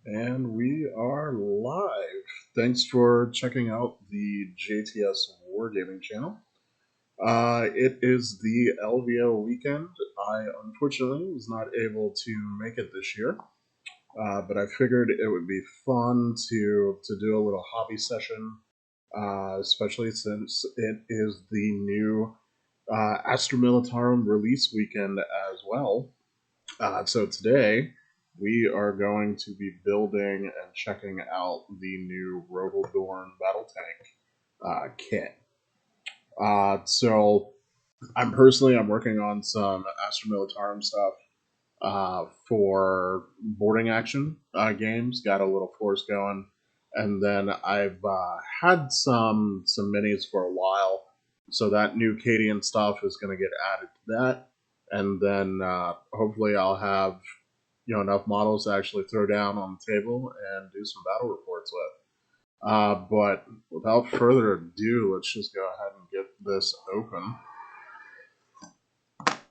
And we are live. Thanks for checking out the JTS Wargaming channel. It is the LVO weekend. I unfortunately was not able to make it this year, but I figured it would be fun to do a little hobby session, especially since it is the new Astra Militarum release weekend as well. So today we are going to be building and checking out the new Rogal Dorn battle tank kit. So I'm working on some Astra Militarum stuff for boarding action games. Got a little force going, and then I've had some minis for a while. So that new Cadian stuff is going to get added to that, and then hopefully I'll have enough models to actually throw down on the table and do some battle reports with. But without further ado, let's just go ahead and get this open.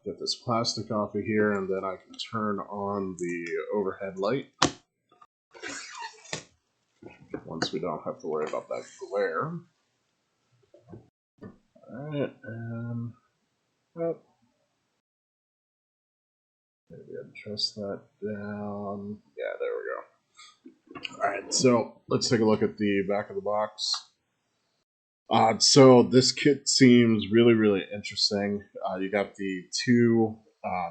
Get this plastic off of here, and then I can turn on the overhead light once we don't have to worry about that glare. Alright, and maybe adjust that down. Yeah, there we go. Alright, so let's take a look at the back of the box. So this kit seems really interesting. You got the two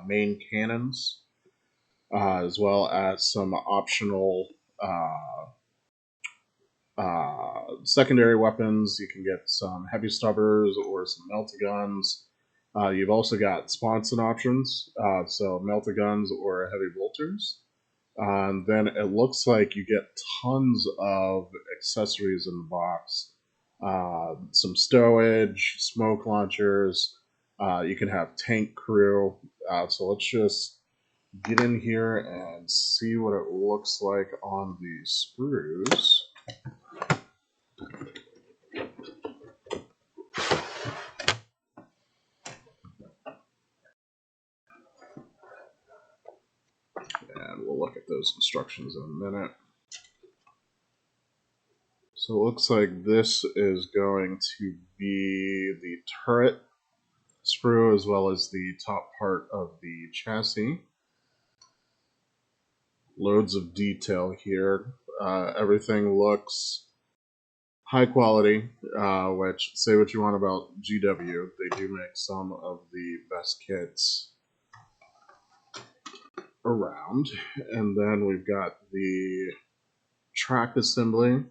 main cannons, as well as some optional secondary weapons. You can get some heavy stubbers or some melta-guns. You've also got sponson options, so melta-guns or heavy bolters. And then it looks like you get tons of accessories in the box. Some stowage, smoke launchers. You can have tank crew. So let's just get in here and see what it looks like on the sprues. And we'll look at those instructions in a minute. So it looks like this is going to be the turret sprue as well as the top part of the chassis. Loads of detail here. Everything looks high quality, which, say what you want about GW, they do make some of the best kits around. And then we've got the track assembly,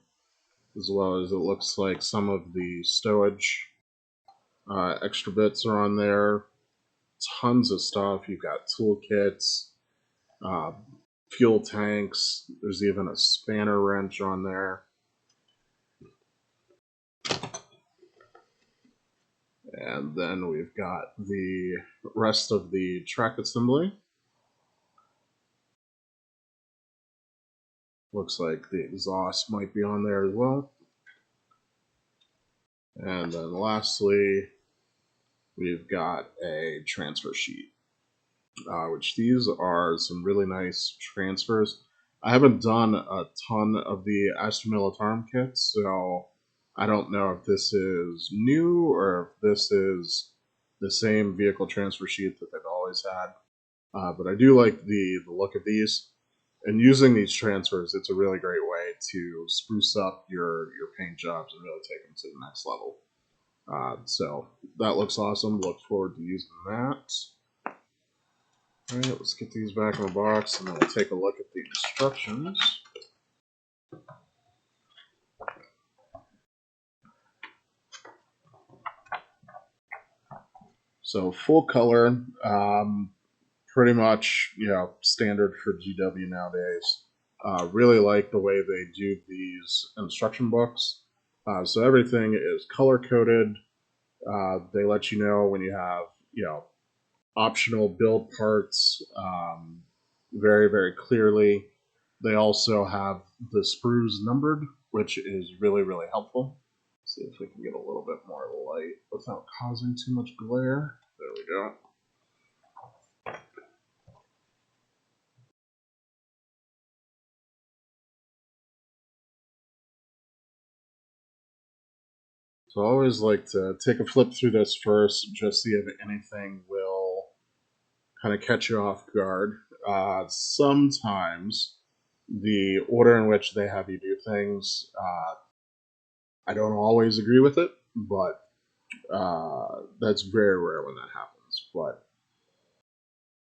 as well as it looks like some of the stowage. Extra bits are on there. Tons of stuff. You've got toolkits, fuel tanks. There's even a spanner wrench on there. And then we've got the rest of the track assembly. Looks like the exhaust might be on there as well. And then lastly, we've got a transfer sheet, which these are some really nice transfers. I haven't done a ton of the Astra Militarum kits, so I don't know if this is new or if this is the same vehicle transfer sheet that they've always had. But I do like the look of these. And using these transfers, it's a really great way to spruce up your paint jobs and really take them to the next level. So that looks awesome. Look forward to using that. Alright, let's get these back in the box and then we'll take a look at the instructions. So full color, pretty much standard for GW nowadays. Really like the way they do these instruction books. So everything is color coded. They let you know when you have optional build parts very clearly. They also have the sprues numbered, which is really helpful. Let's see if we can get a little bit more light without causing too much glare. There we go. So I always like to take a flip through this first, just see if anything will kind of catch you off guard. Sometimes the order in which they have you do things, I don't always agree with it, but that's very rare when that happens. But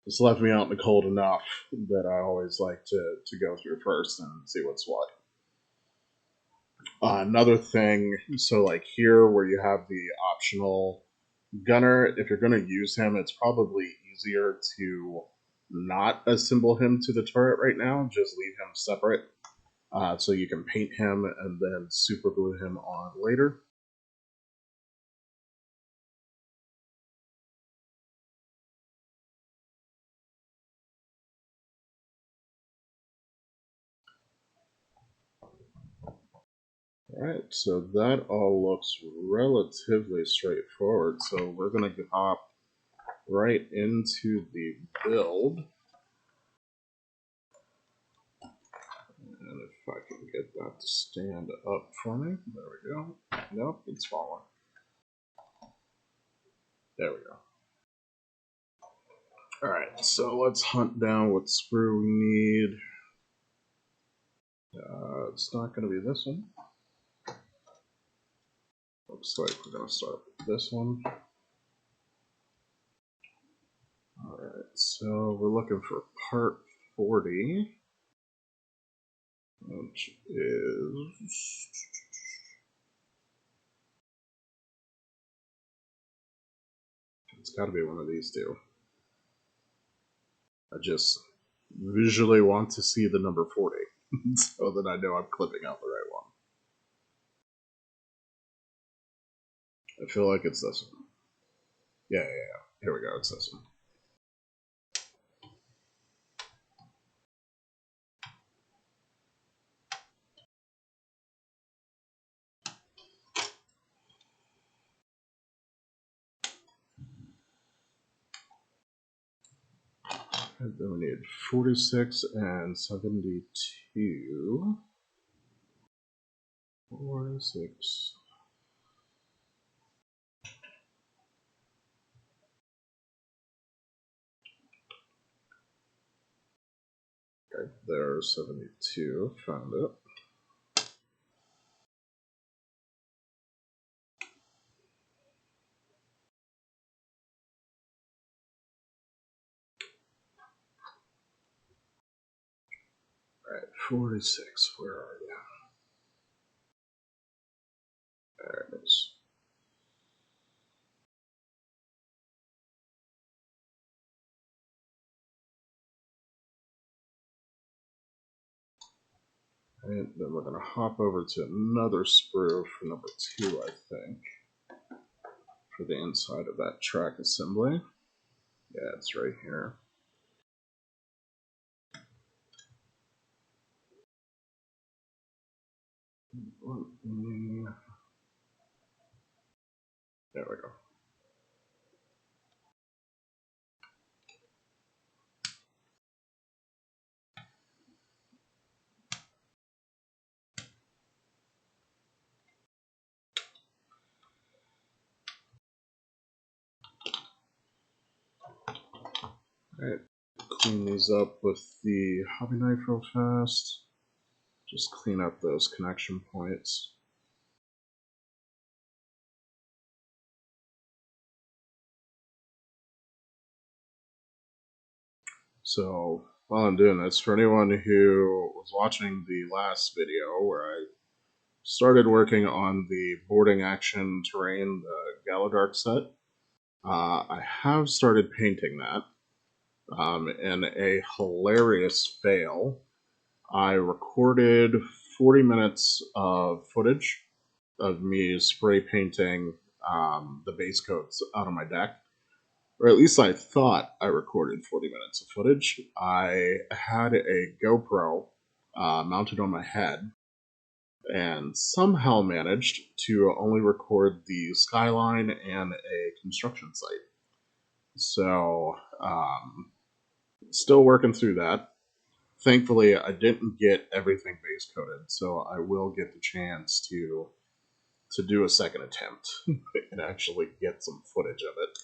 it's left me out in the cold enough that I always like to go through first and see what's what. Another thing, so like here where you have the optional gunner, if you're going to use him, it's probably easier to not assemble him to the turret right now. Just leave him separate, so you can paint him and then super glue him on later. Alright, so that all looks relatively straightforward. So we're going to hop right into the build. And if I can get that to stand up for me. There we go. Nope, it's falling. There we go. Alright, so let's hunt down what sprue we need. It's not going to be this one. Looks like we're going to start with this one. Alright, so we're looking for part 40, which is... It's got to be one of these two. I just visually want to see the number 40 so that I know I'm clipping out the right one. I feel like it's this one. Yeah. Here we go, it's this one. And then we need 46 and 72. 46. Okay, there's 72. Found it. Alright, 46. Where are you? There it is. And then we're going to hop over to another sprue for number 2, I think, for the inside of that track assembly. Yeah, it's right here. There we go. Alright, clean these up with the hobby knife real fast. Just clean up those connection points. So while I'm doing this, for anyone who was watching the last video where I started working on the boarding action terrain, the Galadark set, I have started painting that. In a hilarious fail, I recorded 40 minutes of footage of me spray painting the base coats out of my deck. Or at least I thought I recorded 40 minutes of footage. I had a GoPro mounted on my head and somehow managed to only record the skyline and a construction site. So, still working through that. Thankfully, I didn't get everything base coated, so I will get the chance to to do a second attempt and actually get some footage of it.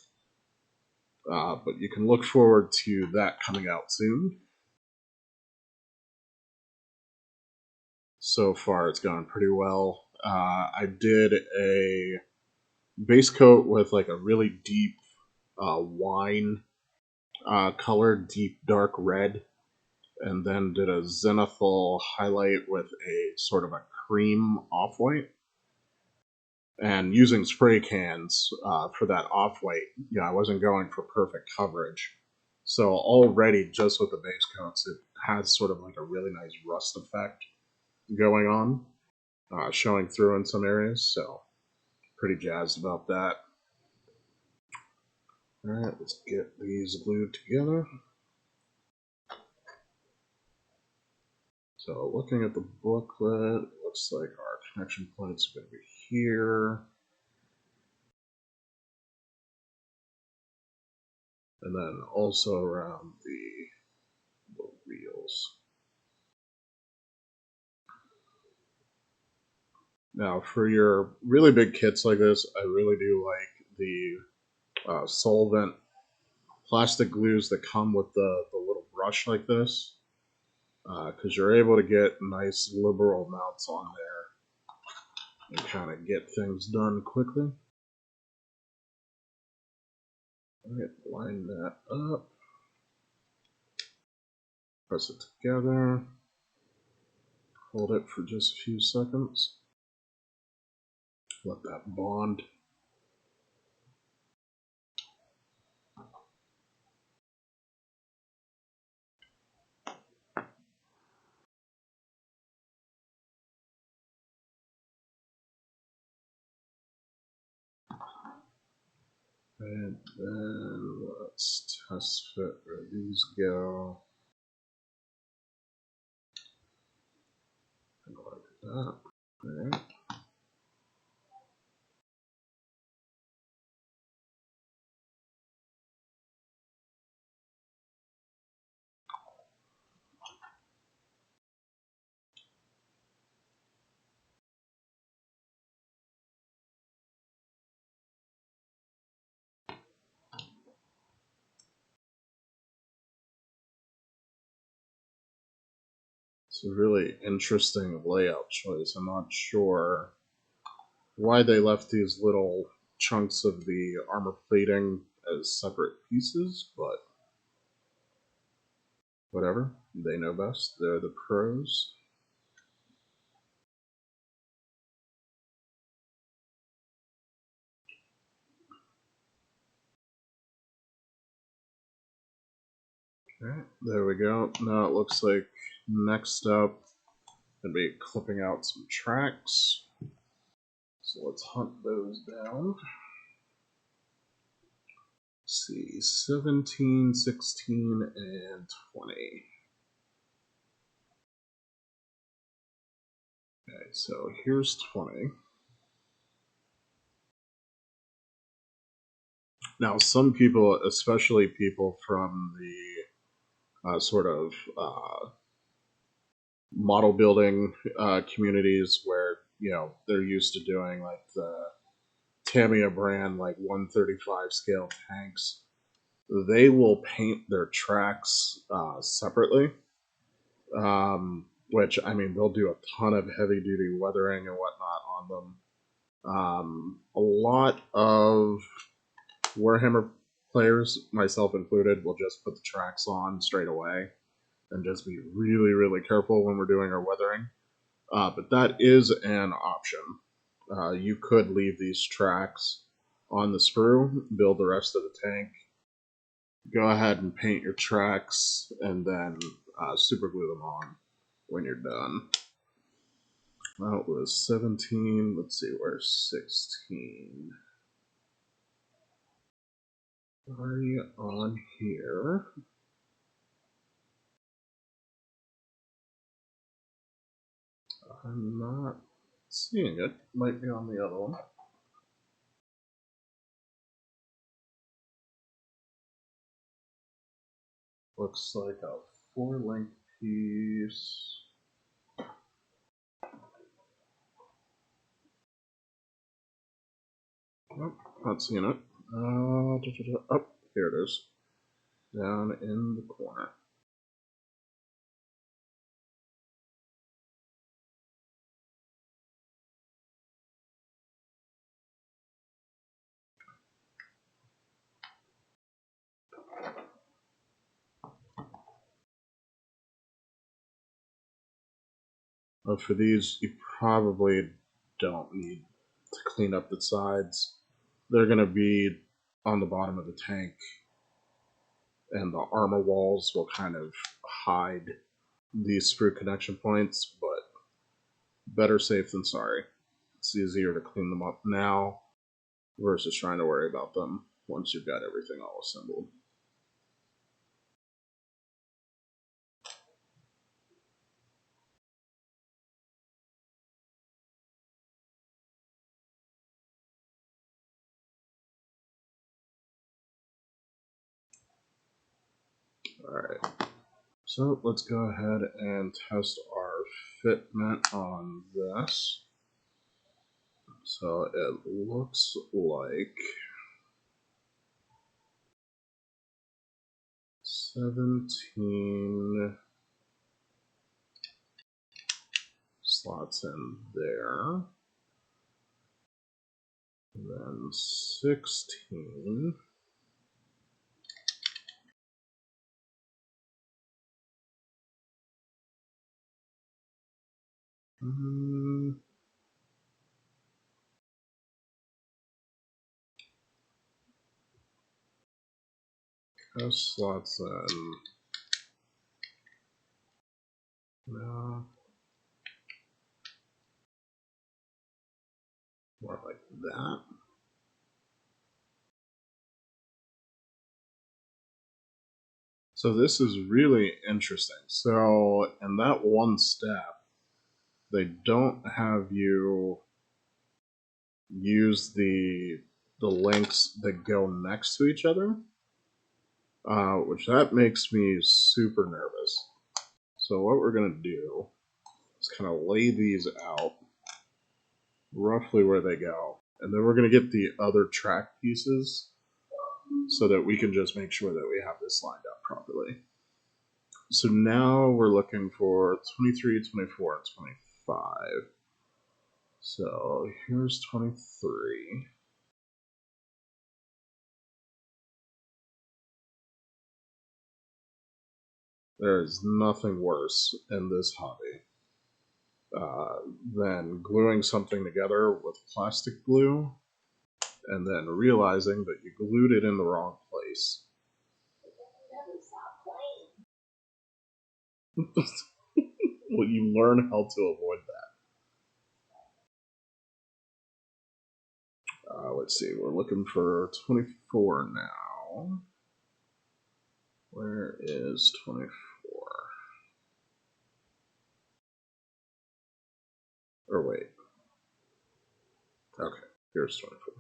But you can look forward to that coming out soon. So far, it's gone pretty well. I did a base coat with like a really deep wine color, deep dark red, and then did a zenithal highlight with a sort of a cream off-white. And using spray cans for that off-white, I wasn't going for perfect coverage. So already, just with the base coats, it has sort of like a really nice rust effect going on, showing through in some areas. So pretty jazzed about that. Alright, let's get these glued together. So looking at the booklet, looks like our connection points are going to be here. And then also around the wheels. Now, for your really big kits like this, I really do like the solvent plastic glues that come with the little brush like this, because you're able to get nice liberal amounts on there and kind of get things done quickly. Alright, line that up. Press it together. Hold it for just a few seconds. Let that bond. And then let's test fit where these go. Like that. Alright. It's a really interesting layout choice. I'm not sure why they left these little chunks of the armor plating as separate pieces, but whatever. They know best. They're the pros. Alright, there we go. Now it looks like next up, gonna be clipping out some tracks. So let's hunt those down. Let's see, 17, 16, and 20. Okay, so here's 20. Now, some people, especially people from the sort of model building communities where, they're used to doing like the Tamiya brand, like 135 scale tanks, they will paint their tracks separately. Which, I mean, they'll do a ton of heavy duty weathering and whatnot on them. A lot of Warhammer players, myself included, will just put the tracks on straight away and just be really, really careful when we're doing our weathering. But that is an option. You could leave these tracks on the sprue, build the rest of the tank, go ahead and paint your tracks, and then super glue them on when you're done. That was 17. Let's see, where's 16? Are you on here? I'm not seeing it. Might be on the other one. Looks like a 4-link piece. Oh, not seeing it. Up, here it is. Down in the corner. For these, you probably don't need to clean up the sides. They're going to be on the bottom of the tank, and the armor walls will kind of hide these sprue connection points, but better safe than sorry. It's easier to clean them up now versus trying to worry about them once you've got everything all assembled. Alright, so let's go ahead and test our fitment on this. So it looks like 17 slots in there, and then 16. Slots in. No. More like that. So this is really interesting. So in that one step, they don't have you use the links that go next to each other, which that makes me super nervous. So what we're gonna do is kind of lay these out roughly where they go, and then we're gonna get the other track pieces so that we can just make sure that we have this lined up properly. So now we're looking for 23, 24, and 25. So here's 23. There's nothing worse in this hobby than gluing something together with plastic glue and then realizing that you glued it in the wrong place. Well, you learn how to avoid that. Let's see, we're looking for 24 now. Where is 24? Or wait. Okay, here's 24.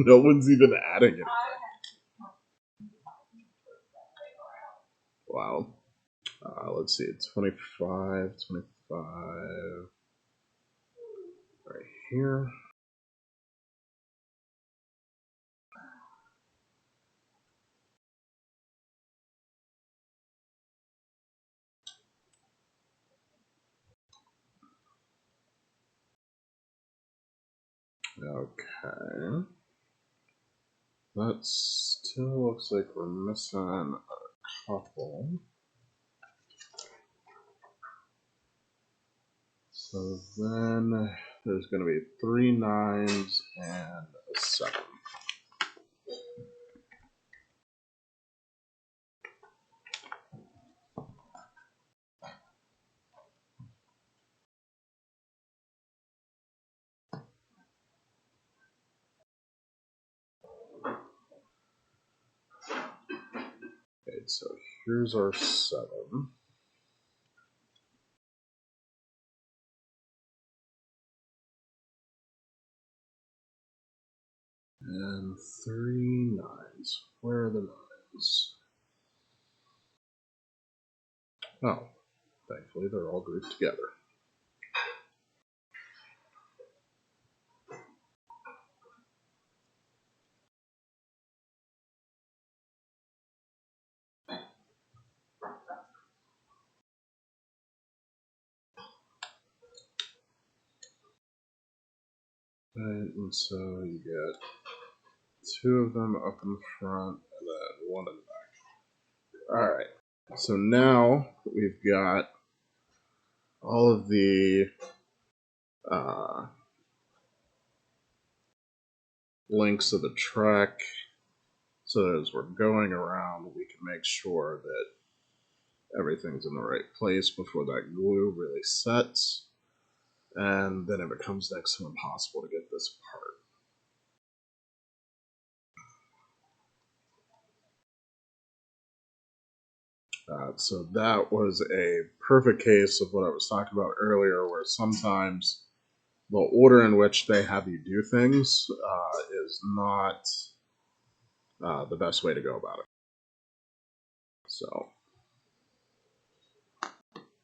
No one's even adding it. Wow. Let's see, 25, 25. Right here. Okay. That still looks like we're missing a couple. So then there's going to be 3 9s and a 7. Okay, so here's our 7. And 3 9s. Where are the 9s? Oh, thankfully they're all grouped together. Right, and so you get 2 of them up in front and then 1 in the back. Alright, so now we've got all of the links of the track, so that as we're going around, we can make sure that everything's in the right place before that glue really sets, and then it becomes next to impossible to get this apart. So that was a perfect case of what I was talking about earlier, where sometimes the order in which they have you do things is not the best way to go about it. So,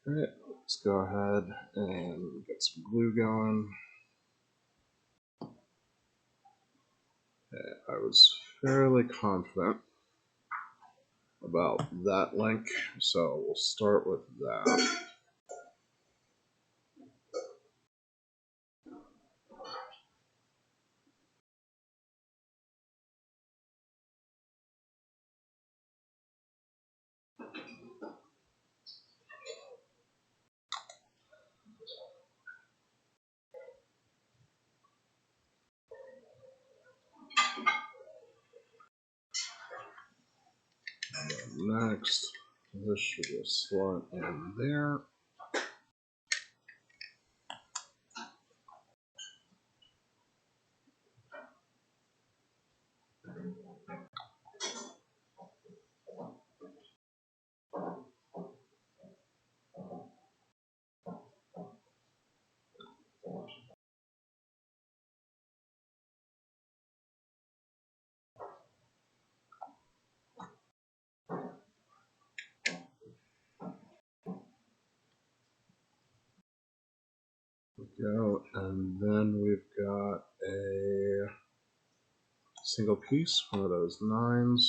alright, let's go ahead and get some glue going. Okay, I was fairly confident about that link, so we'll start with that. And then next, this should just slot in there. Go, and then we've got a single piece, one of those 9s.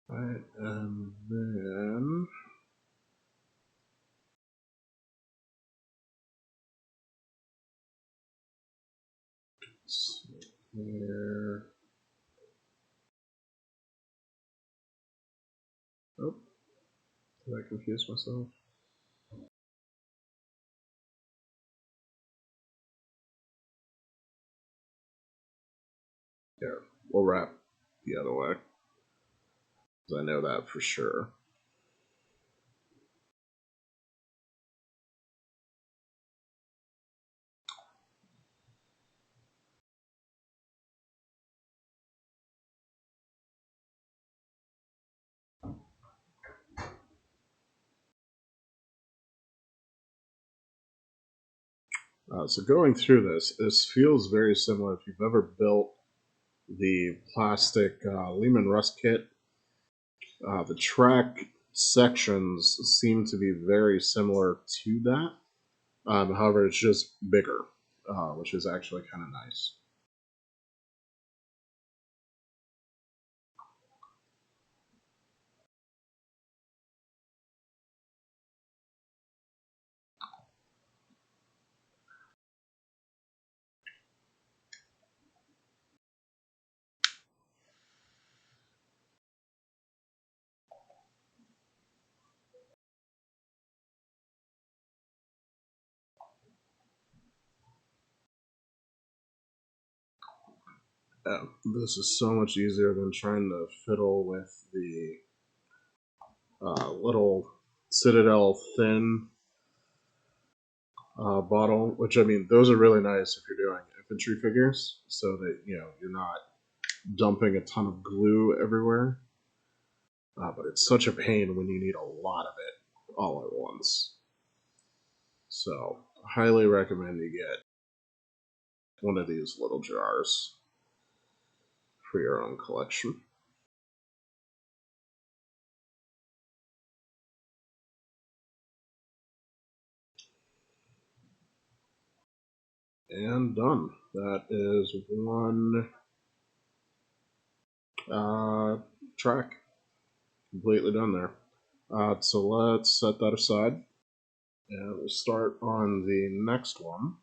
Right, and then let's see here. Oh, did I confuse myself? Here, we'll wrap the other way, because I know that for sure. So going through this feels very similar if you've ever built the plastic Lehman Russ kit. The track sections seem to be very similar to that. However, it's just bigger, which is actually kind of nice. This is so much easier than trying to fiddle with the little Citadel thin bottle, which, I mean, those are really nice if you're doing infantry figures, so that, you know, you're not dumping a ton of glue everywhere. But it's such a pain when you need a lot of it all at once. So, I highly recommend you get one of these little jars for your own collection. And done. That is one track completely done there. So let's set that aside, and we'll start on the next one.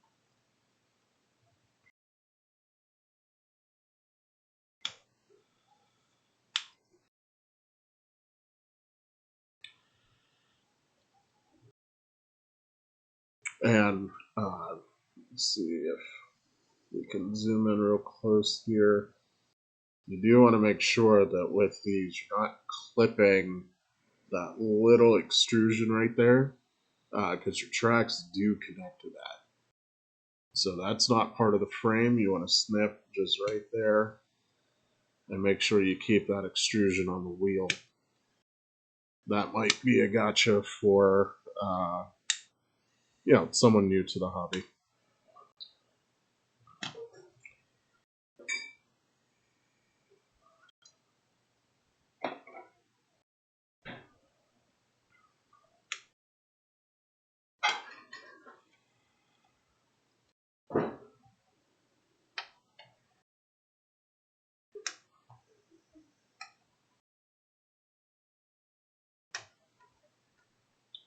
And let's see if we can zoom in real close here. You do want to make sure that with these, you're not clipping that little extrusion right there, because your tracks do connect to that. So that's not part of the frame. You want to snip just right there and make sure you keep that extrusion on the wheel. That might be a gotcha for someone new to the hobby.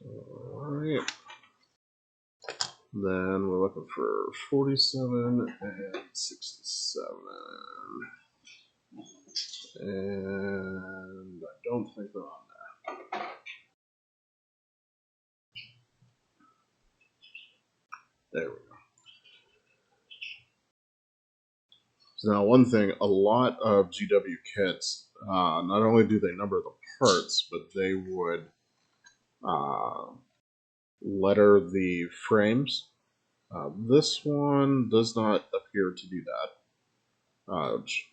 Alright. Then we're looking for 47 and 67. And I don't think they're on there. There we go. So now, one thing, a lot of GW kits, not only do they number the parts, but they would letter the frames. This one does not appear to do that, which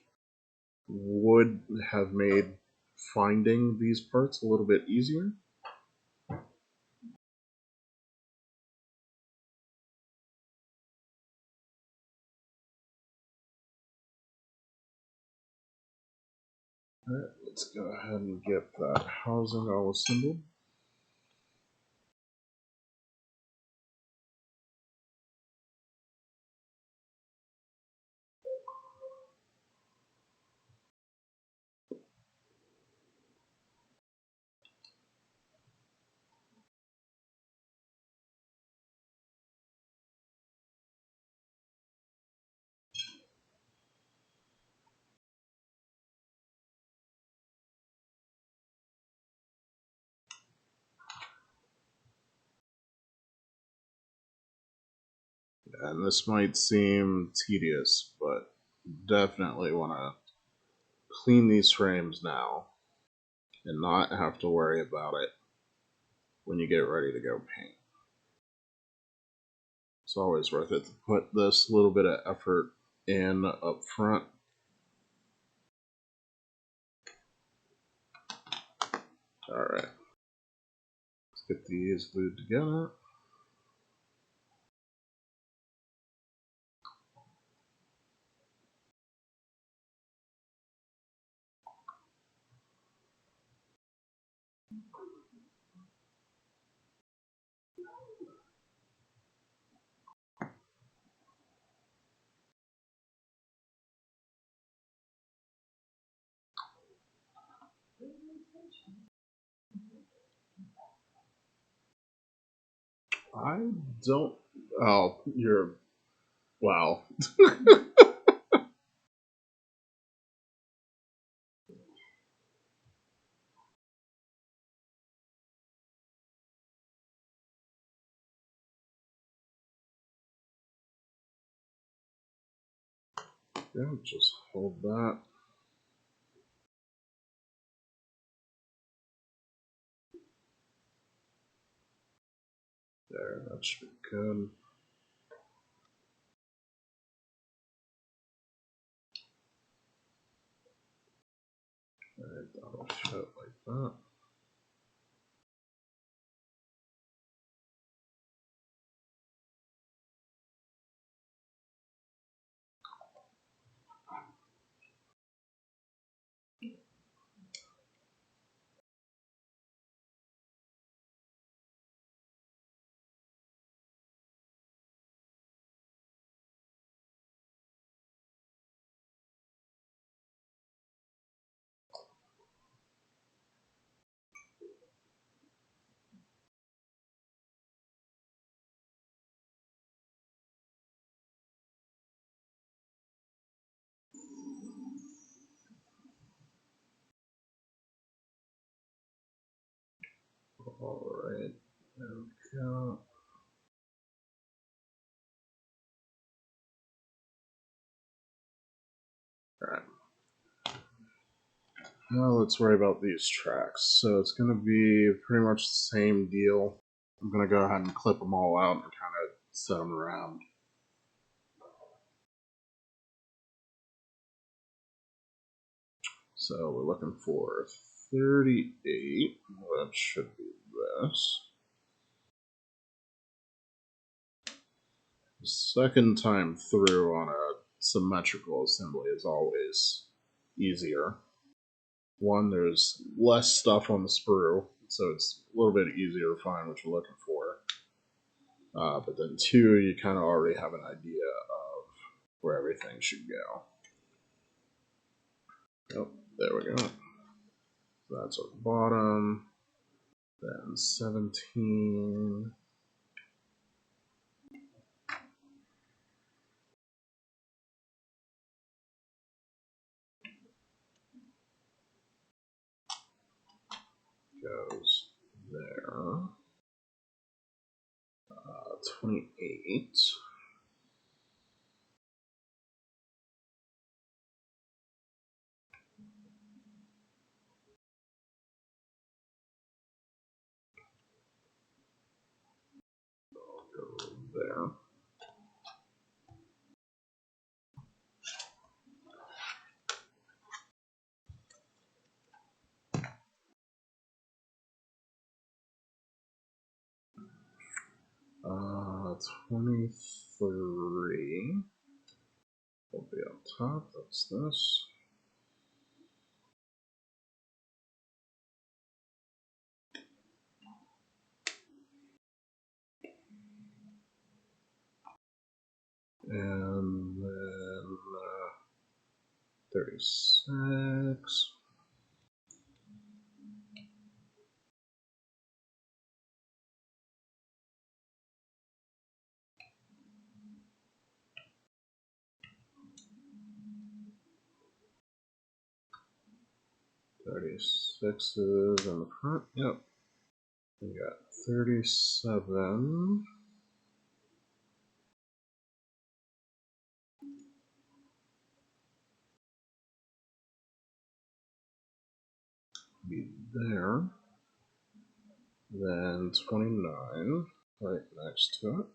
would have made finding these parts a little bit easier. Alright, let's go ahead and get that housing all assembled. And this might seem tedious, but definitely want to clean these frames now and not have to worry about it when you get ready to go paint. It's always worth it to put this little bit of effort in up front. Alright, let's get these glued together. I don't. Oh, you're. Wow. Yeah, just hold that. There, that should be good. Alright, that'll fit like that. Alright, there we go. Alright. Now let's worry about these tracks. So it's going to be pretty much the same deal. I'm going to go ahead and clip them all out and kind of set them around. So we're looking for 38, which should be this. The second time through on a symmetrical assembly is always easier. One, there's less stuff on the sprue, so it's a little bit easier to find what you're looking for. But then two, you kind of already have an idea of where everything should go. Oh, there we go. So that's our bottom. Then 17. Goes there. 28. Go there. Uh, 23 will be up top. That's this. And then 36. Thirty-six is in the front. Yep. We got 37. Be there. Then 29 right next to it.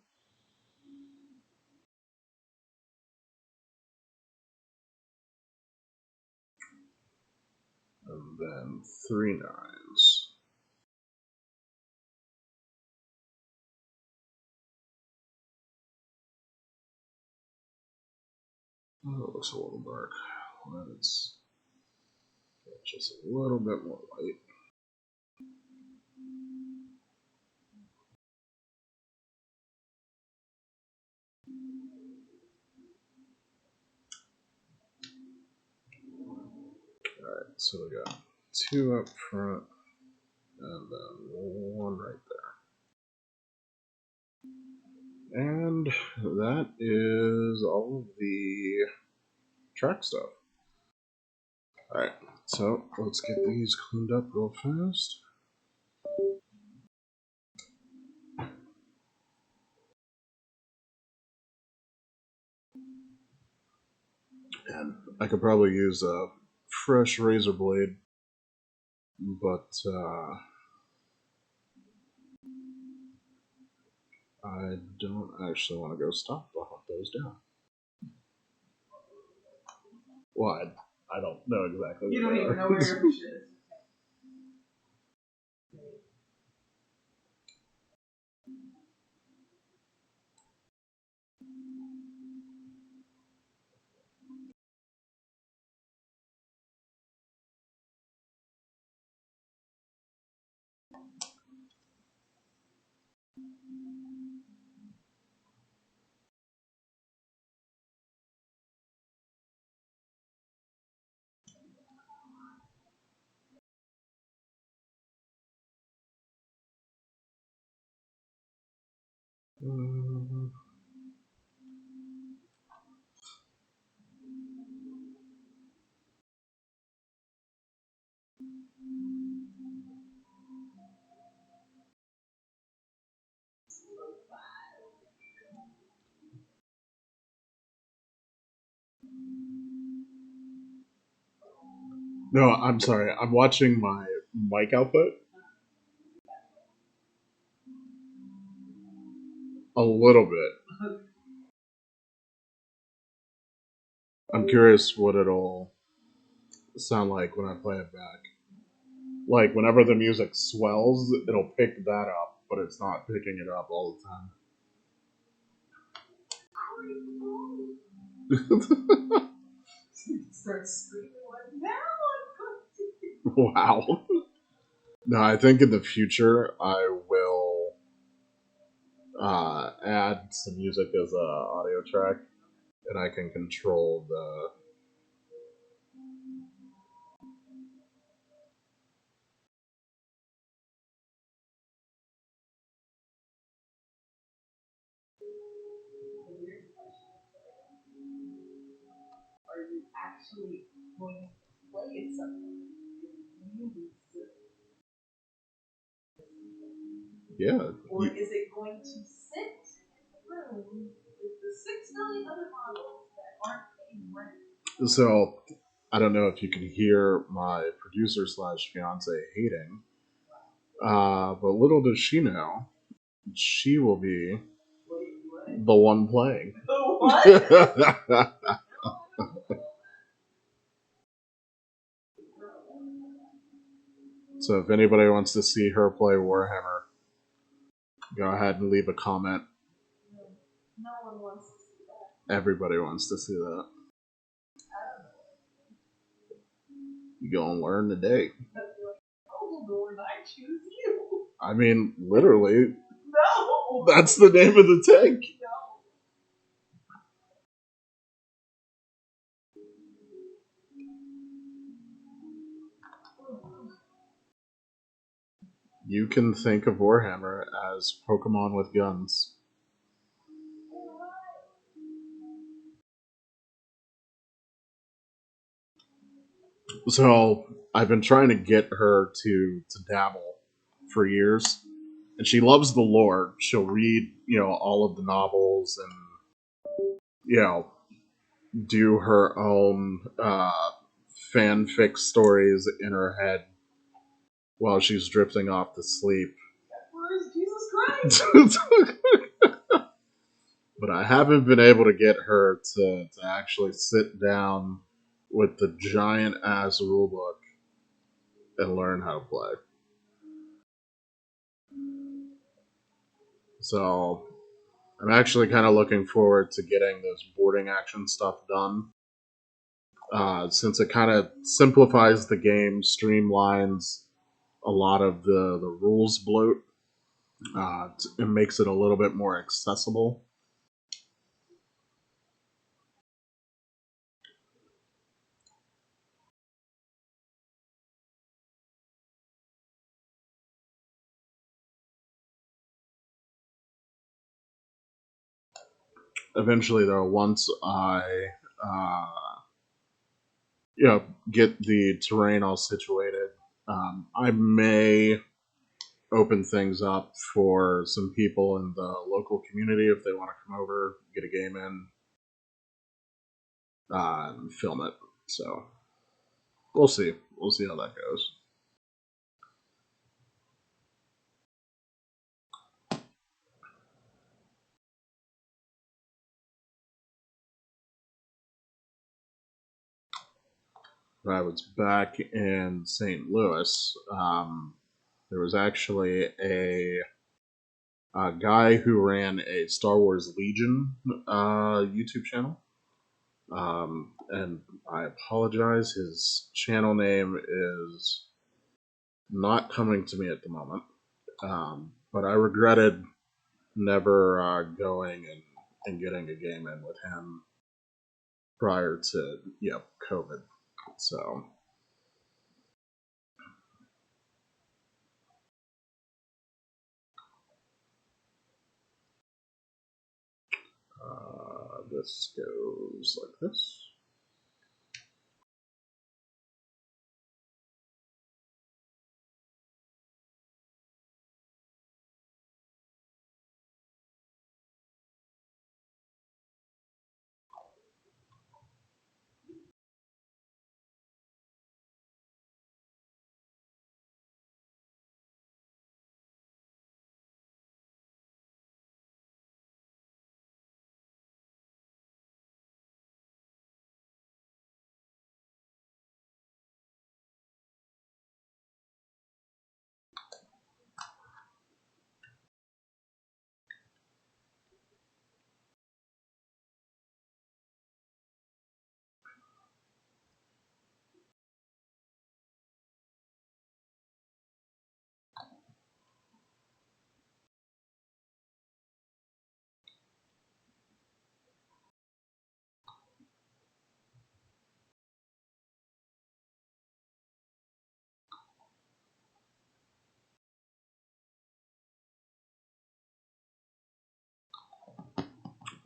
And then 3 nines. Oh, it looks a little dark. Let's get just a little bit more light. Alright, so we got 2 up front, and then 1 right there. And that is all of the track stuff. Alright, so let's get these cleaned up real fast. And I could probably use a fresh razor blade, but I don't actually want to go stop to hunt those down. Well, I don't know exactly. You don't even know where your fish is. No, I'm sorry. I'm watching my mic output. A little bit. I'm curious what it'll sound like when I play it back. Like, whenever the music swells, it'll pick that up, but it's not picking it up all the time. Start screaming like, Wow. No, I think in the future I will add some music as a audio track, and I can control the. are you actually going to play something? Yeah. Or is it going to sit in the room with the 6 million other models that aren't paying rent? So, I don't know if you can hear my producer slash fiance hating, but little does she know, she will be the one playing. What? So if anybody wants to see her play Warhammer, go ahead and leave a comment. No one wants to see that. Everybody wants to see that. You go and learn today. Rogal Dorn, I choose you. I mean, literally, No. that's the name of the tank. No. You can think of Warhammer as Pokemon with guns. So I've been trying to get her to dabble for years, and she loves the lore. She'll read, all of the novels and do her own fanfic stories in her head while she's drifting off to sleep. Where is Jesus Christ? But I haven't been able to get her to actually sit down with the giant ass rulebook and learn how to play. So I'm actually kind of looking forward to getting this boarding action stuff done. Since it kind of simplifies the game, streamlines a lot of the rules bloat, it makes it a little bit more accessible. Eventually, though, once I uh, get the terrain all situated, I may open things up for some people in the local community if they want to come over, get a game in. and film it. So we'll see. We'll see how that goes. When I was back in St. Louis, there was actually a guy who ran a Star Wars Legion YouTube channel. And I apologize, his channel name is not coming to me at the moment. But I regretted never going and getting a game in with him prior to COVID. So this goes like this.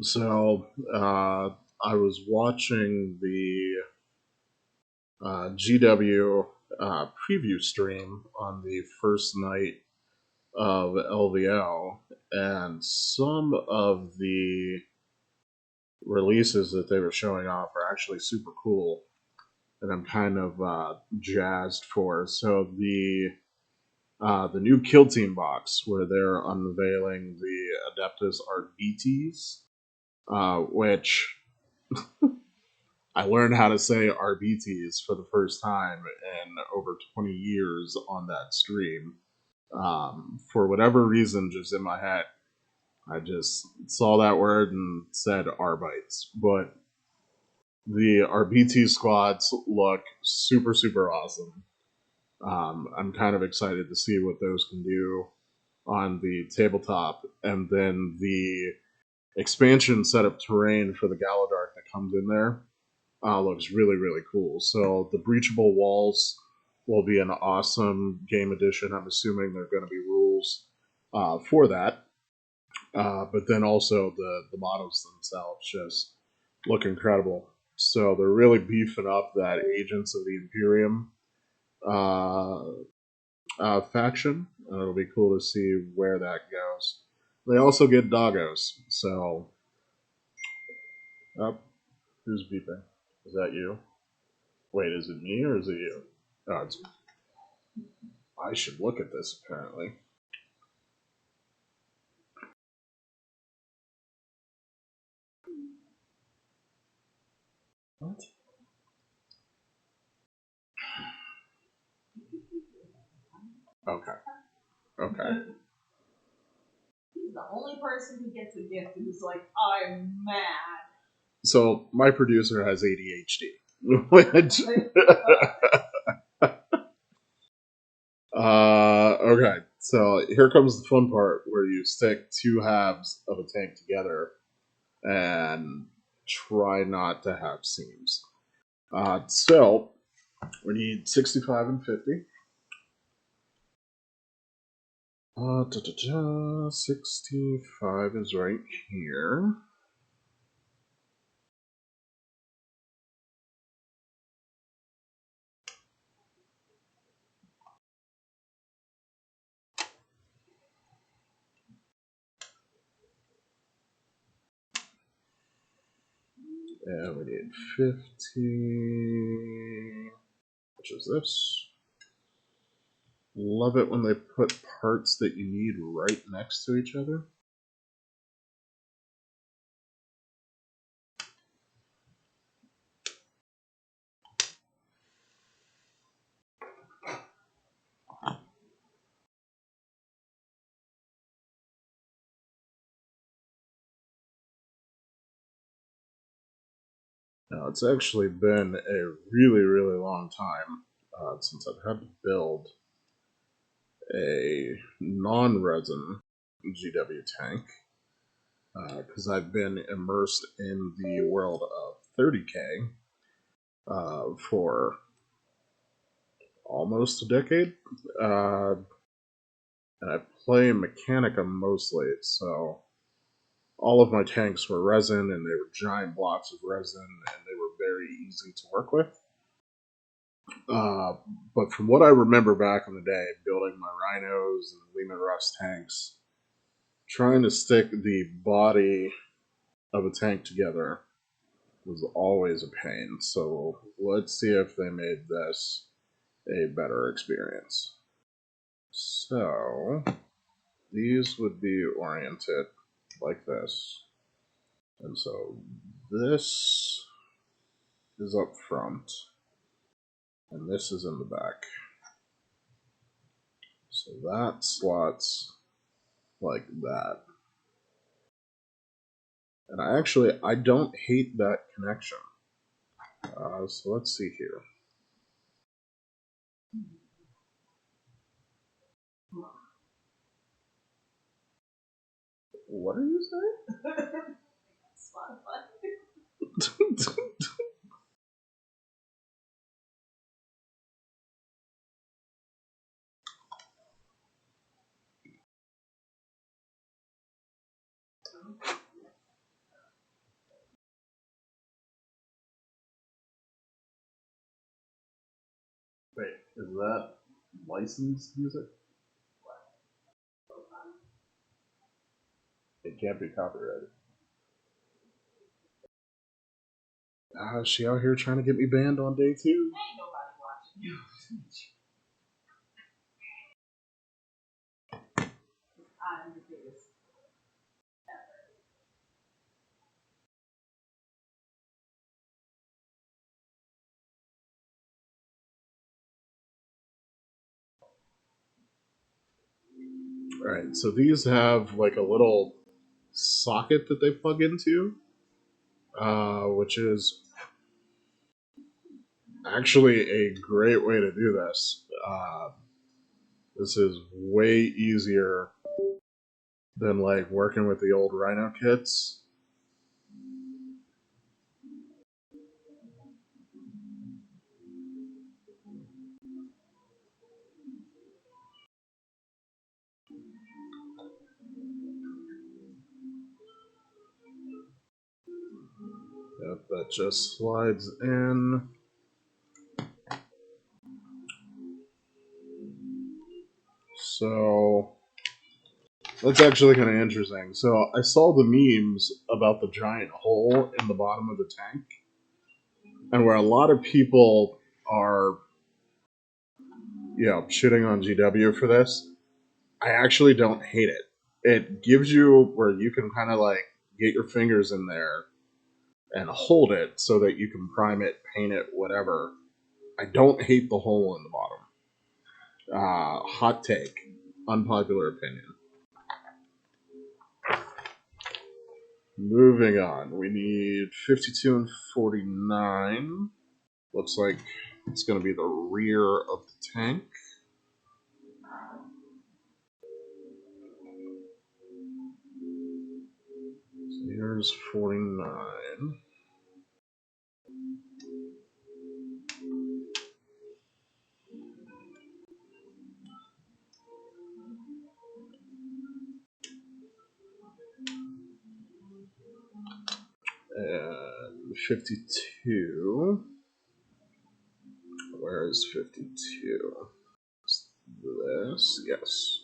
So I was watching the GW preview stream on the first night of LVL, and some of the releases that they were showing off are actually super cool, and I'm kind of jazzed for. So the new Kill Team box, where they're unveiling the Adeptus RBTs, which I learned how to say RBTs for the first time in over 20 years on that stream. For whatever reason, just in my head, I just saw that word and said Arbites. But the RBT squads look super, super awesome. I'm kind of excited to see what those can do on the tabletop. And then the expansion setup terrain for the Galadark that comes in there looks really, really cool. So the breachable walls will be an awesome game addition. I'm assuming there are going to be rules for that. But then also the models themselves just look incredible. So they're really beefing up that Agents of the Imperium uh, faction, and it'll be cool to see where that goes. They also get doggos, so who's beeping? Is that you? Wait, is it me or is it you? Oh, it's, I should look at this apparently. What? Okay. Okay. He's the only person who gets a gift who's like, I'm mad. So my producer has ADHD, which okay. So here comes the fun part where you stick two halves of a tank together and try not to have seams. So we need 65 and 50. 65 is right here. And we need 50, which is this. Love it when they put parts that you need right next to each other. Now, it's actually been a really, really long time since I've had to build a non-resin GW tank, because I've been immersed in the world of 30k for almost a decade, and I play Mechanica mostly, so all of my tanks were resin, and they were giant blocks of resin, and they were very easy to work with. But from what I remember back in the day, building my Rhinos and Lehman Russ tanks, trying to stick the body of a tank together was always a pain. So let's see if they made this a better experience. So these would be oriented like this. And so this is up front, and this is in the back. So that slots like that. And I don't hate that connection. So let's see here. What are you saying? Spotify. Wait, is that licensed music? It can't be copyrighted. Is she out here trying to get me banned on day 2? Ain't nobody watching you. I'm the biggest. Alright, so these have like a little socket that they plug into, which is actually a great way to do this. This is way easier than like working with the old Rhino kits. Yep, that just slides in. So that's actually kind of interesting. So I saw the memes about the giant hole in the bottom of the tank, and where a lot of people are, shitting on GW for this. I actually don't hate it. It gives you where you can kind of like get your fingers in there and hold it so that you can prime it, paint it, whatever. I don't hate the hole in the bottom. Hot take, unpopular opinion. Moving on, we need 52 and 49. Looks like it's going to be the rear of the tank. So here's 49. And 52. Where is 52? This, yes.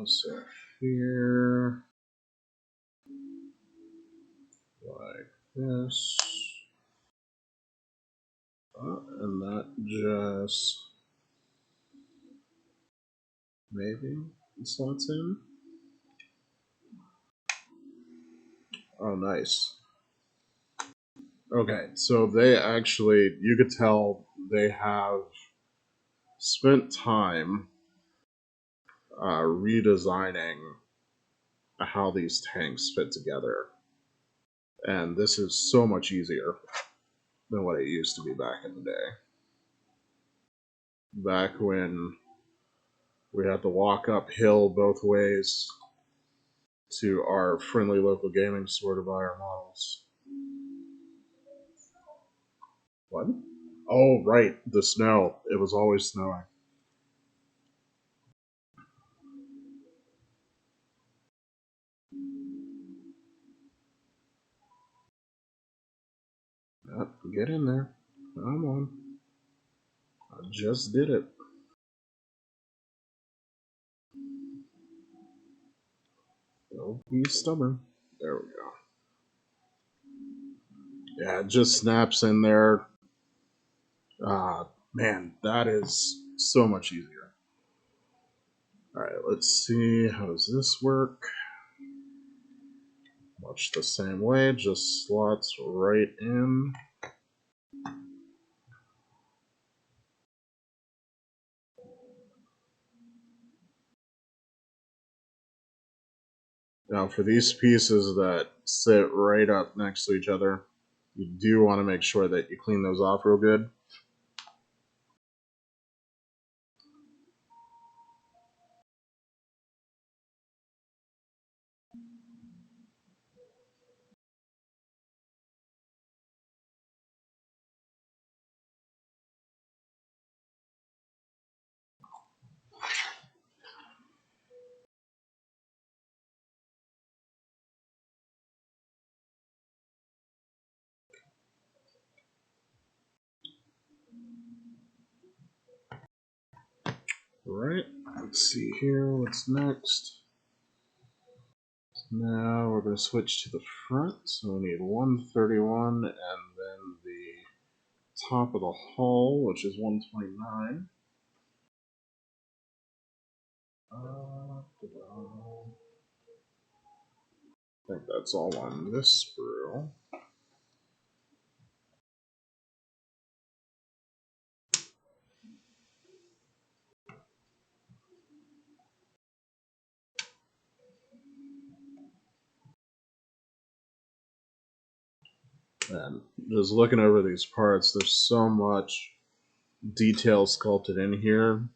So here, like this, and that just maybe slots in. Oh, nice. Okay, so they actually, you could tell they have spent time redesigning how these tanks fit together. And this is so much easier than what it used to be back in the day. Back when we had to walk uphill both ways to our friendly local gaming store to buy our models. What? Oh, right, the snow. It was always snowing. Yep, get in there. Come on. I just did it. Don't be stubborn. There we go. Yeah, it just snaps in there. Man, that is so much easier. Alright, let's see. How does this work? Much the same way, just slots right in. Now, for these pieces that sit right up next to each other, you do want to make sure that you clean those off real good. Alright, let's see here, what's next? Now we're going to switch to the front, so we need 131 and then the top of the hull, which is 129. I think that's all on this sprue. And just looking over these parts, there's so much detail sculpted in here.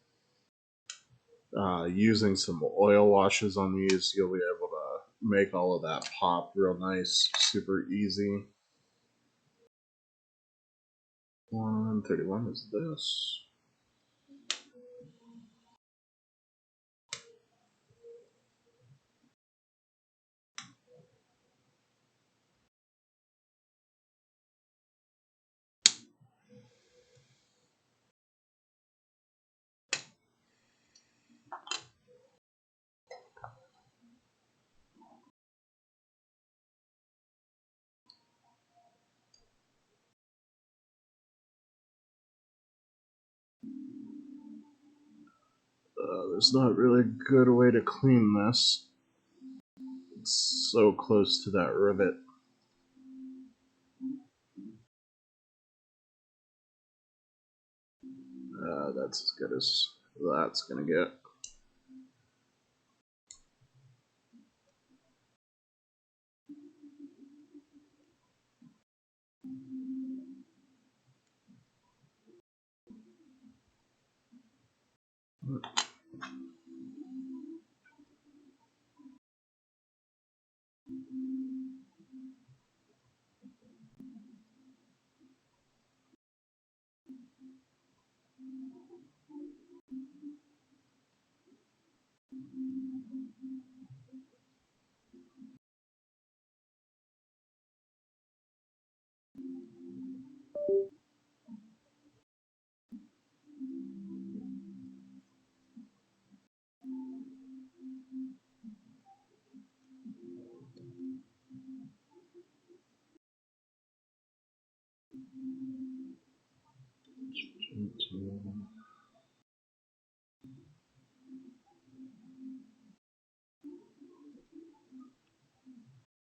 Using some oil washes on these, you'll be able to make all of that pop real nice, super easy. 131 is this. There's not really a good way to clean this. It's so close to that rivet. That's as good as that's gonna get.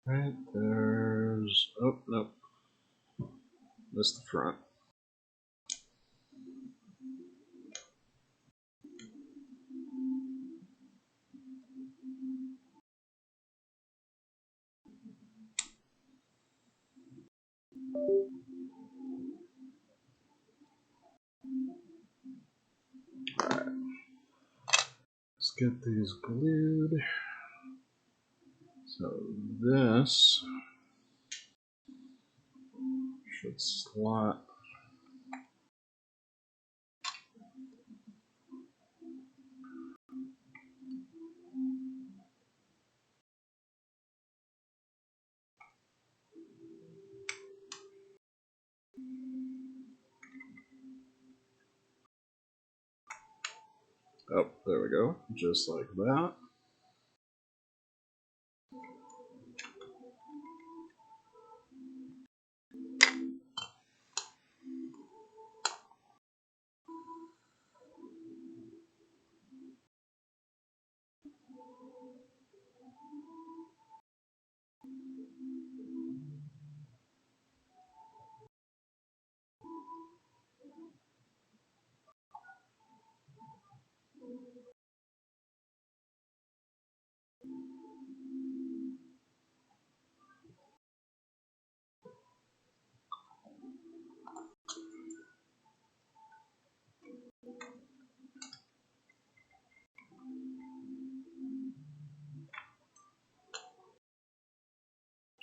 Right, there's... Oh, nope. Missed the front. Alright. Let's get these glued. So this should slot. Oh, there we go. Just like that.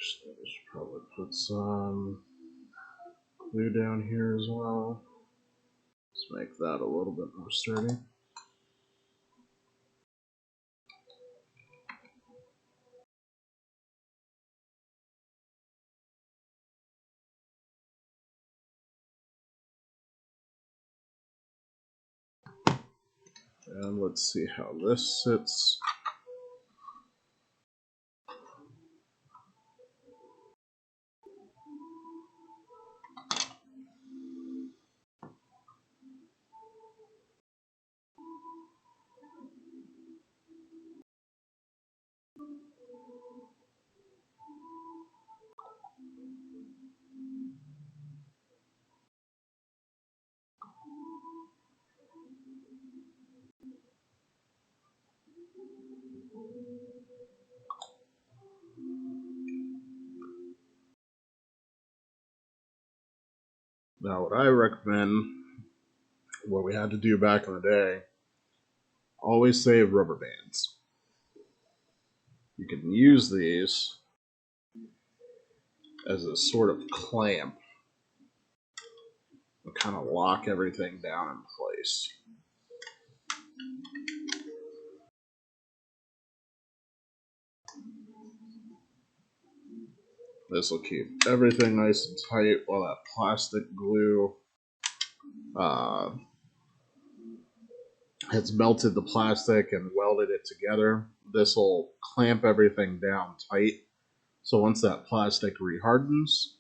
So I should probably put some glue down here as well. Let's make that a little bit more sturdy. And let's see how this sits. Now, what I recommend, what we had to do back in the day, always save rubber bands. You can use these as a sort of clamp and kind of lock everything down in place. This will keep everything nice and tight while that plastic glue has melted the plastic and welded it together. This will clamp everything down tight. So once that plastic rehardens,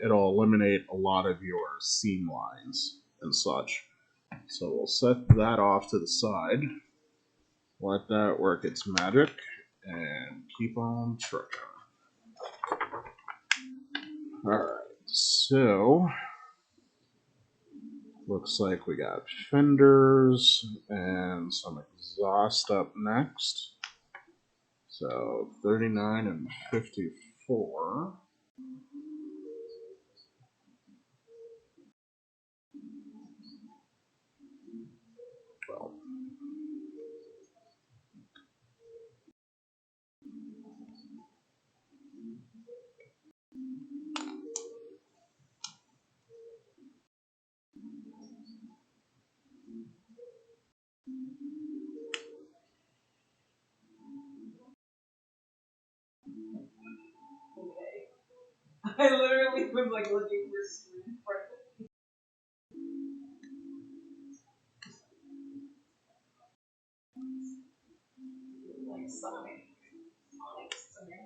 it'll eliminate a lot of your seam lines and such. So we'll set that off to the side. Let that work its magic and keep on trucking. Alright, so looks like we got fenders and some exhaust up next. So 39 and 54. Well, I literally was like looking for screen for it. Like Sonic. Sonic's Sonic.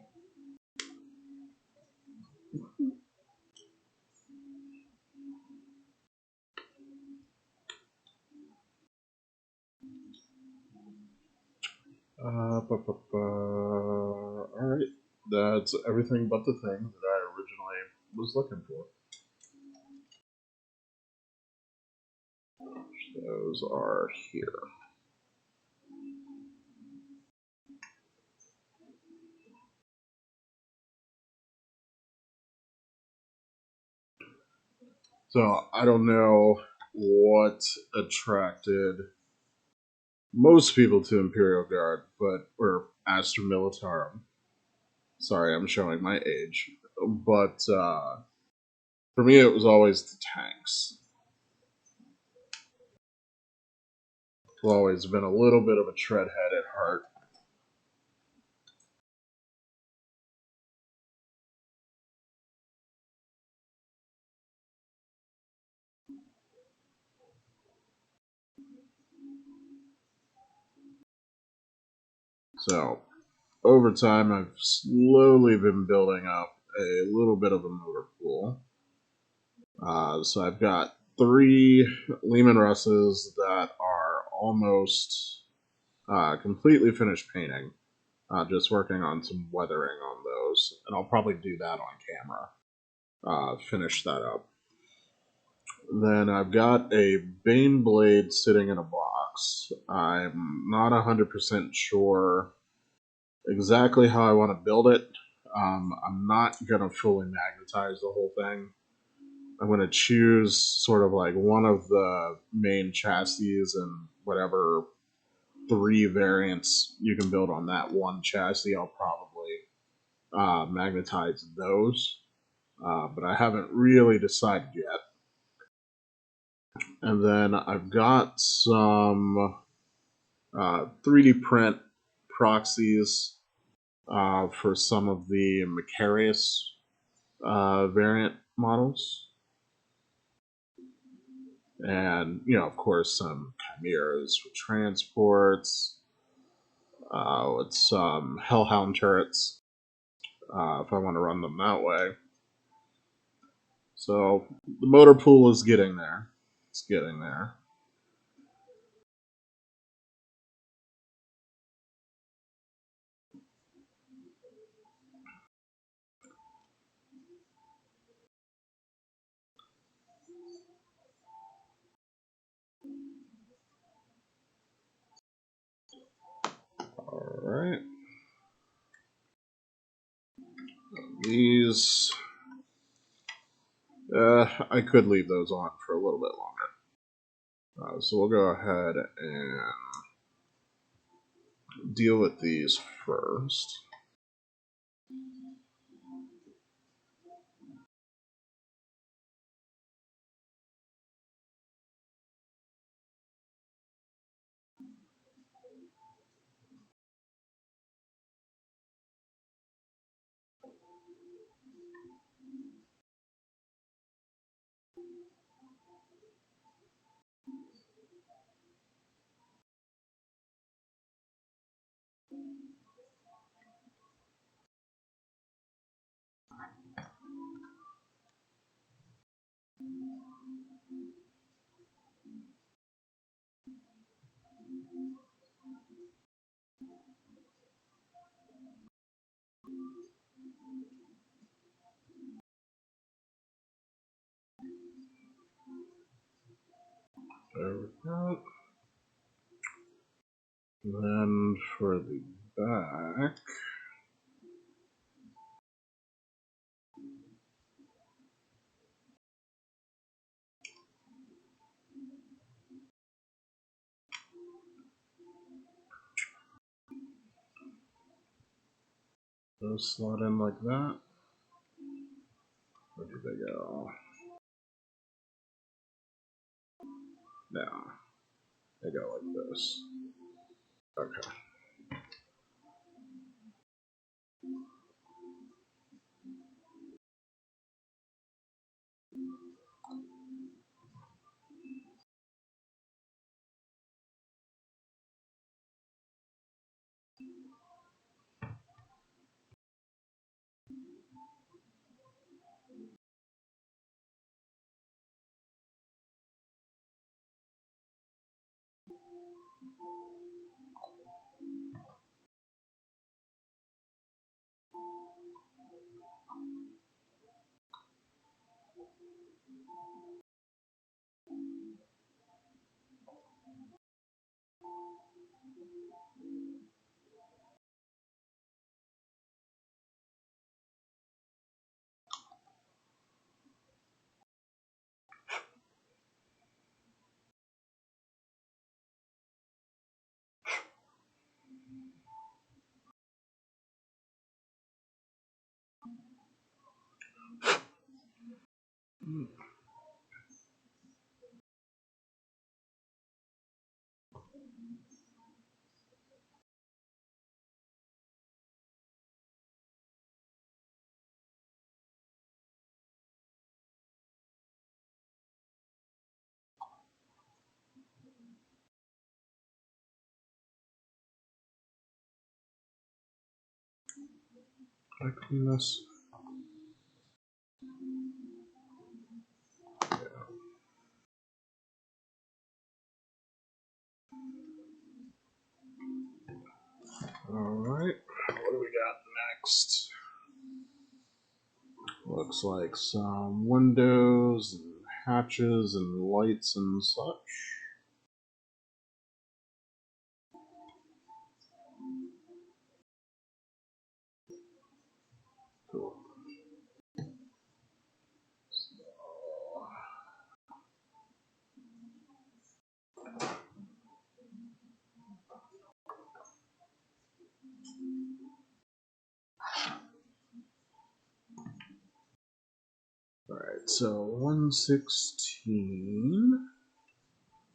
Alright, that's everything but the thing that I originally was looking for. Those are here. So I don't know what attracted most people to Imperial Guard, or Astra Militarum. Sorry, I'm showing my age, but for me it was always the tanks. I've always been a little bit of a treadhead at heart. So over time, I've slowly been building up a little bit of a motor pool. So I've got 3 Lehman Russes that are almost completely finished painting. Just working on some weathering on those, and I'll probably do that on camera. Finish that up. Then I've got a Bane Blade sitting in a box. I'm not 100% sure exactly how I want to build it. I'm not going to fully magnetize the whole thing. I'm going to choose sort of like one of the main chassis and whatever 3 variants you can build on that one chassis. I'll probably magnetize those, but I haven't really decided yet. And then I've got some 3D print proxies for some of the Macarius variant models. And, of course, some chimeras for transports, with some Hellhound turrets, if I want to run them that way. So the motor pool is getting there. It's getting there. Alright. These, I could leave those on for a little bit longer. So we'll go ahead and deal with these first. There we go. Then for the back, those slot in like that. Where did they go? No, they go like this. Okay. Can I clean this? Alright, what do we got next? Looks like some windows and hatches and lights and such. Cool. Alright, so 116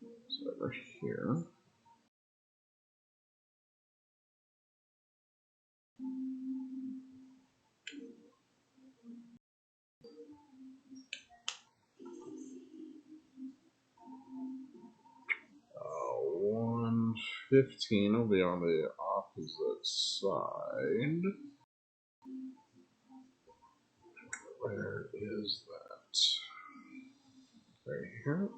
is over here. Uh, 115 will be on the opposite side. Where is that? Right here.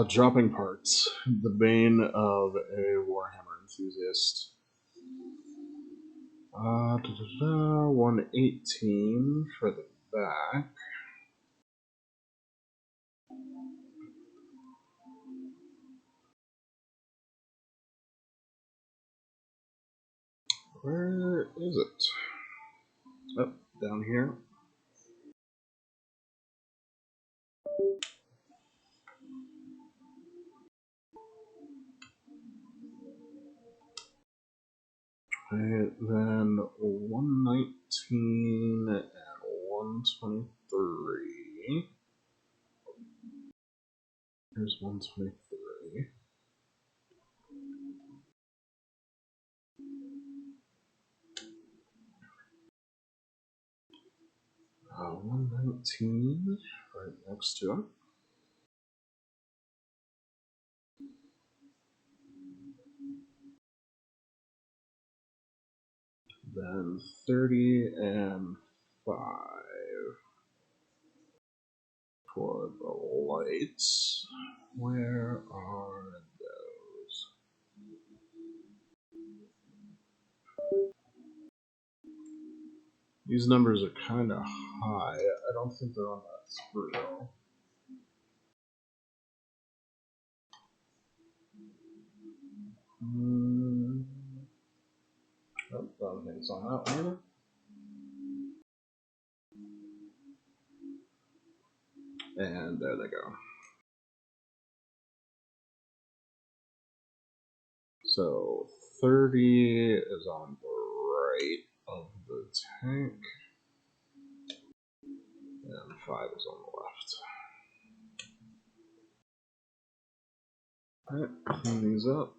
Dropping parts. The bane of a Warhammer enthusiast. 118 for the back. Where is it? Oh, down here. And then 119 and 123. Here's 123. 119 right next to it. Then 30 and 5 for the lights. Where are those? These numbers are kind of high. I don't think they're on that screw. Oh, I don't think it's on that one either. And there they go. So 30 is on the right of the tank. And 5 is on the left. Alright, clean these up.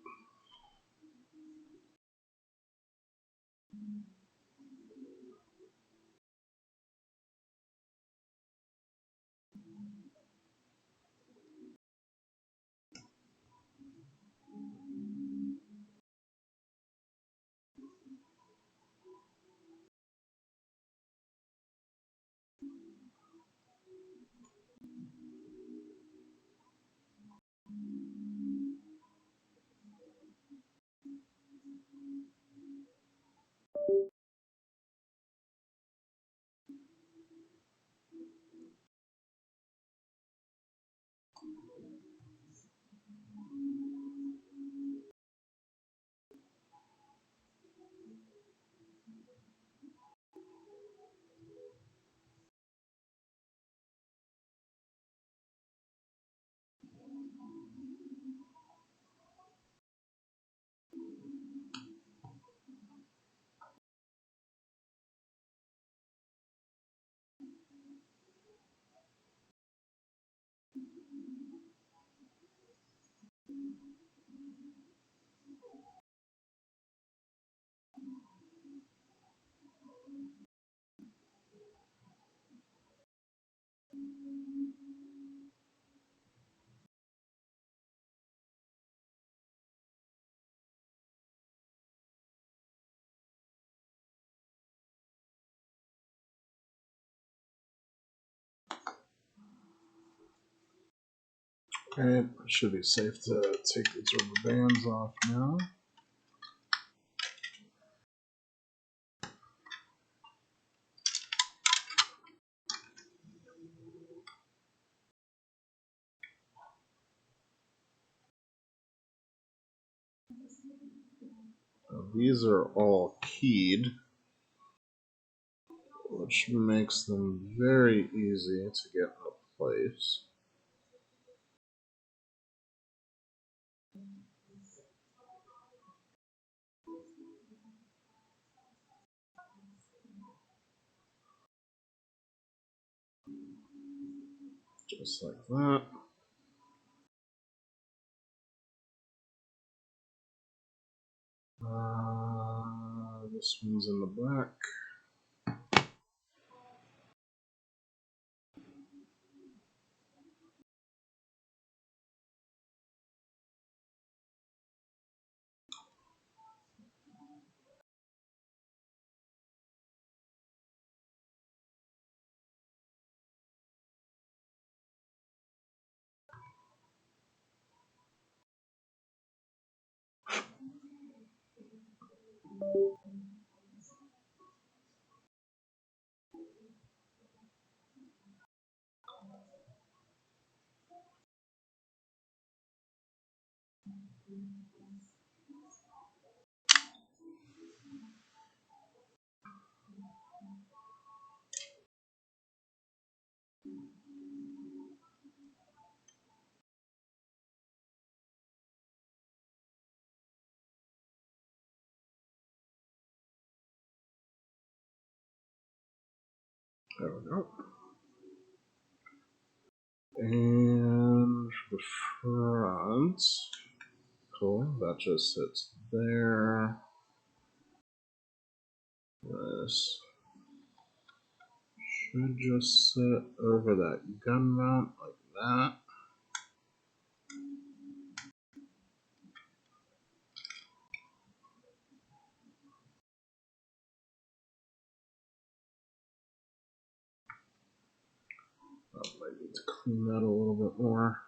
Alright, it should be safe to take these rubber bands off now. These are all keyed, which makes them very easy to get into place. Just like that. This one's in the back. There we go. And the front. Cool, that just sits there. This should just sit over that gun mount like that. I might need to clean that a little bit more.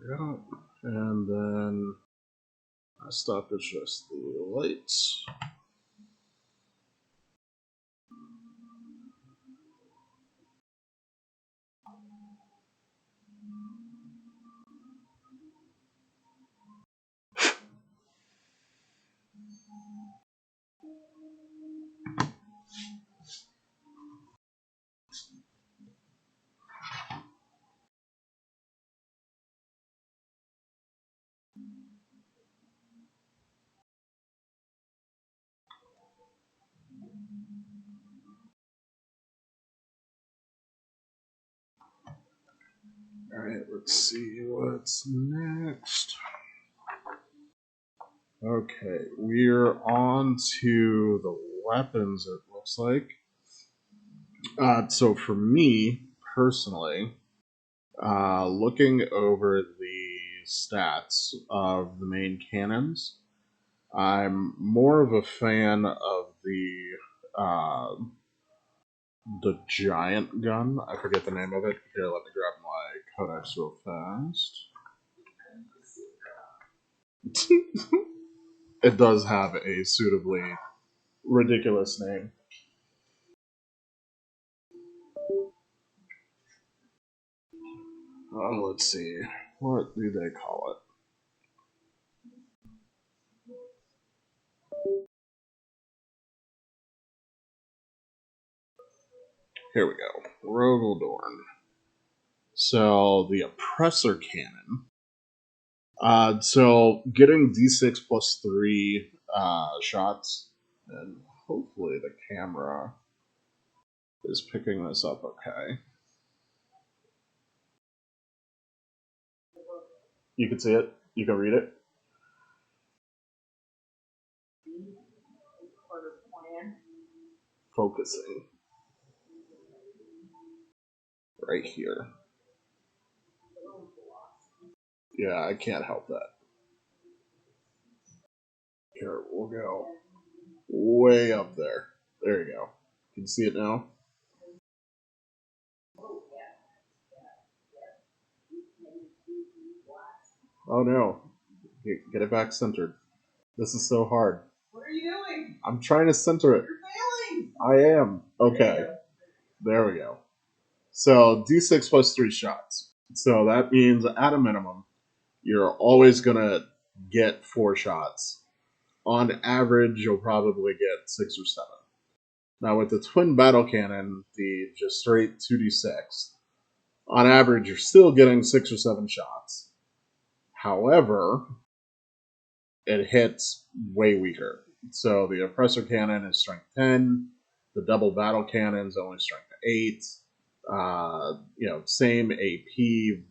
we go. And then my stuff is just the lights. Alright, let's see what's next. Okay, we're on to the weapons, it looks like. So for me, personally, looking over the stats of the main cannons, I'm more of a fan of the giant gun. I forget the name of it. Here, let me grab my codex real fast. It does have a suitably ridiculous name. Let's see. What do they call it? Here we go. Rogal Dorn. So, the Oppressor Cannon. So, getting D6 plus 3 shots, and hopefully the camera is picking this up okay. You can see it. You can read it. Focusing. Right here. Yeah, I can't help that. Here, we'll go way up there. There you go. You can see it now? Oh no. Get it back centered. This is so hard. What are you doing? I'm trying to center it. You're failing. I am. Okay. There we go. So D6 plus 3 shots. So that means at a minimum, you're always going to get 4 shots. On average, you'll probably get 6 or 7. Now with the twin battle cannon, the just straight 2d6, on average, you're still getting 6 or 7 shots. However, it hits way weaker. So the Oppressor Cannon is strength 10, the Double Battle Cannon is only strength 8. Same AP,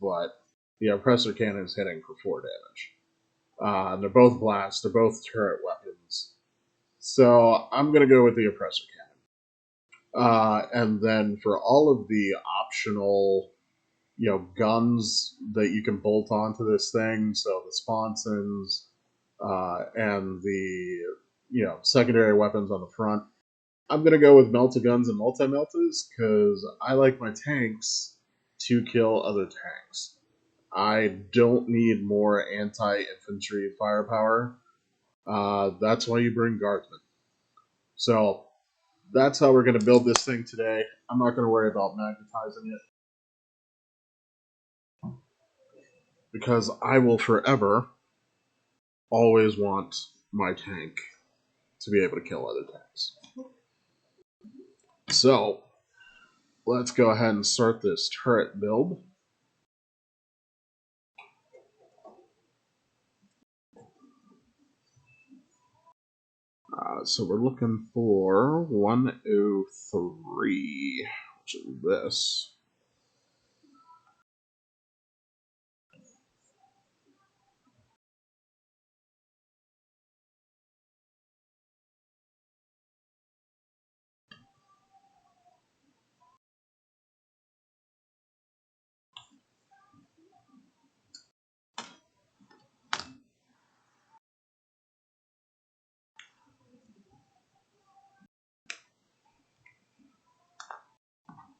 but the Oppressor Cannon is hitting for 4 damage. They're both blast, they're both turret weapons. So I'm going to go with the Oppressor Cannon. And then for all of the optional guns that you can bolt onto this thing, so the sponsons, and the secondary weapons on the front. I'm gonna go with melta-guns and multi-meltas because I like my tanks to kill other tanks. I don't need more anti-infantry firepower. That's why you bring guardsmen. So that's how we're gonna build this thing today. I'm not gonna worry about magnetizing it because I will forever always want my tank to be able to kill other tanks. So, let's go ahead and start this turret build. So we're looking for 103, which is this.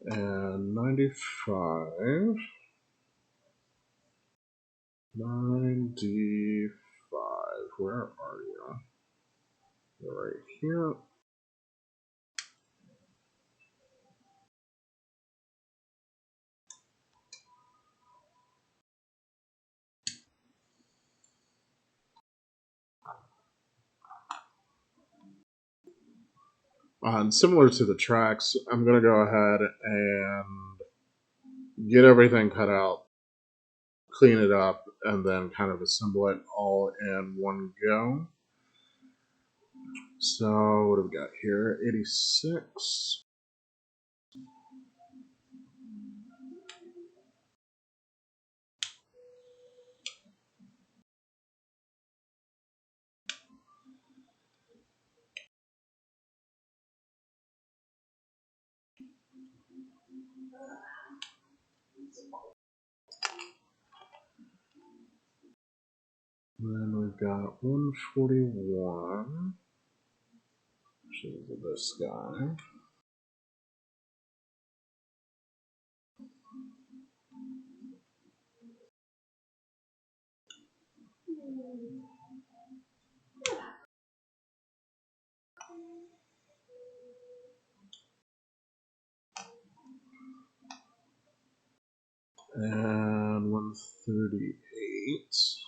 And 95. 9d5. Where are you? You're right here. And similar to the tracks, I'm going to go ahead and get everything cut out, clean it up, and then kind of assemble it all in one go. So, what have we got here? 86. Then we've got 141, which is this guy. And 138.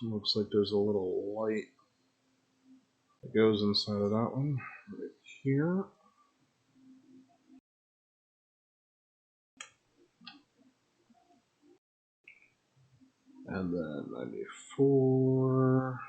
Looks like there's a little light that goes inside of that one right here. And then 94.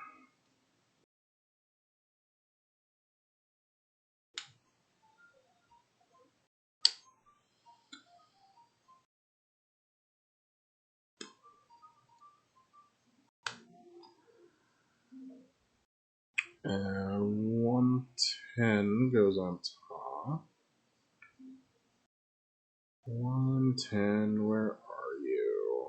And 110 goes on top. 110, where are you?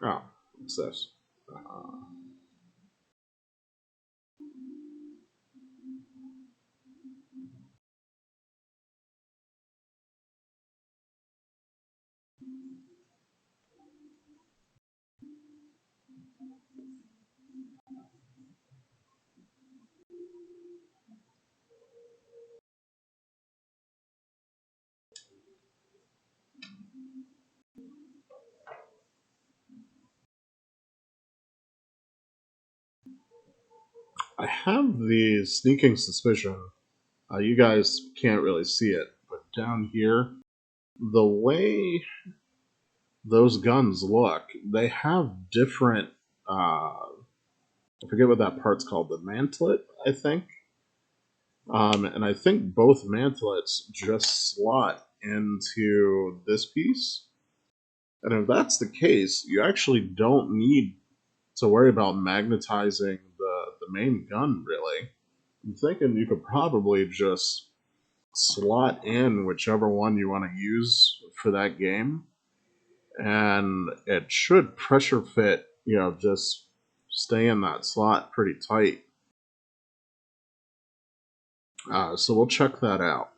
Oh, what's this? I have the sneaking suspicion. You guys can't really see it, but down here, the way those guns look, they have different. I forget what that part's called. The mantlet, I think. And I think both mantlets just slot into this piece. And if that's the case, you actually don't need to worry about magnetizing the main gun, really. I'm thinking you could probably just slot in whichever one you want to use for that game, and it should pressure fit, just stay in that slot pretty tight. So we'll check that out.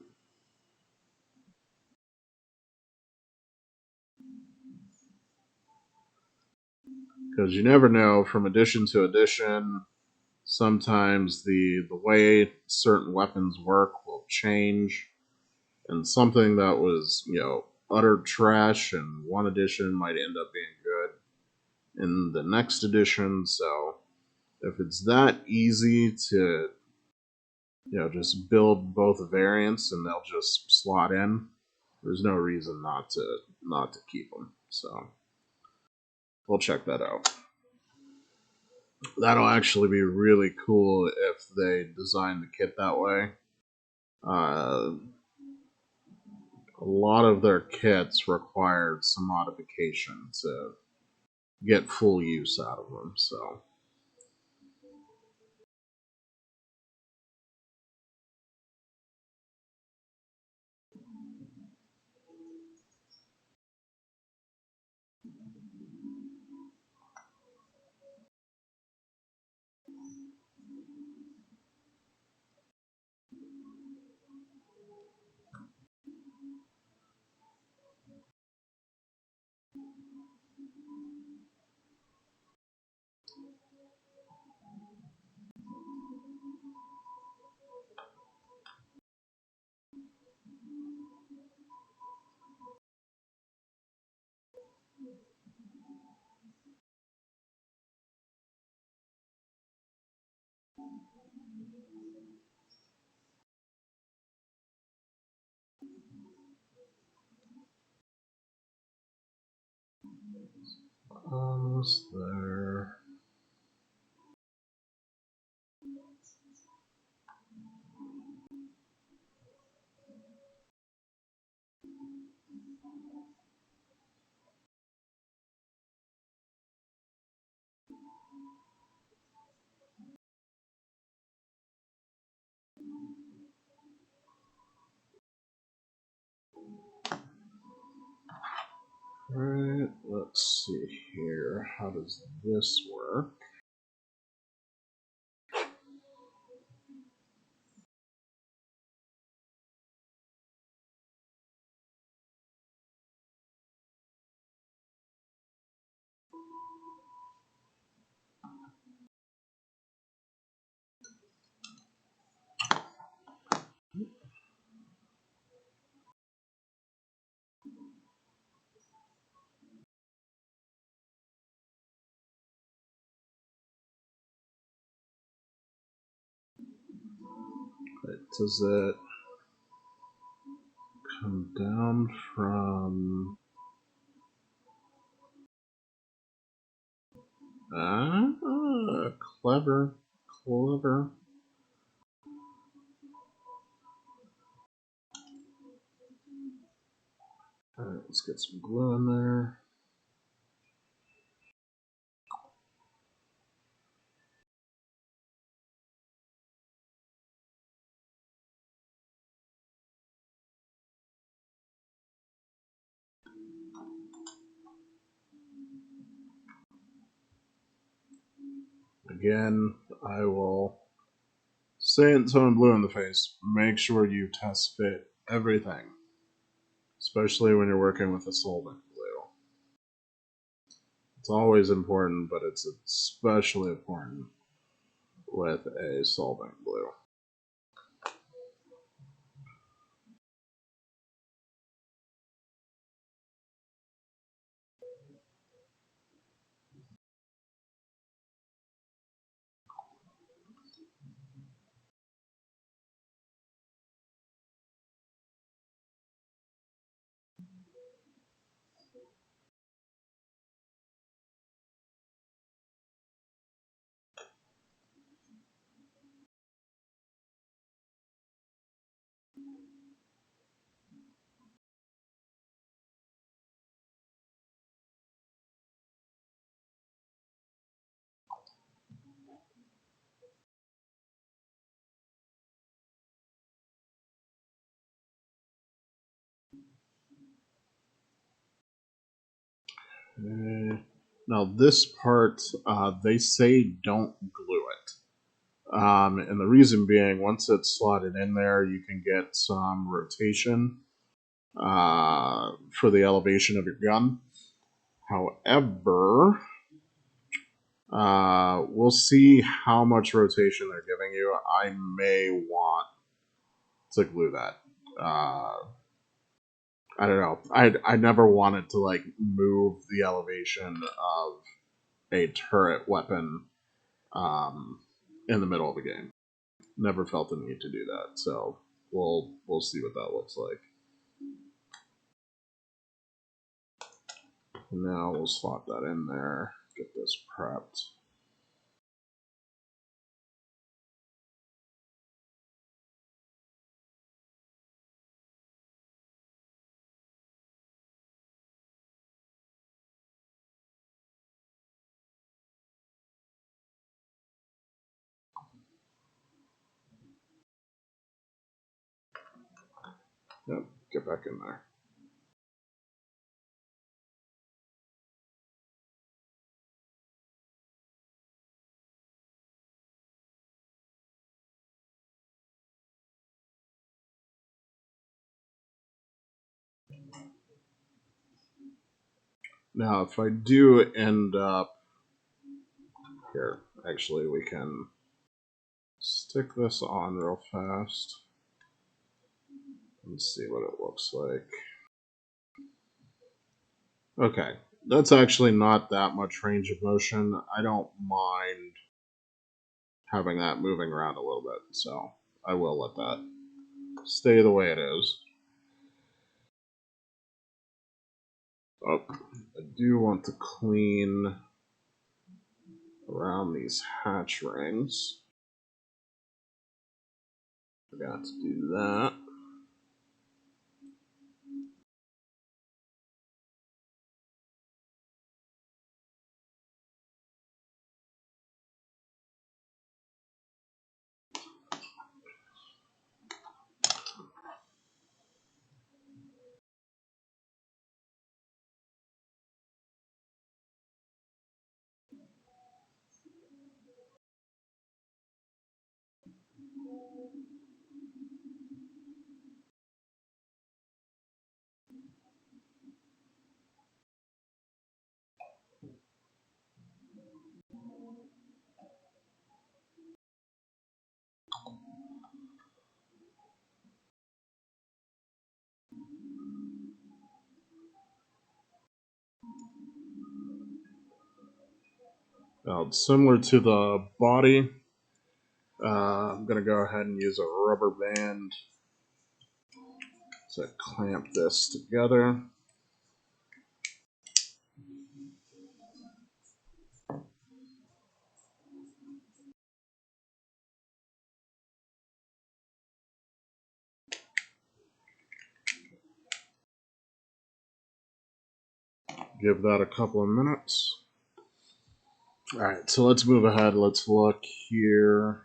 Because you never know from edition to edition, sometimes the way certain weapons work will change, and something that was utter trash in one edition might end up being good in the next edition. So if it's that easy to just build both variants and they'll just slot in, there's no reason not to keep them. So we'll check that out. That'll actually be really cool if they design the kit that way. Uh, a lot of their kits required some modification to get full use out of them. So Almost there. Alright, let's see here. How does this work? Does it come down from... clever. Clever. Alright, let's get some glue in there. Again, I will say it so I'm blue in the face. Make sure you test fit everything, especially when you're working with a solvent glue. It's always important, but it's especially important with a solvent glue. Okay. Now this part, they say don't glue it. And the reason being, once it's slotted in there, you can get some rotation for the elevation of your gun. However, we'll see how much rotation they're giving you. I may want to glue that. I don't know. I never wanted to like move the elevation of a turret weapon in the middle of the game. Never felt the need to do that. So we'll see what that looks like. Now we'll slot that in there. Get this prepped. Yep, get back in there. Now, if I do end up here, actually, we can stick this on real fast and see what it looks like. Okay, that's actually not that much range of motion. I don't mind having that moving around a little bit, so I will let that stay the way it is. Oh, I do want to clean around these hatch rings. Forgot to do that. Now, similar to the body, I'm going to go ahead and use a rubber band to clamp this together. Give that a couple of minutes. Alright, so let's move ahead. Let's look here.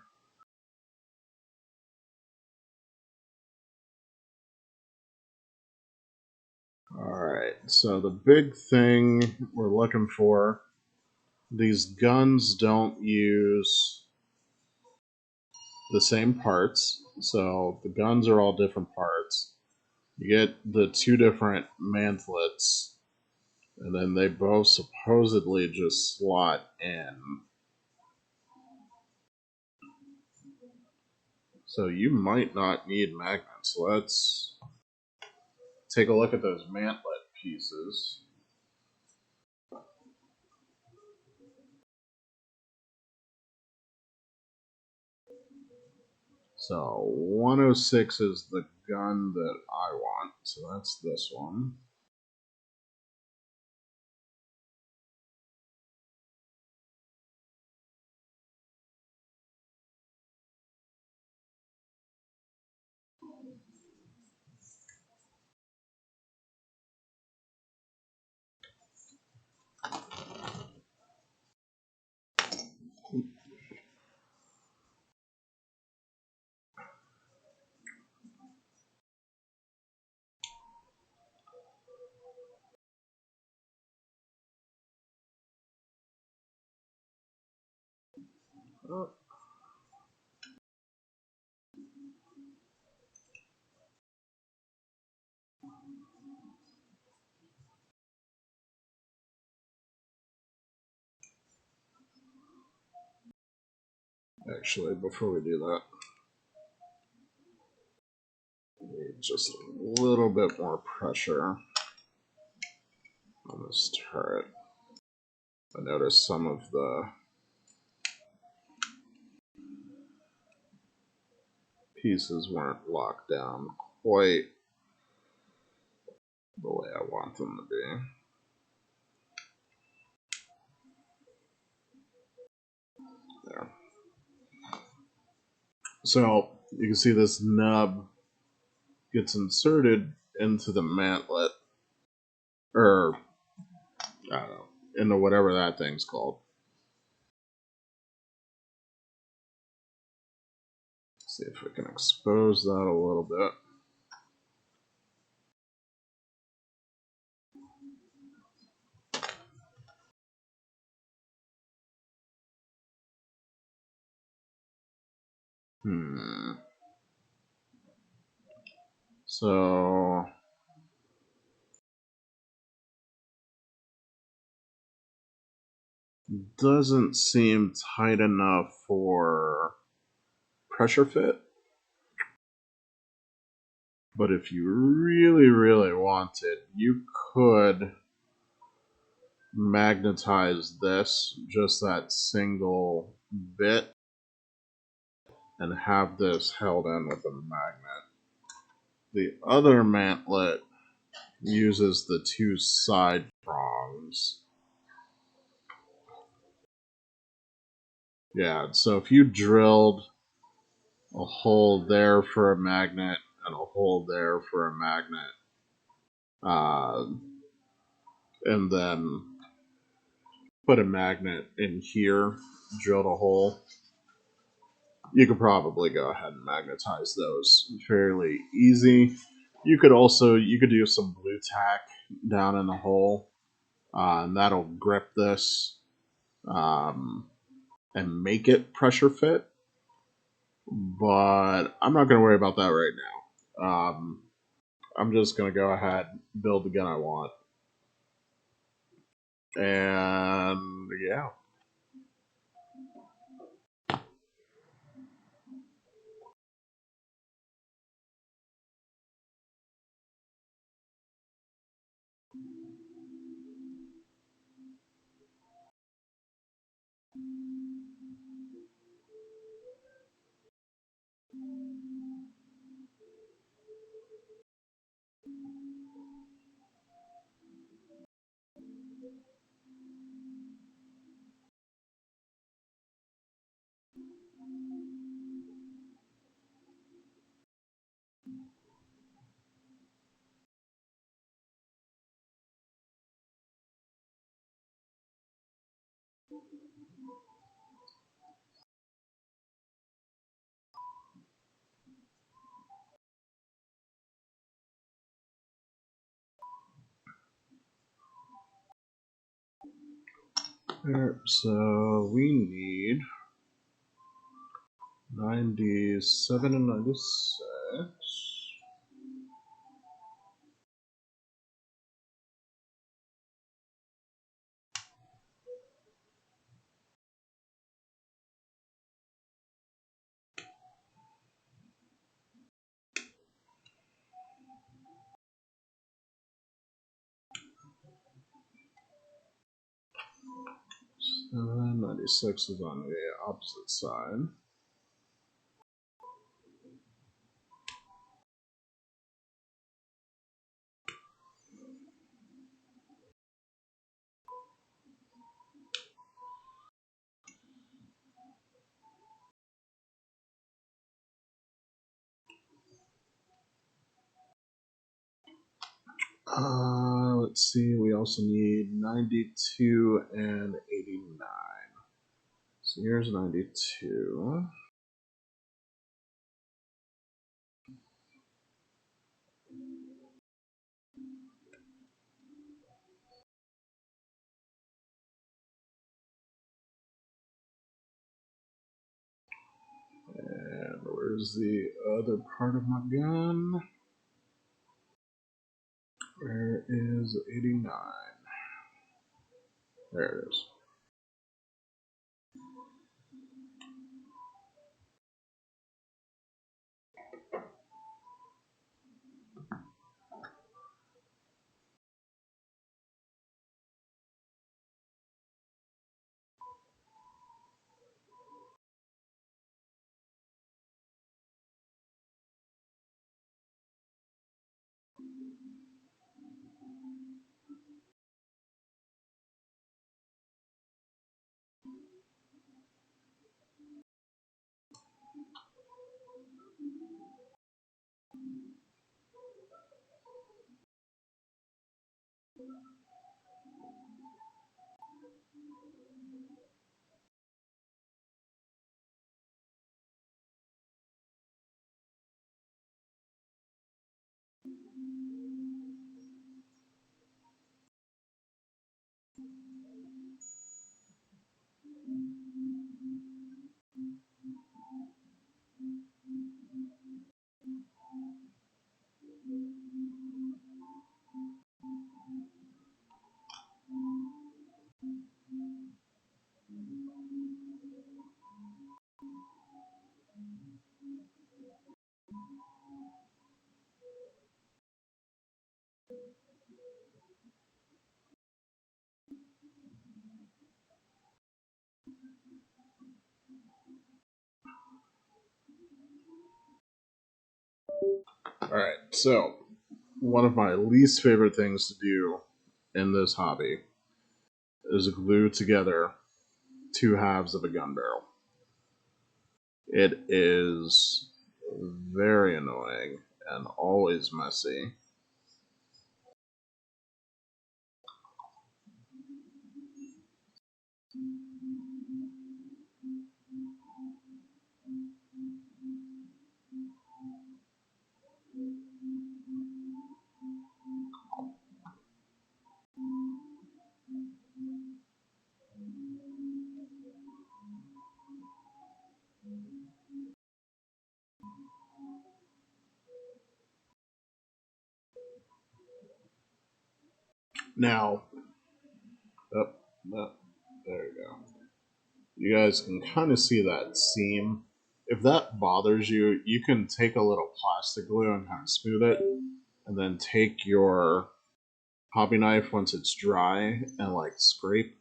Alright, so the big thing we're looking for, these guns don't use the same parts. So the guns are all different parts. You get the two different mantlets, and then they both supposedly just slot in. So you might not need magnets. Let's take a look at those mantlet pieces. So 106 is the gun that I want. So that's this one. Oh, actually, before we do that, need just a little bit more pressure on this turret. I noticed some of the pieces weren't locked down quite the way I want them to be. There. So you can see this nub gets inserted into the mantlet, or I don't know, into whatever that thing's called. See if we can expose that a little bit. So doesn't seem tight enough for pressure fit. But if you really, really wanted, you could magnetize this, just that single bit, and have this held in with a magnet. The other mantlet uses the two side prongs. Yeah, so if you drilled a hole there for a magnet and a hole there for a magnet, and then put a magnet in here, drilled a hole, you could probably go ahead and magnetize those fairly easy. You could do some blue tack down in the hole, and that'll grip this and make it pressure fit. But I'm not going to worry about that right now. I'm just going to go ahead and build the gun I want. And yeah. So we need 97 and 96. And then 96 is on the opposite side. Let's see, we also need 92 and 89. So here's 92. And where's the other part of my gun? Where is 89? There it is. Alright, so one of my least favorite things to do in this hobby is glue together two halves of a gun barrel. It is very annoying and always messy. Now, oh, oh, there you go. You guys can kind of see that seam. If that bothers you, you can take a little plastic glue and kind of smooth it, and then take your hobby knife once it's dry and like scrape,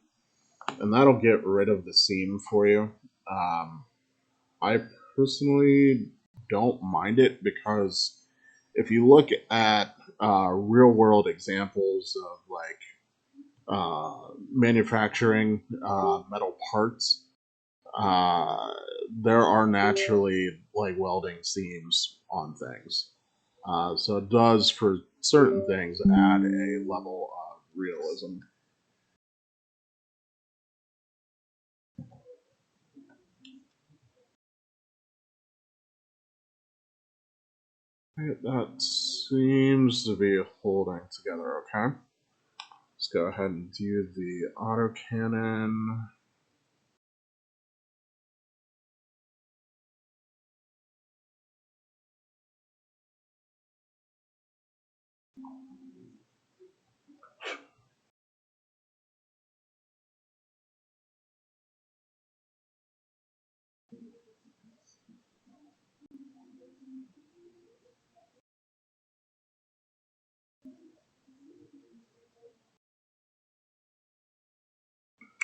and that'll get rid of the seam for you. I personally don't mind it because if you look at real world examples of like manufacturing metal parts, uh, there are naturally like welding seams on things. So it does, for certain things, add a level of realism. That seems to be holding together okay. Let's go ahead and do the autocannon.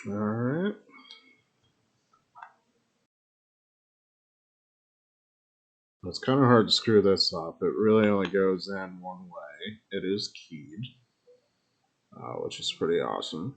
Alright. It's kind of hard to screw this up. It really only goes in one way. It is keyed, which is pretty awesome.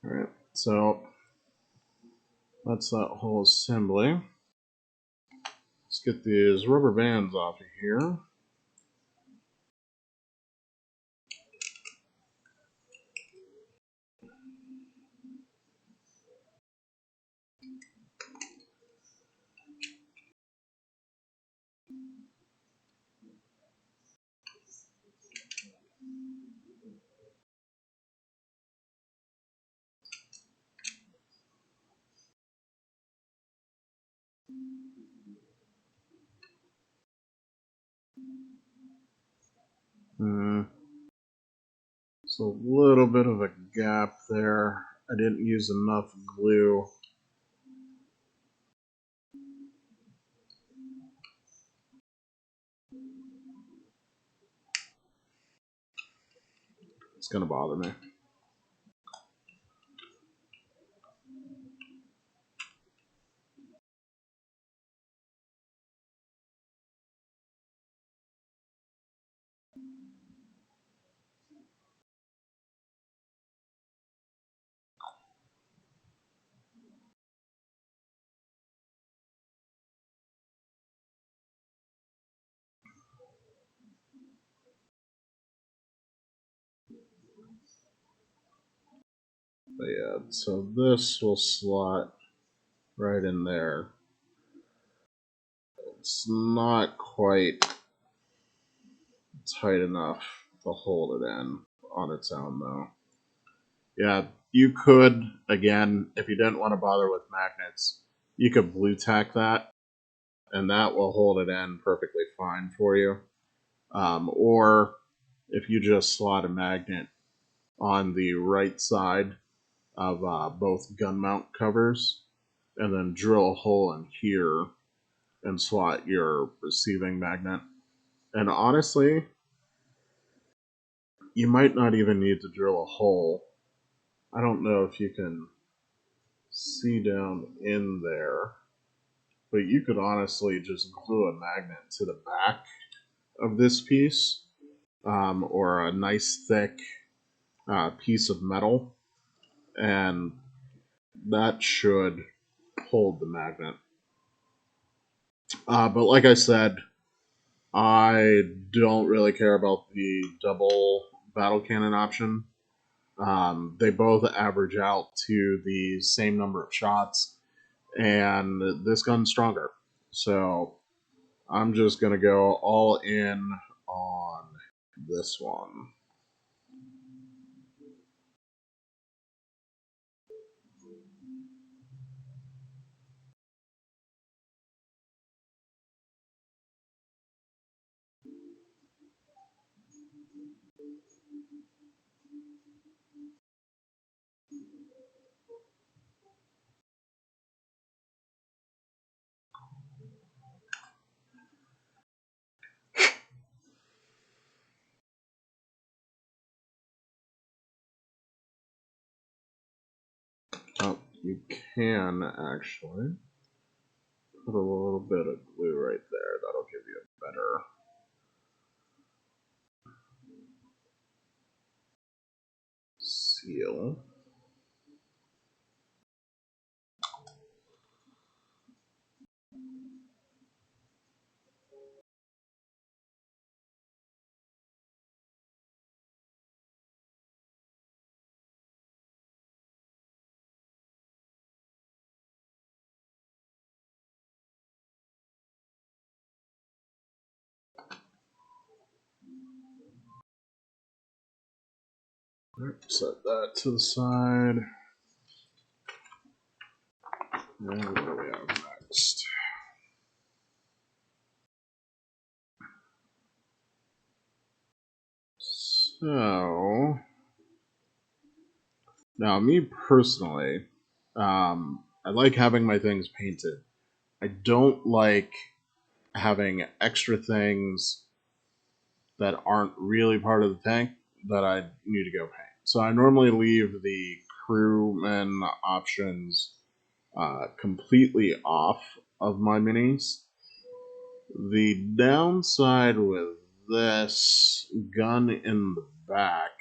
Alright, so that's that whole assembly. Let's get these rubber bands off of here. It's a little bit of a gap there. I didn't use enough glue. It's gonna bother me. But yeah, so this will slot right in there. It's not quite tight enough to hold it in on its own, though. Yeah, you could, again, if you didn't want to bother with magnets, you could blue tack that, and that will hold it in perfectly fine for you. Or if you just slot a magnet on the right side of both gun mount covers, and then drill a hole in here and slot your receiving magnet. And honestly, you might not even need to drill a hole. I don't know if you can see down in there, but you could honestly just glue a magnet to the back of this piece, or a nice thick piece of metal, and that should hold the magnet. But like I said, I don't really care about the double battle cannon option. They both average out to the same number of shots, and this gun's stronger. So I'm just going to go all in on this one. Oh, you can actually put a little bit of glue right there. That'll give you a better seal. Set that to the side. And what do we have next? So, now me personally, I like having my things painted. I don't like having extra things that aren't really part of the tank that I need to go paint. So I normally leave the crewman options completely off of my minis. The downside with this gun in the back,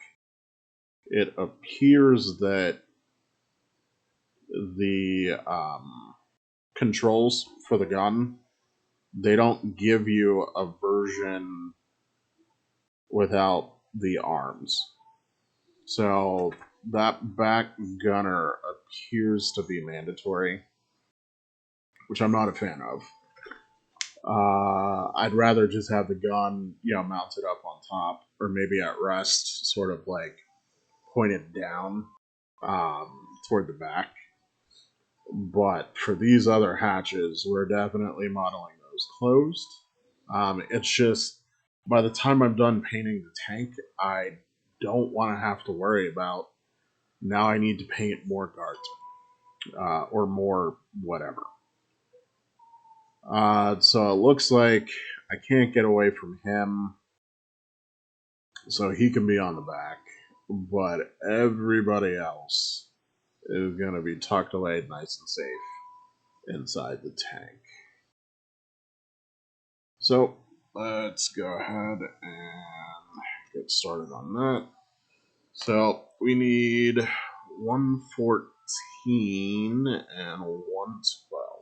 it appears that the controls for the gun, they don't give you a version without the arms. So that back gunner appears to be mandatory, which I'm not a fan of. I'd rather just have the gun, mounted up on top, or maybe at rest, sort of like pointed down toward the back. But for these other hatches, we're definitely modeling those closed. It's just by the time I'm done painting the tank, I don't want to have to worry about now I need to paint more guardsmen or more whatever. So it looks like I can't get away from him, so he can be on the back, but everybody else is going to be tucked away nice and safe inside the tank. So let's go ahead and get started on that. So we need 114 and 112.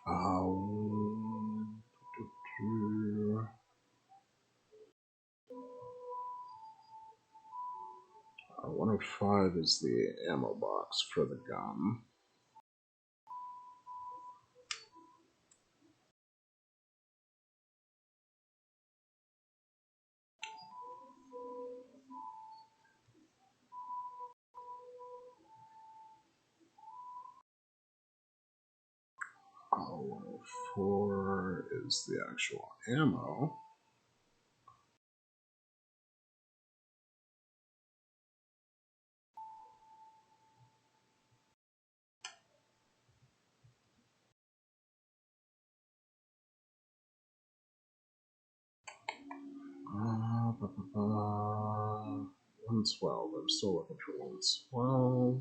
Um, 5 is the ammo box for the gun. Oh, 4 is the actual ammo. Uh, 112. I'm still looking for 112.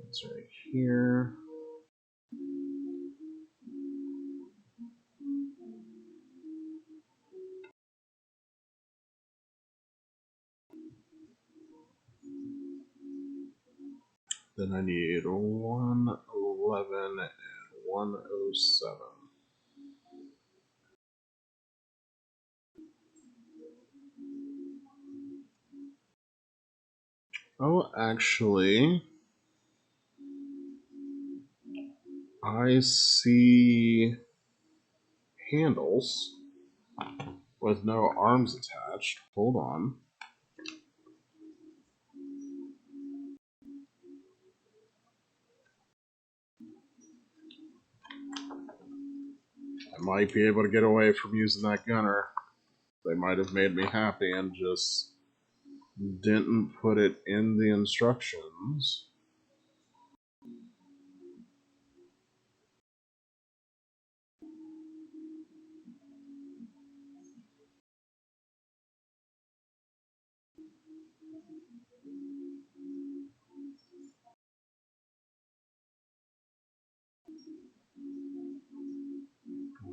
It's right here. Then I need 111 and 107. Oh, actually, I see handles with no arms attached. Hold on. I might be able to get away from using that gunner. They might have made me happy and just didn't put it in the instructions.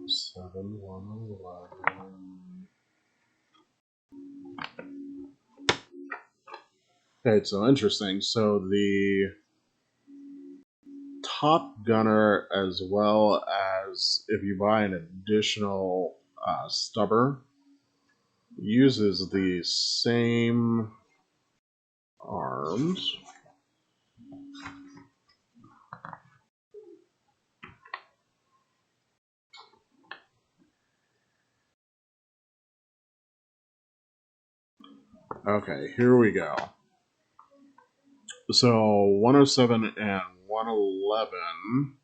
Seven, 111. Okay, so interesting. So the top gunner, as well as if you buy an additional stubber, uses the same arms. Okay, here we go. So 107 and 111,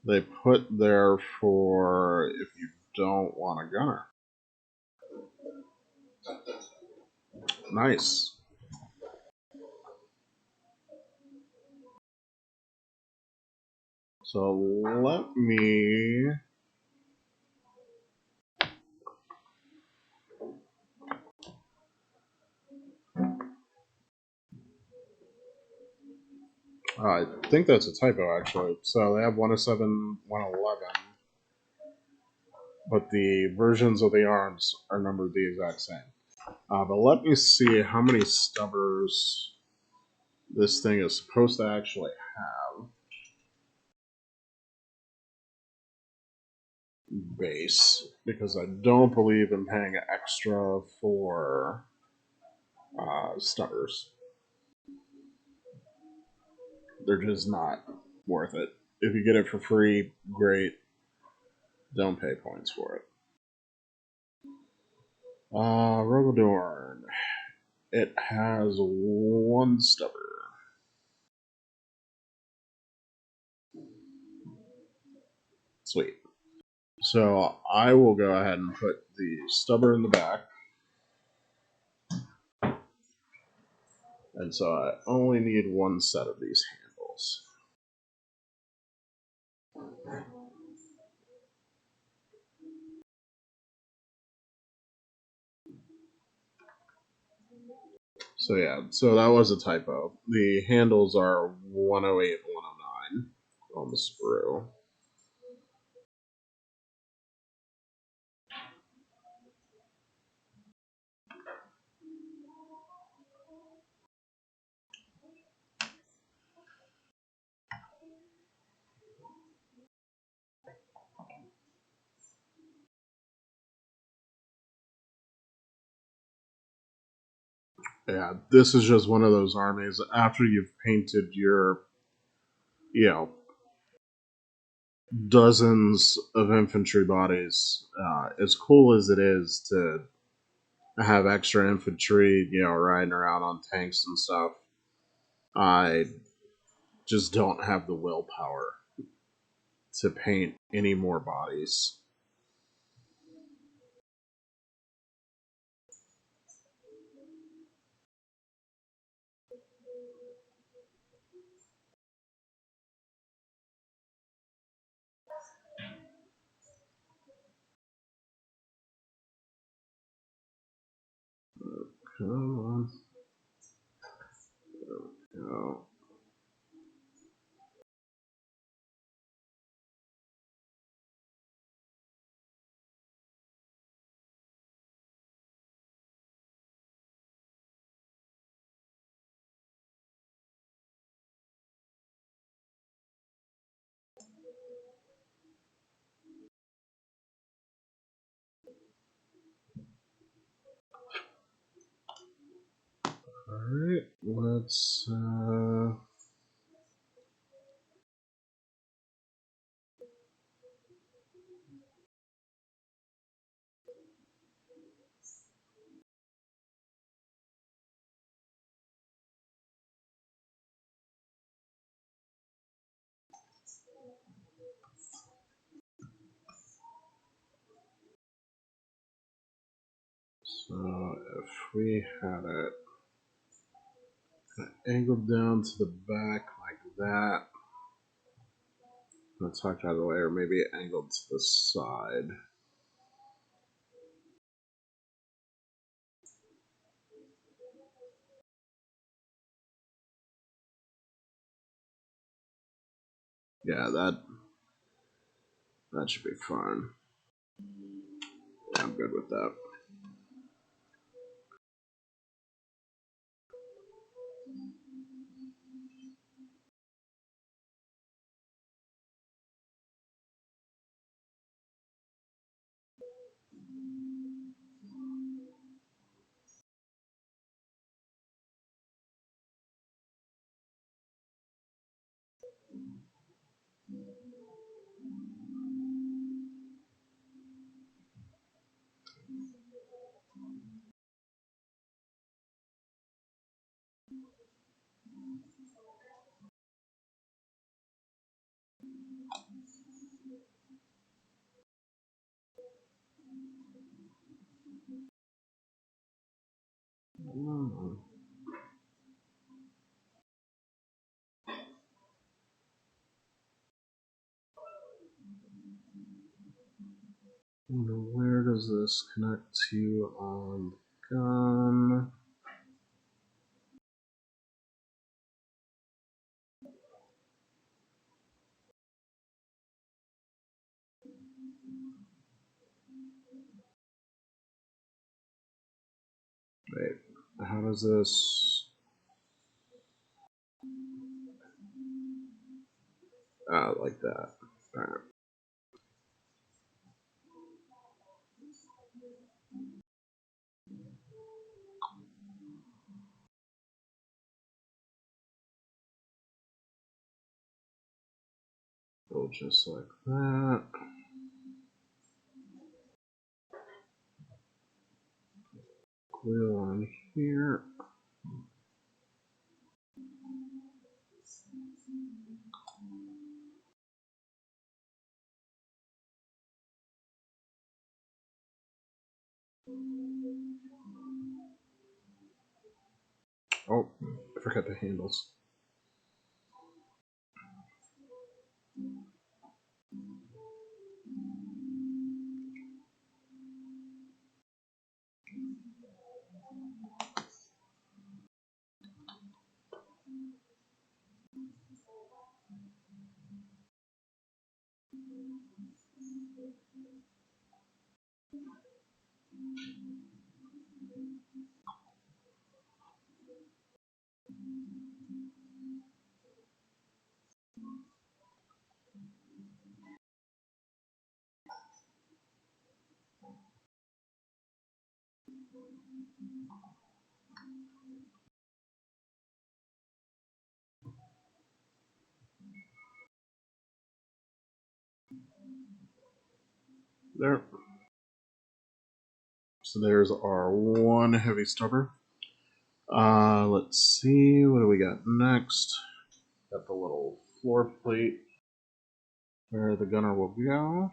they put there for if you don't want a gunner. Nice. So let me. I think that's a typo, actually. So they have 107, 111, but the versions of the arms are numbered the exact same. But let me see how many stubbers this thing is supposed to actually have. Base, because I don't believe in paying extra for stubbers. They're just not worth it. If you get it for free, great. Don't pay points for it. Rogal Dorn. It has one stubber. Sweet. So I will go ahead and put the stubber in the back. And so I only need one set of these handles. So yeah, so that was a typo. The handles are 108 and 109 on the sprue. Yeah, this is just one of those armies. After you've painted your, you know, dozens of infantry bodies, as cool as it is to have extra infantry, riding around on tanks and stuff, I just don't have the willpower to paint any more bodies. Come on. There we go. Alright, let's so if we had it angled down to the back like that, let's tuck out of the way, or maybe angled to the side. Yeah, that should be fine. Yeah, I'm good with that. Where does this connect to on the gun? Wait, how does this? Like that. Alright. Go just like that. Glue on here. Oh, I forgot the handles. There. So there's our one heavy stubber. Let's see, what do we got next? Got the little floor plate where the gunner will go.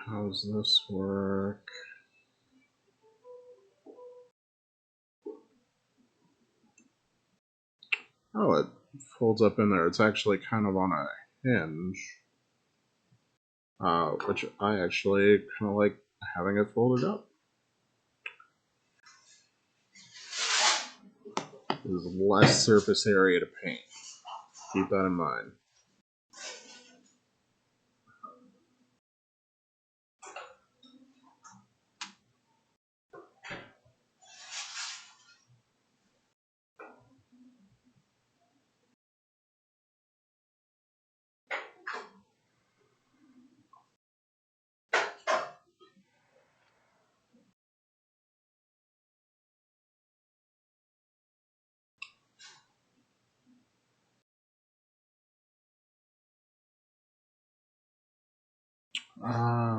How does this work? Oh, it folds up in there. It's actually kind of on a hinge, which I actually kind of like having it folded up. There's less surface area to paint. Keep that in mind.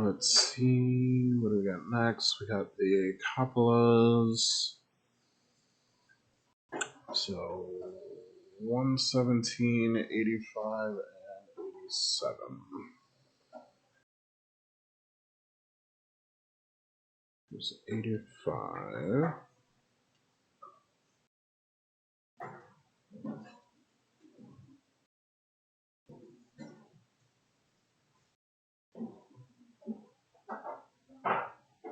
Let's see, what do we got next? We got the cupolas. So 117, 85, and 87. There's 85.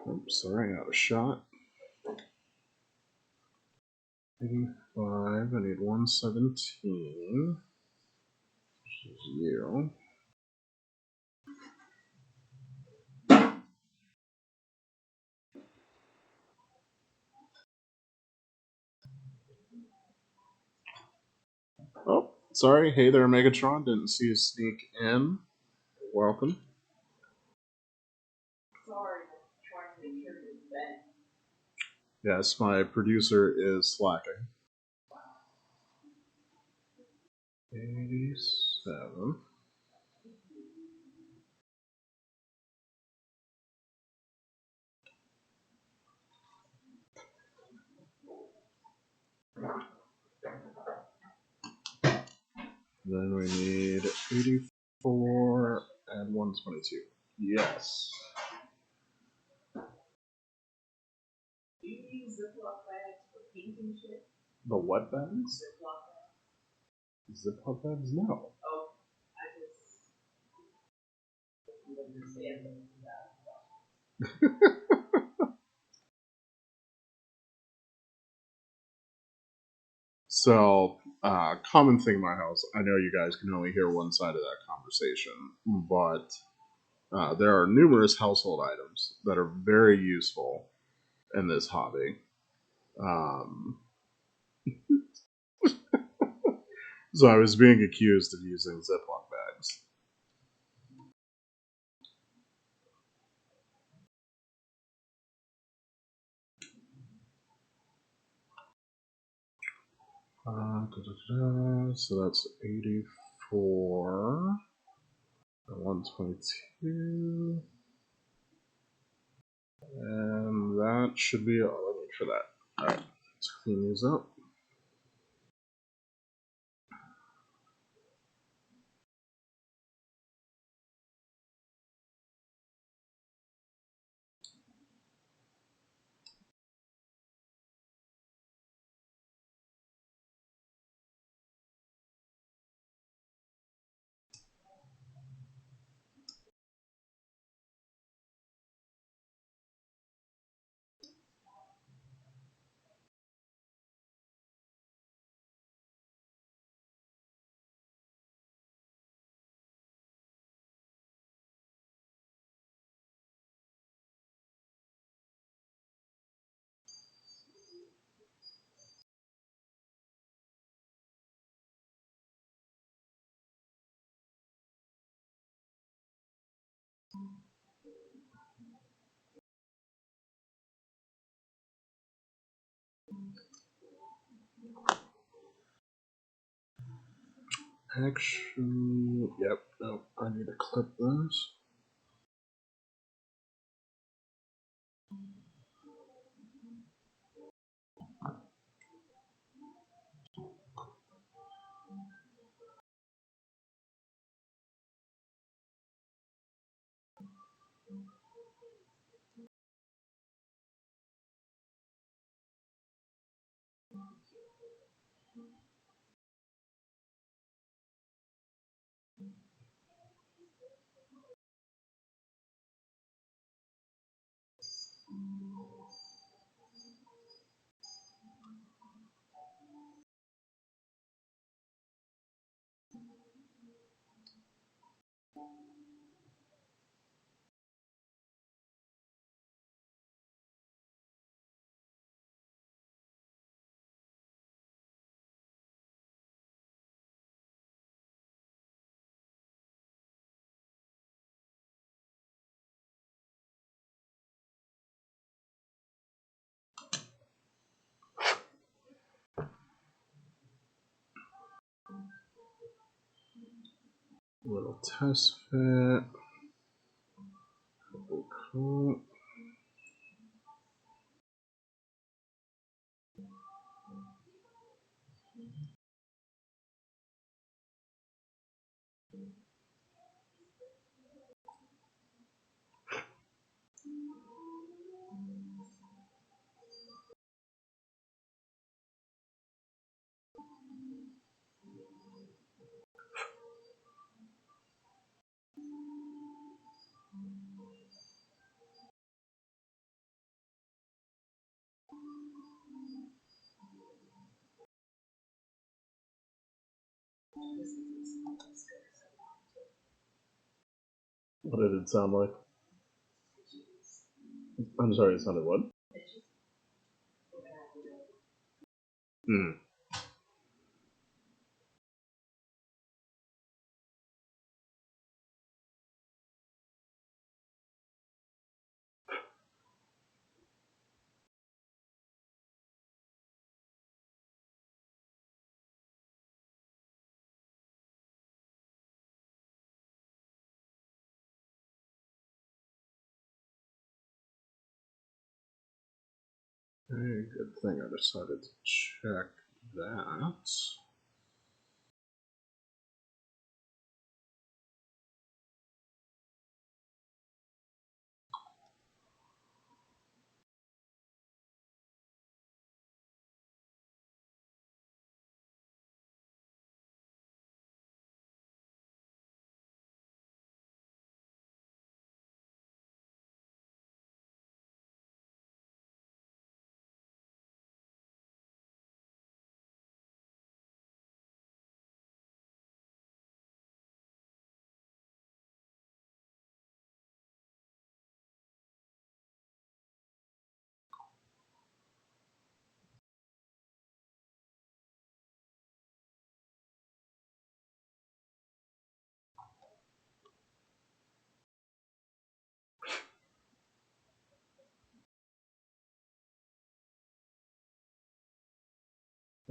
Oops, sorry, out of shot. 85, I need 117, which is you. Oh, sorry. Hey there, Megatron. Didn't see you sneak in. Welcome. Sorry, trying to make sure it's bent. Yes, my producer is slacking. 87. Then we need 84 and 122. Yes. Do you use Ziploc bags for painting shit? The what bags? Ziploc bags? Ziploc bags? No. Oh, I just understand that. So, common thing in my house, I know you guys can only hear one side of that conversation, but there are numerous household items that are very useful in this hobby. So I was being accused of using Ziploc bags. So that's 84, 122, and that should be all I need for that. Alright, let's clean these up. Action. Yep. Nope. I need to clip this. Little test fit. Cool. What did it sound like? I'm sorry, it sounded what? Hmm. Hey, good thing I decided to check that.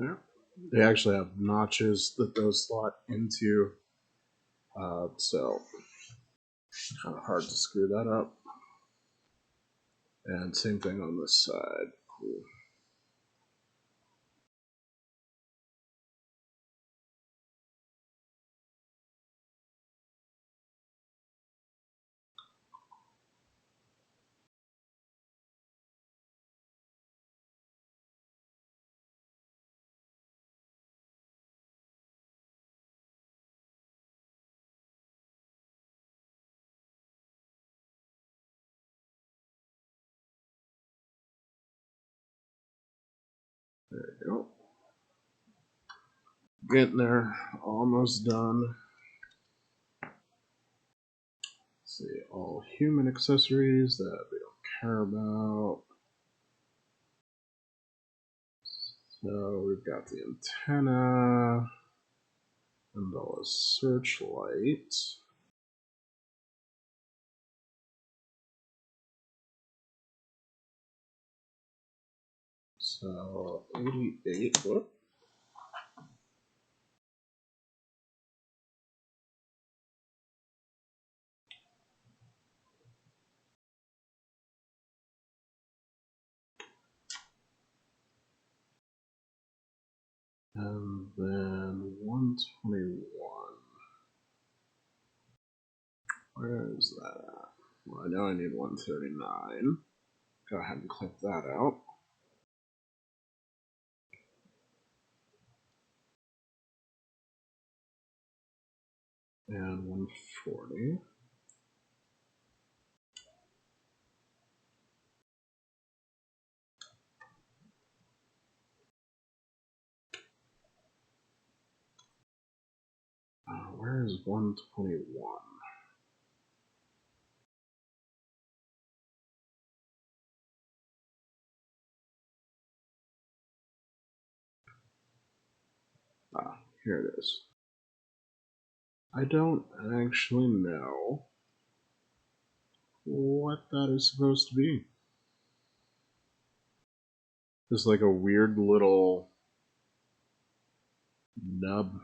Yeah. They actually have notches that those slot into, so kind of hard to screw that up. And same thing on this side. Cool. There you go. Getting there. Almost done. Let's see, all human accessories that we don't care about. So we've got the antenna and a searchlight. So 88. Whoop. And then 121. Where is that at? Well, I know I need 139. Go ahead and click that out. And 140. Where is 121? Ah, here it is. I don't actually know what that is supposed to be. Just like a weird little nub.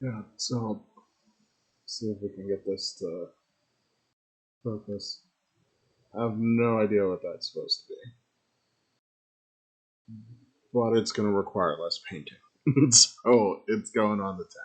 Yeah, so see if we can get this to focus. I have no idea what that's supposed to be. But it's going to require less painting. So it's going on the tank.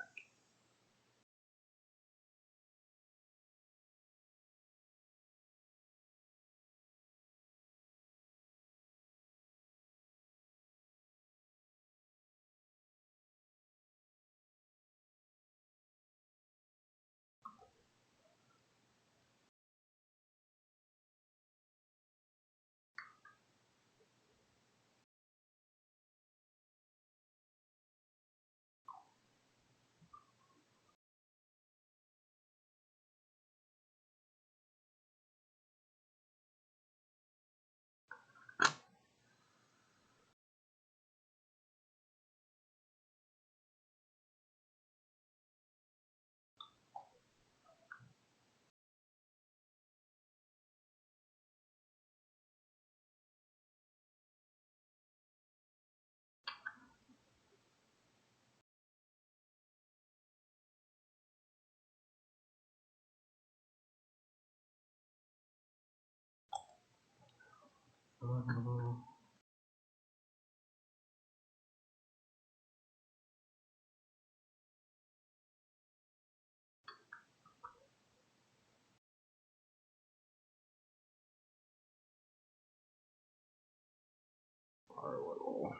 Our little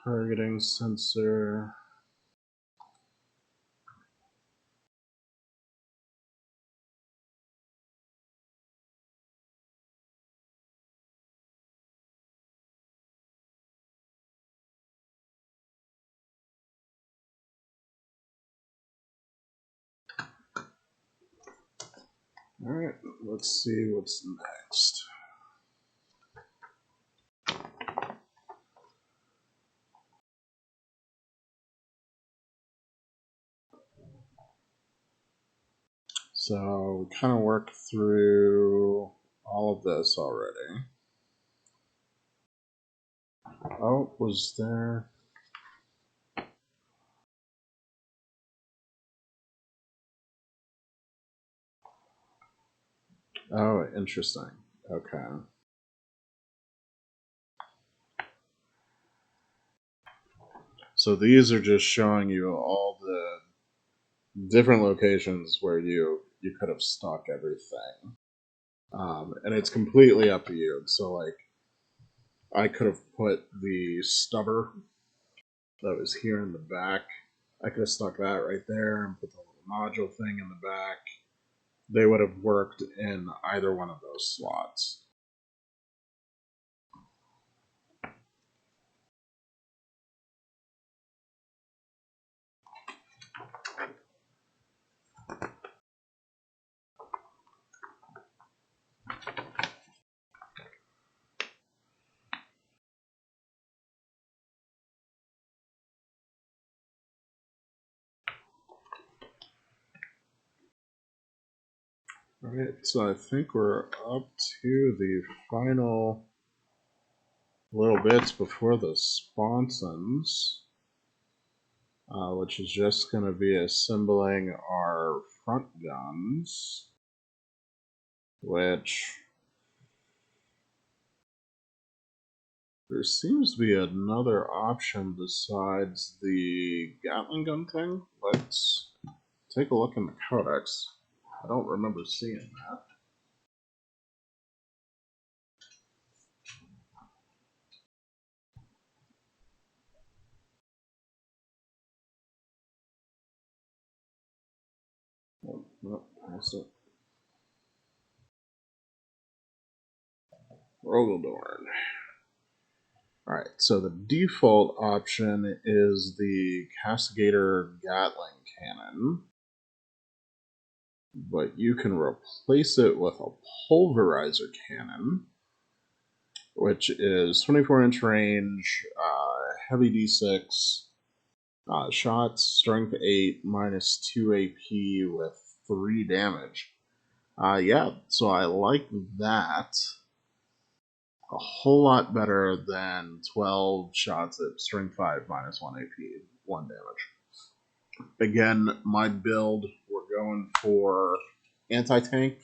targeting sensor. Alright, let's see what's next. So we kind of worked through all of this already. Oh, was there? Oh, interesting. Okay. So these are just showing you all the different locations where you could have stuck everything, and it's completely up to you. So like, I could have put the stubber that was here in the back. I could have stuck that right there and put the little module thing in the back. They would have worked in either one of those slots. Alright, so I think we're up to the final little bits before the sponsons, which is just going to be assembling our front guns, which there seems to be another option besides the Gatling gun thing. Let's take a look in the codex. I don't remember seeing that. Oh, no, that's it. Rogal Dorn. Alright, so the default option is the Castigator Gatling cannon, but you can replace it with a pulverizer cannon, which is 24-inch range, heavy D6, shots, strength 8, minus 2 AP with 3 damage. Yeah, so I like that a whole lot better than 12 shots at strength 5, minus 1 AP, 1 damage. Again, my build, we're going for anti-tank,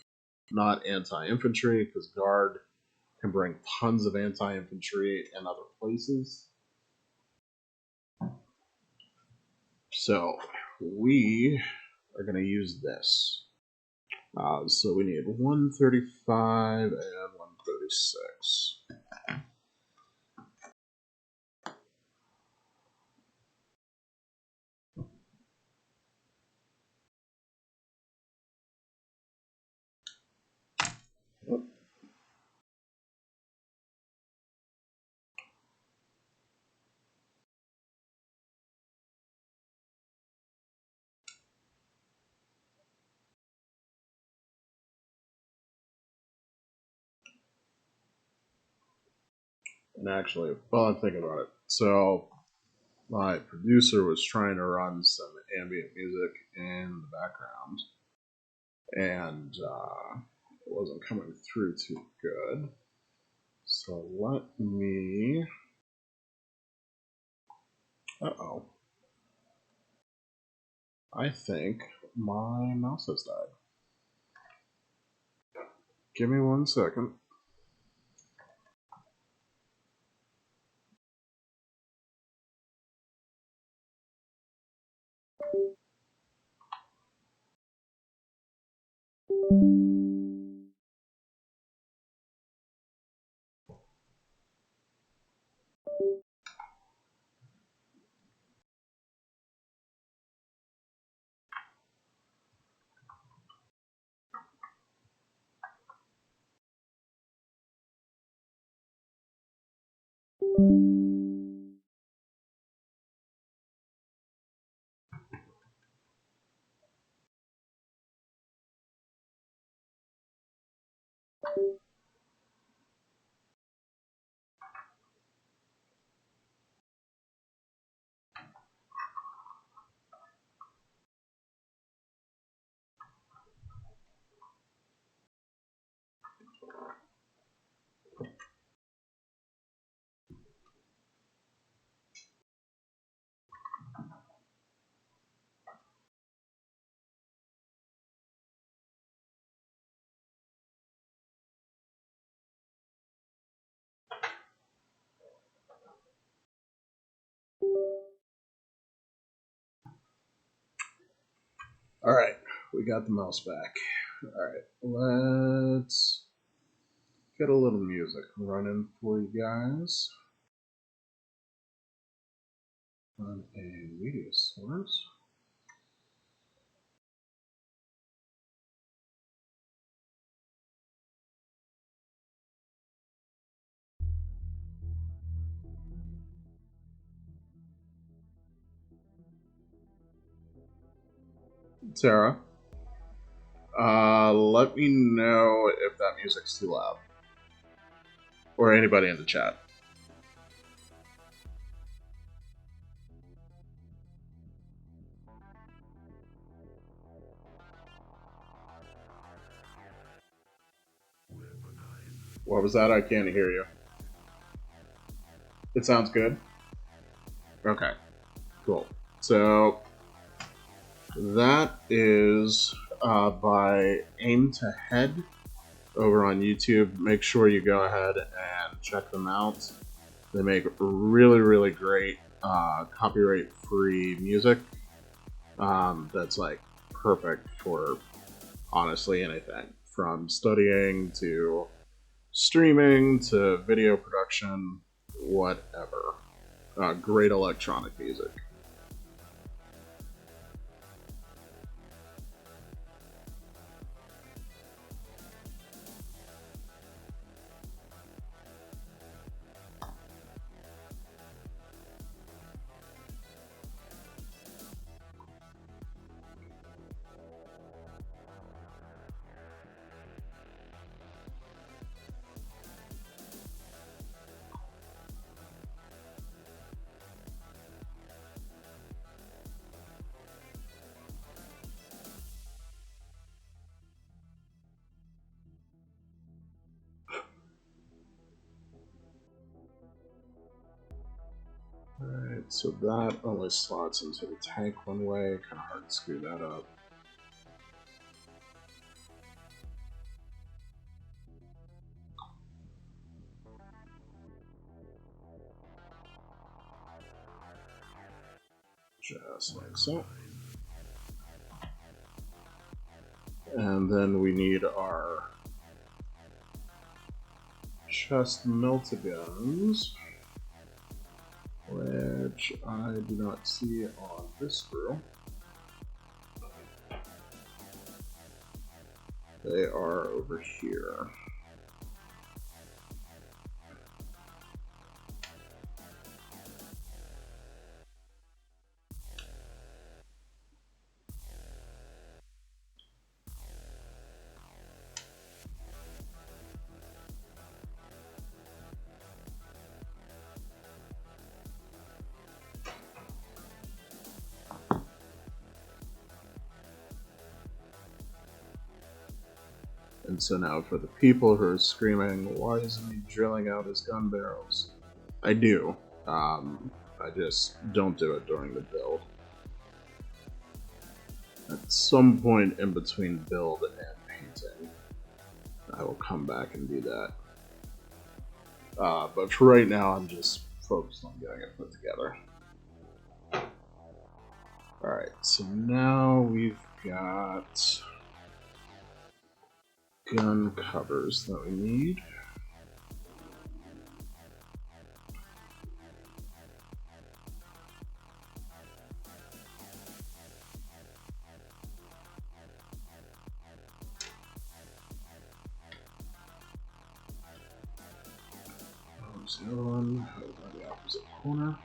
not anti-infantry, because guard can bring tons of anti-infantry in other places. So we are going to use this. So we need 135 and 136. And actually, while I'm thinking about it, so my producer was trying to run some ambient music in the background, and it wasn't coming through too good. So let me. Uh-oh. I think my mouse has died. Give me 1 second. All right, we got the mouse back. All right, let's get a little music running for you guys on a media source. Sarah, let me know if that music's too loud, or anybody in the chat. What was that? I can't hear you. It sounds good? Okay, cool. So, that is by Aim to Head over on YouTube. Make sure you go ahead and check them out. They make really, really great copyright-free music that's like perfect for honestly anything from studying to streaming to video production, whatever. Great electronic music. Alright, so that only slots into the tank one way. Kind of hard to screw that up. Just like so. And then we need our chest meltaguns, which I do not see on this screw. They are over here. And so now for the people who are screaming, why isn't he drilling out his gun barrels? I do. I just don't do it during the build. At some point in between build and painting, I will come back and do that. But for right now, I'm just focused on getting it put together. Alright, so now we've got gun covers that we need. There's the other one over the opposite corner.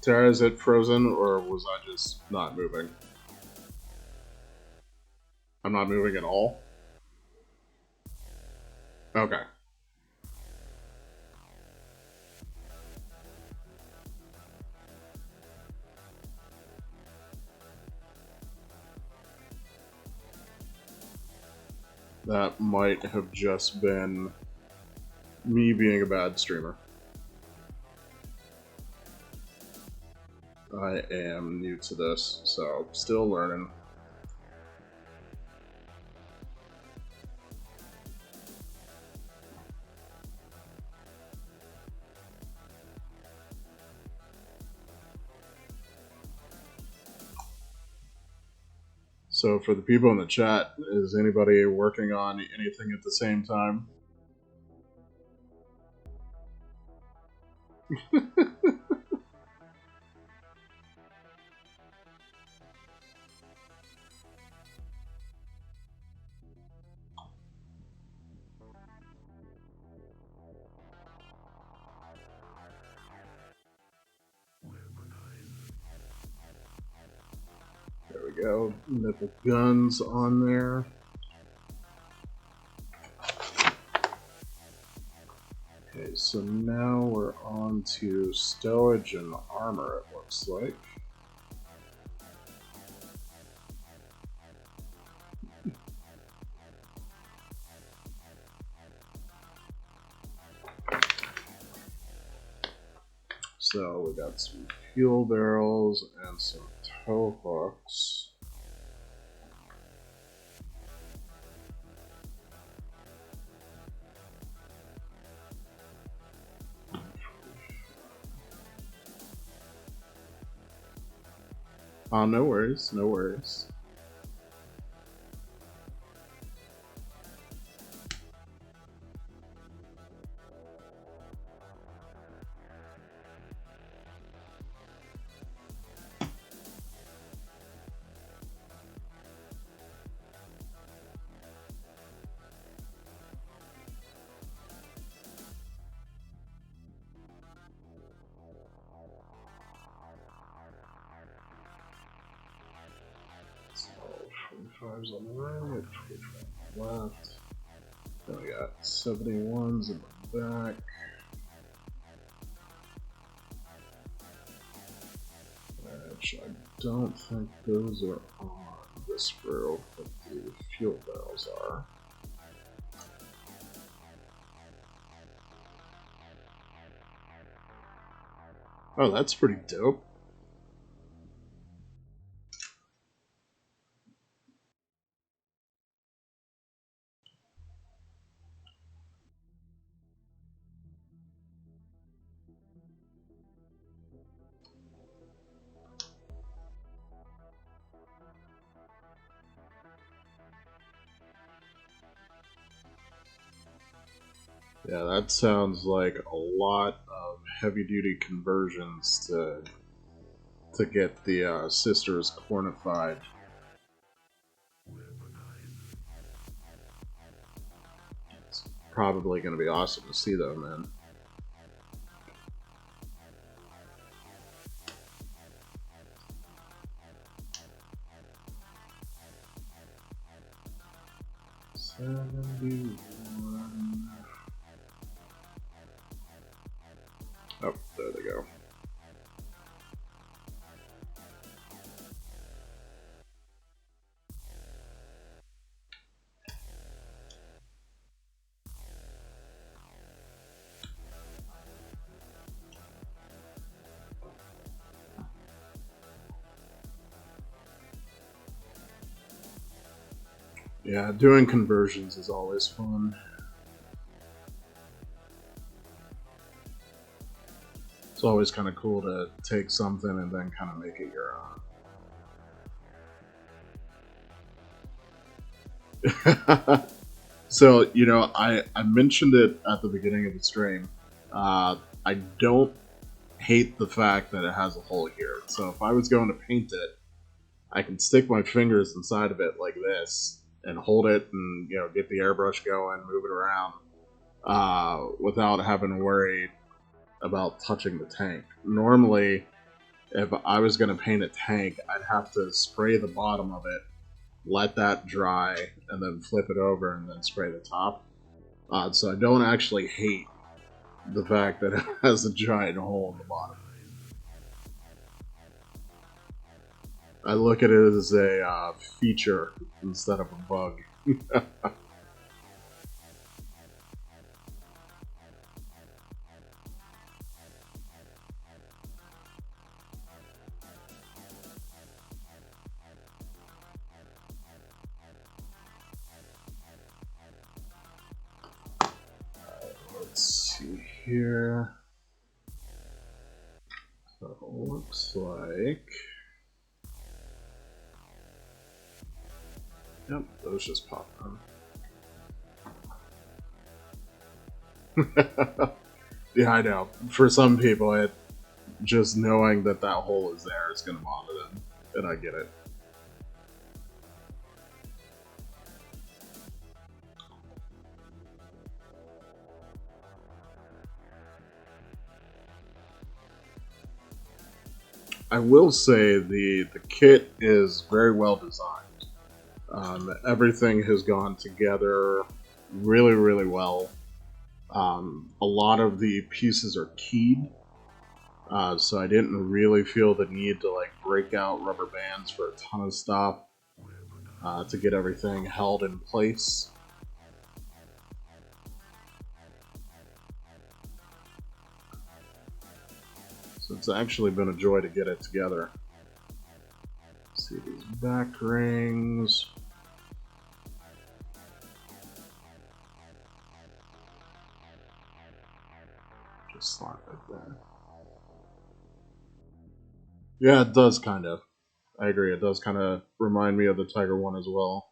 Tara, is it frozen, or was I just not moving? I'm not moving at all? Okay. That might have just been me being a bad streamer. I am new to this, so still learning. So for the people in the chat, is anybody working on anything at the same time? There we go. Nipple guns on there. Okay, so now we're on to stowage and armor, it looks like. So we got some fuel barrels and some tow hooks. No worries, no worries. So 25's on the right, 25 on the left. Then we got 71s in the back. Which I don't think those are on this row, but the fuel barrels are. Oh, that's pretty dope. Yeah, that sounds like a lot of heavy-duty conversions to get the sisters cornified. It's probably going to be awesome to see, though, man. Oh, there they go. Yeah, doing conversions is always fun. It's always kind of cool to take something and then kind of make it your own. So, you know, I mentioned it at the beginning of the stream. I don't hate the fact that it has a hole here. So if I was going to paint it, I can stick my fingers inside of it like this and hold it and, you know, get the airbrush going, move it around, without having to worry about touching the tank. Normally, if I was going to paint a tank, I'd have to spray the bottom of it, let that dry, and then flip it over and then spray the top. So I don't actually hate the fact that it has a giant hole in the bottom. I look at it as a feature instead of a bug. Let's see here. So it looks like... Yep, those just popped on. Yeah, I know. For some people, just knowing that that hole is there is going to bother them, and I get it. I will say the kit is very well designed. Everything has gone together really, really well. A lot of the pieces are keyed, so I didn't really feel the need to like break out rubber bands for a ton of stuff to get everything held in place. So it's actually been a joy to get it together. Let's see these back rings. Just slide right there. Yeah, it does kind of. I agree. It does kind of remind me of the Tiger one as well.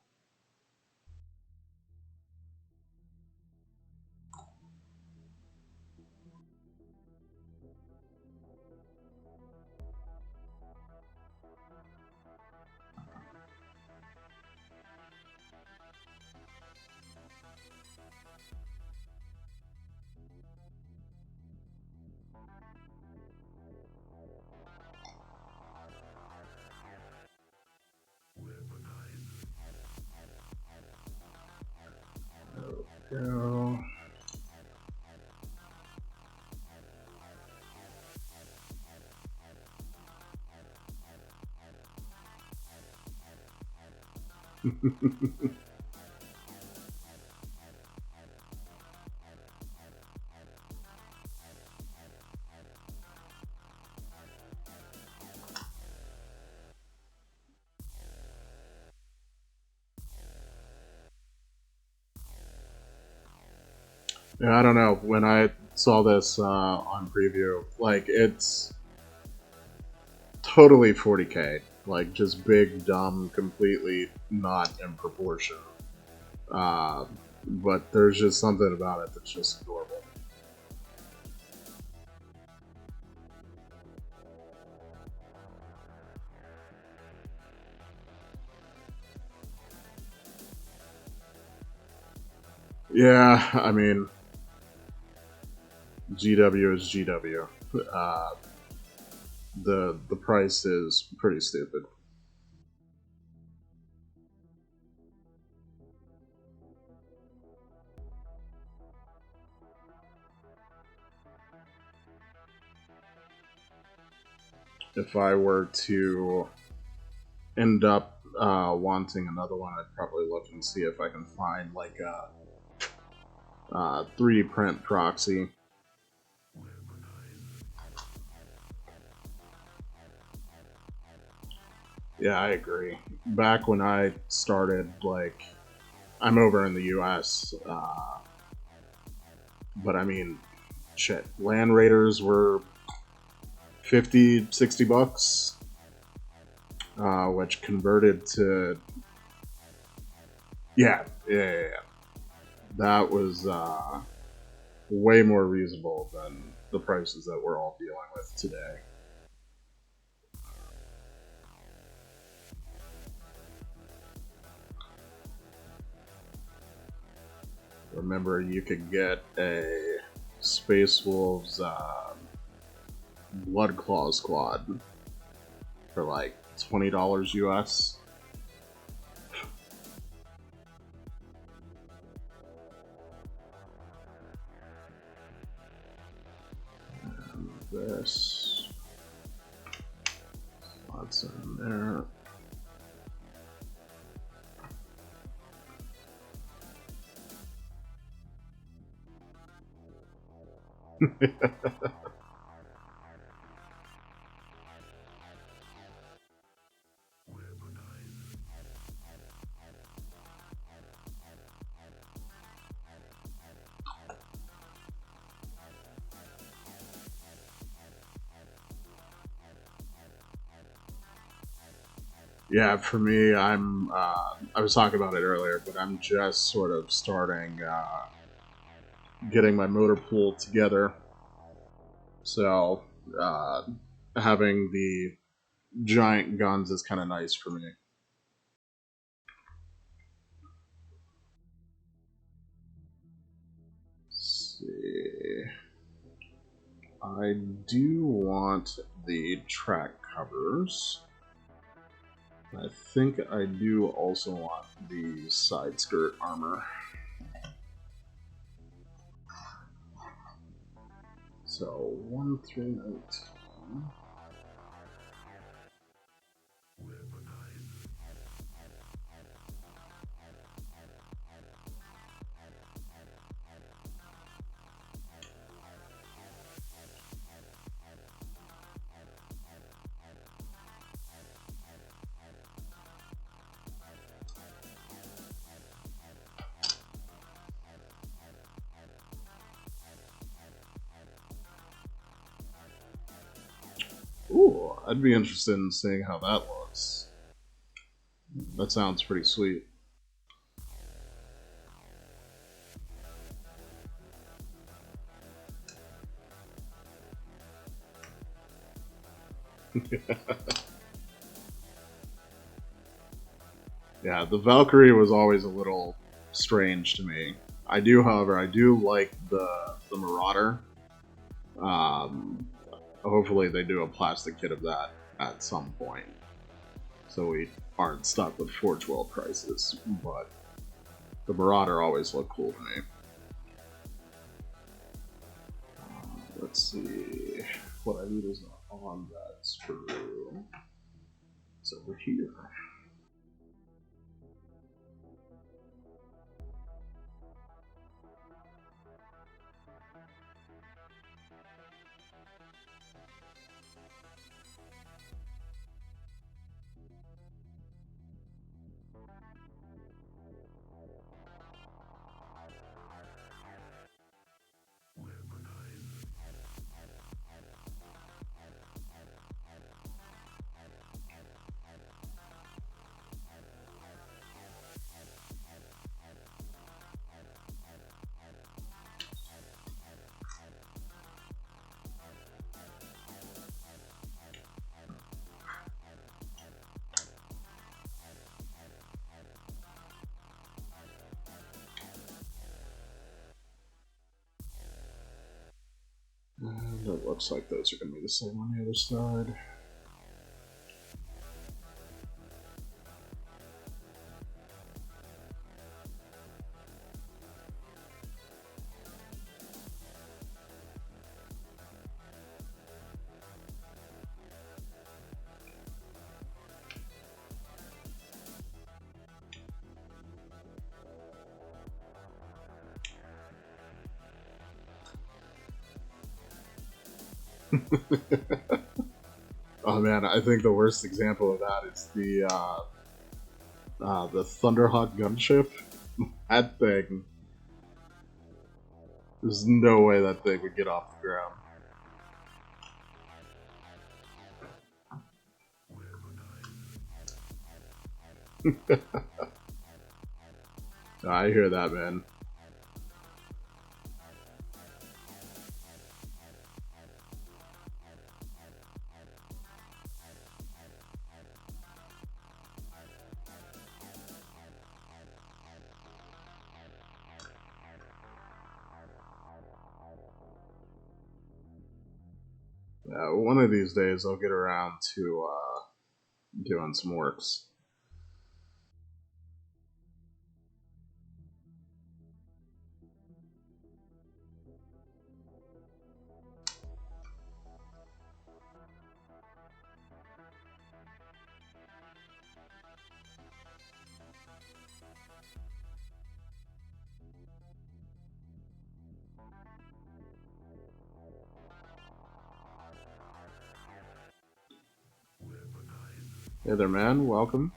There we go. Yeah, I don't know. When I saw this on preview, like it's totally 40k, like just big, dumb, completely not in proportion. Uh, but there's just something about it that's just adorable. Yeah, I mean, GW is GW. Uh, the price is pretty stupid. If I were to end up wanting another one, I'd probably look and see if I can find like a 3D print proxy. Yeah, I agree. Back when I started, like, I'm over in the US, but I mean, shit, Land Raiders were 50, 60 bucks, which converted to, yeah. That was way more reasonable than the prices that we're all dealing with today. Remember, you could get a Space Wolves Blood Claw squad for like $20 US. And this, lots in there. Yeah, for me, I was talking about it earlier, but I'm just sort of starting getting my motor pool together. So having the giant guns is kind of nice for me. Let's see. I do want the track covers. I think I do also want the side skirt armor. So 1,319. Ooh, I'd be interested in seeing how that looks. That sounds pretty sweet. Yeah, the Valkyrie was always a little strange to me. However, I do like the Marauder. Um, Hopefully, they do a plastic kit of that at some point, so we aren't stuck with Forge World prices. But the Marauder always looked cool to me. Let's see. What I need is not on that screw. It's over here. And it looks like those are going to be the same on the other side. Oh man, I think the worst example of that is the Thunderhawk gunship. That thing, there's no way that thing would get off the ground. I hear that, man. One of these days I'll get around to doing some works. Hey there, man. Welcome.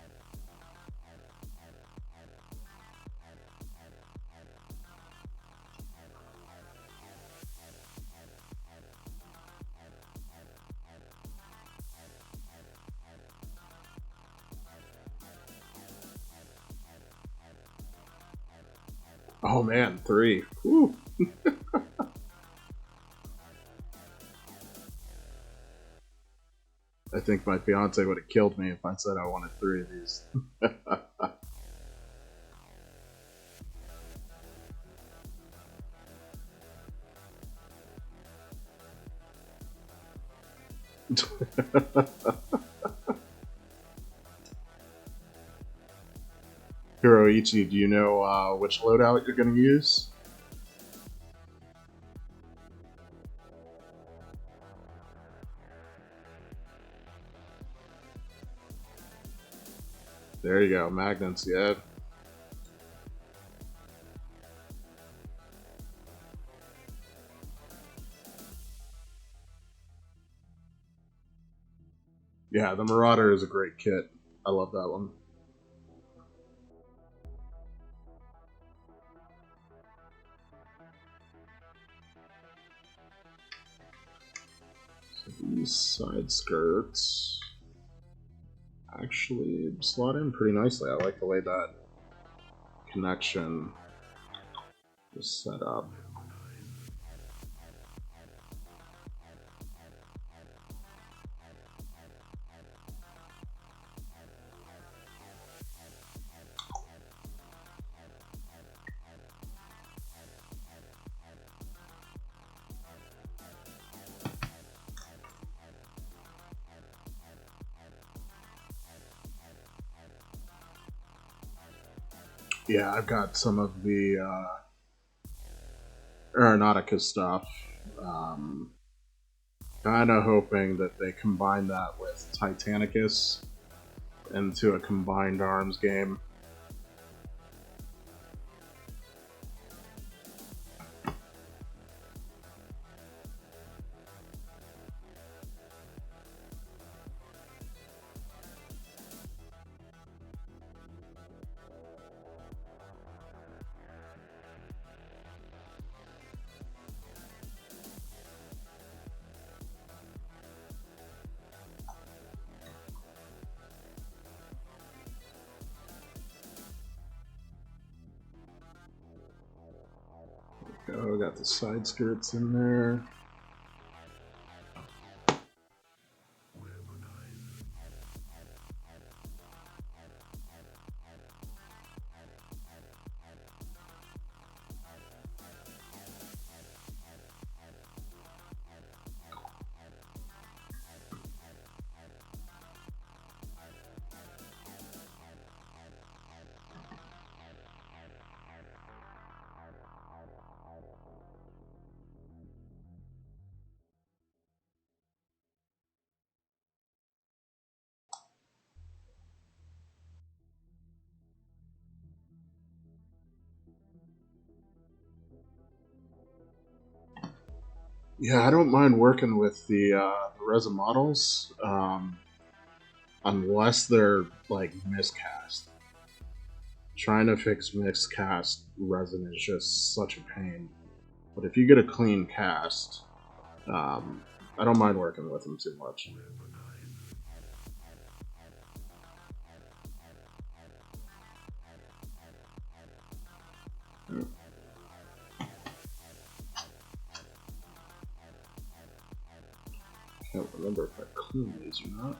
Oh man, 3. Whew. I think my fiance would have killed me if I said I wanted 3 of these. Hiroichi, do you know which loadout you're going to use? There you go, magnets, yeah. Yeah, the Marauder is a great kit. I love that one. So these side skirts actually slot in pretty nicely. I like the way that connection is set up. Yeah, I've got some of the Aeronautica stuff. Kind of hoping that they combine that with Titanicus into a combined arms game. Oh, got the side skirts in there. Yeah, I don't mind working with the resin models, unless they're like miscast. Trying to fix miscast resin is just such a pain. But if you get a clean cast, I don't mind working with them too much. I can't remember if I cleaned these or not.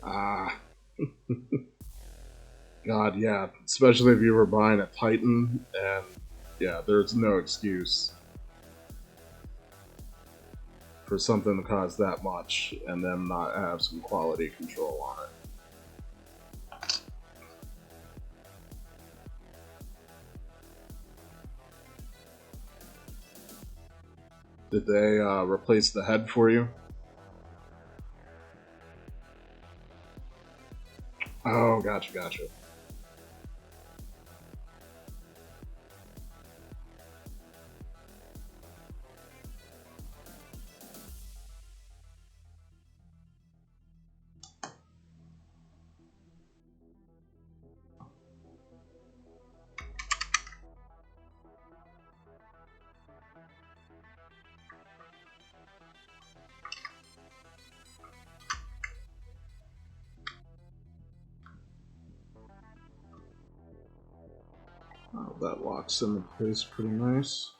Ah. God, yeah. Especially if you were buying a Titan, and yeah, there's no excuse for something to cost that much and then not have some quality control on it. Did they replace the head for you? Oh, gotcha, gotcha. Oh, that locks into place pretty nice.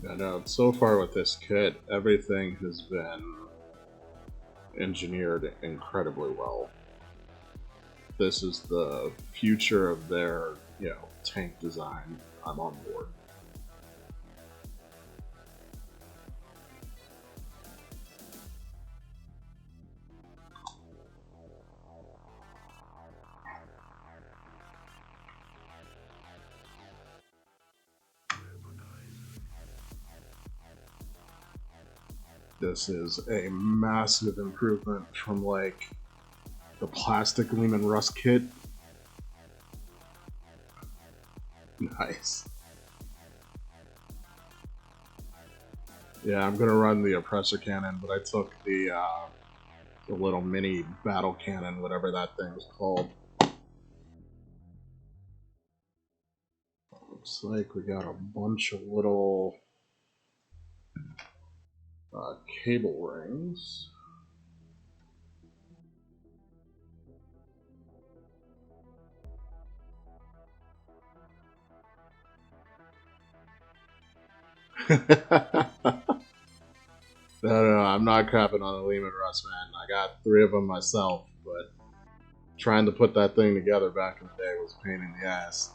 I know, so far with this kit, everything has been engineered incredibly well. This is the future of their, tank design. I'm on board. This is a massive improvement from like the plastic Lehman Russ kit. Nice. Yeah, I'm gonna run the oppressor cannon, but I took the little mini battle cannon, whatever that thing was called. Looks like we got a bunch of little cable rings. No, I'm not crapping on the Lehman Russ, man. I got 3 of them myself, but trying to put that thing together back in the day was a pain in the ass.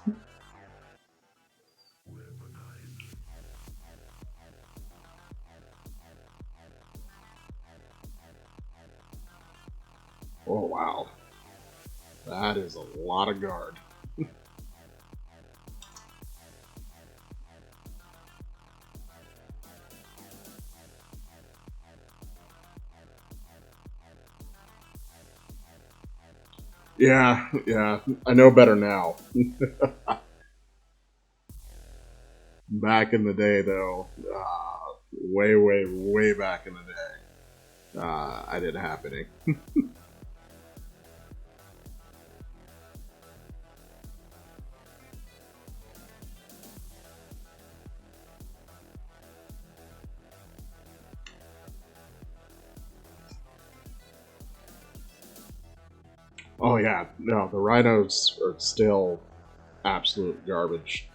Oh, wow. That is a lot of guard. Yeah, I know better now. Back in the day, though, way back in the day, I didn't have any. Oh yeah, no, the rhinos are still absolute garbage.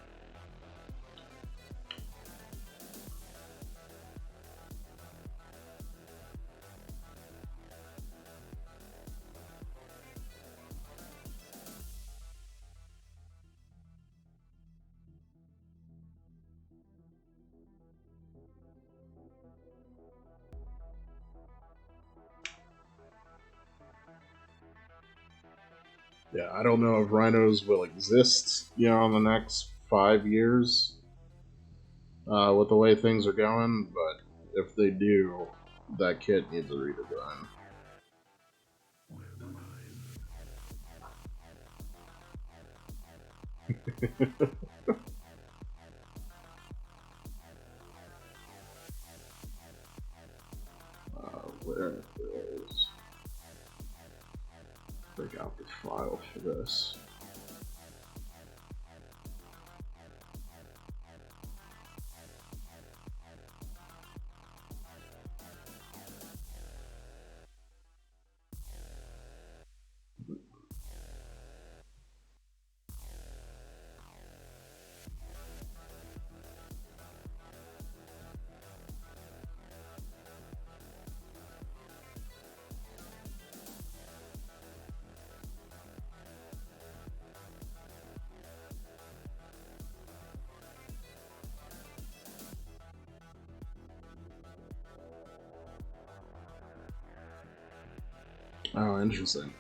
Yeah, I don't know if rhinos will exist, in the next 5 years with the way things are going, but if they do, that kit needs a redesign. Where is... Break out the file for this. Oh, interesting.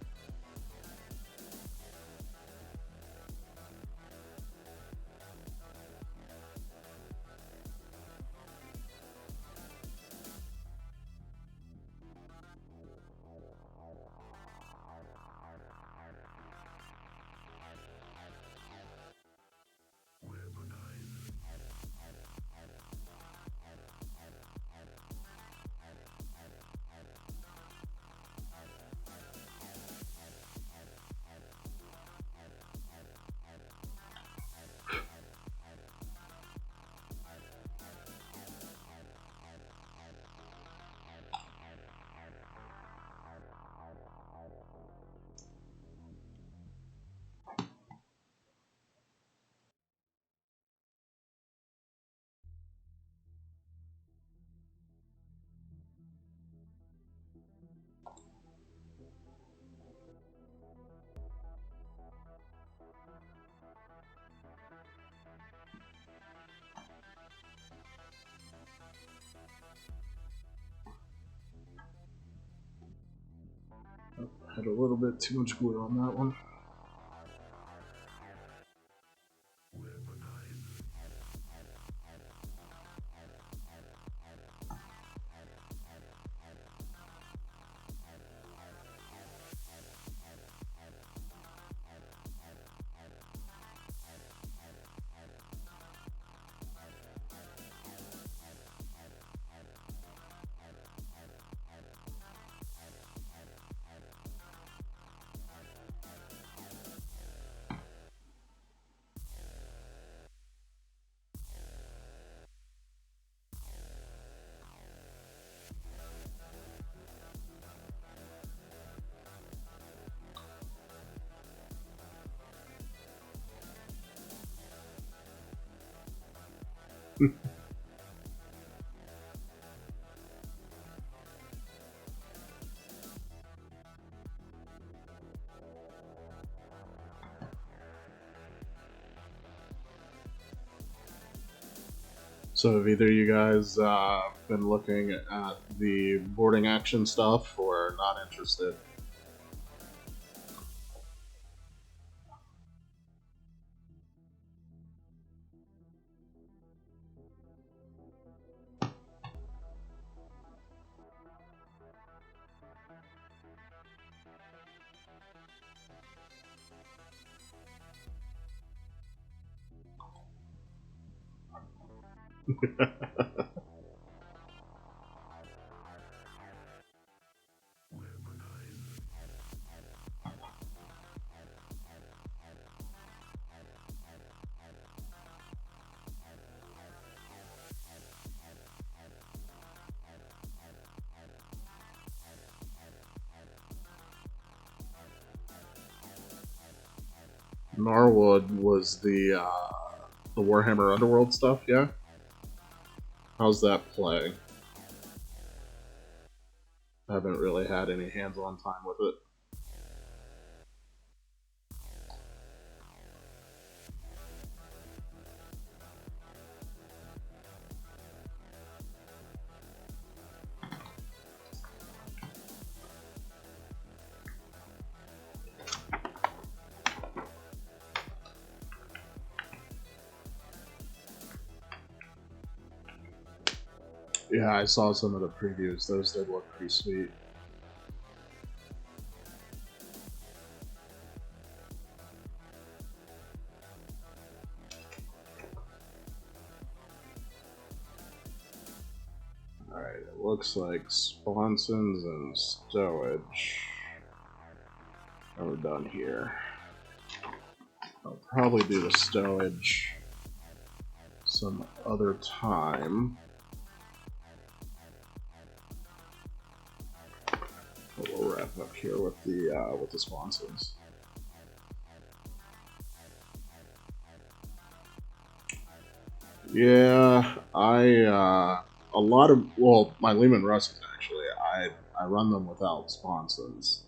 Had a little bit too much glue on that one. So have either of you guys been looking at the boarding action stuff or not interested? Norwood was the Warhammer Underworld stuff, yeah? How's that play? I haven't really had any hands-on time with it. Yeah, I saw some of the previews. Those did look pretty sweet. Alright, it looks like sponsons and stowage. And we're done here. I'll probably do the stowage some other time. But we'll wrap up here with the sponsons. Yeah, a lot of, well, my Lehman Russes actually, I run them without sponsons.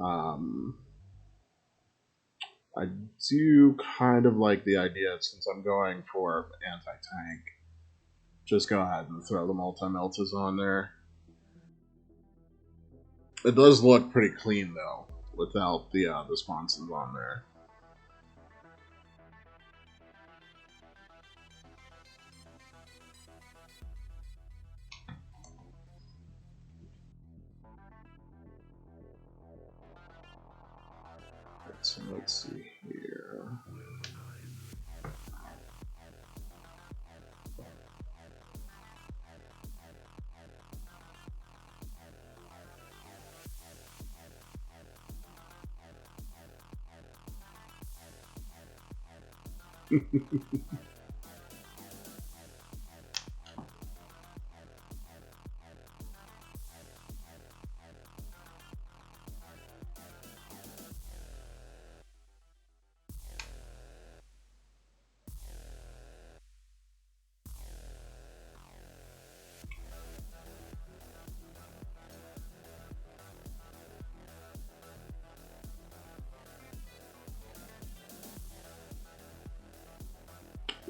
I do kind of like the idea, since I'm going for anti-tank, just go ahead and throw the multi-meltas on there. It does look pretty clean though, without the sponsons on there. So let's see here.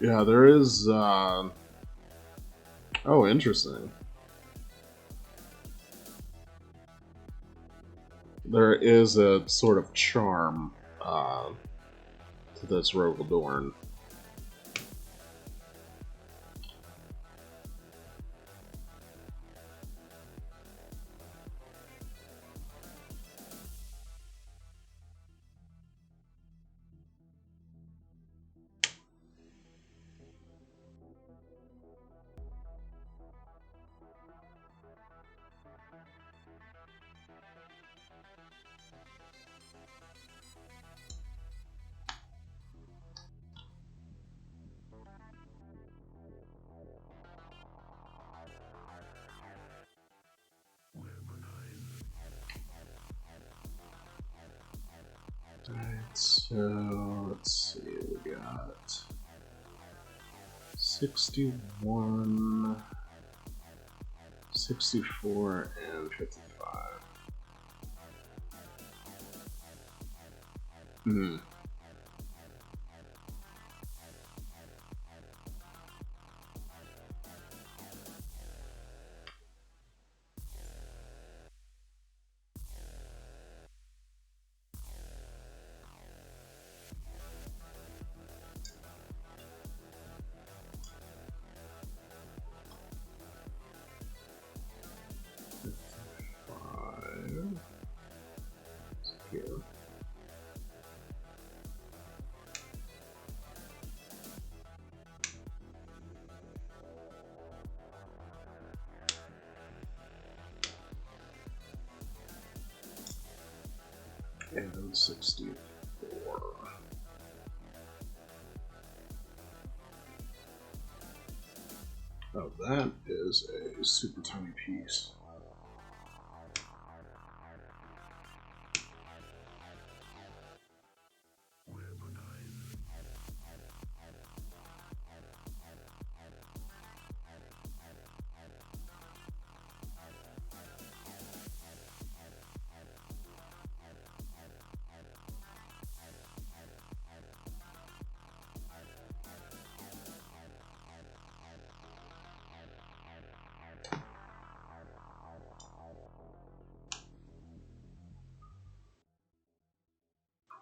Yeah, there is. Oh, interesting. There is a sort of charm to this Rogal Dorn. Alright, so let's see, we got 61, 64, and 55. Hmm. Here. And 64. Oh, that is a super tiny piece.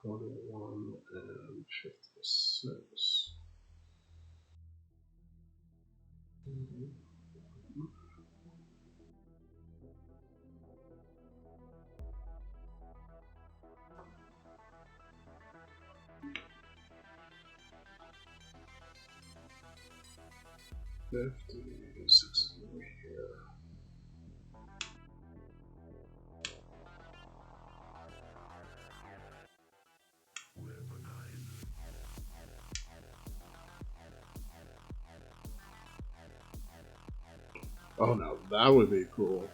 $21 and 56. 50, 60 here. Oh no, that would be cool.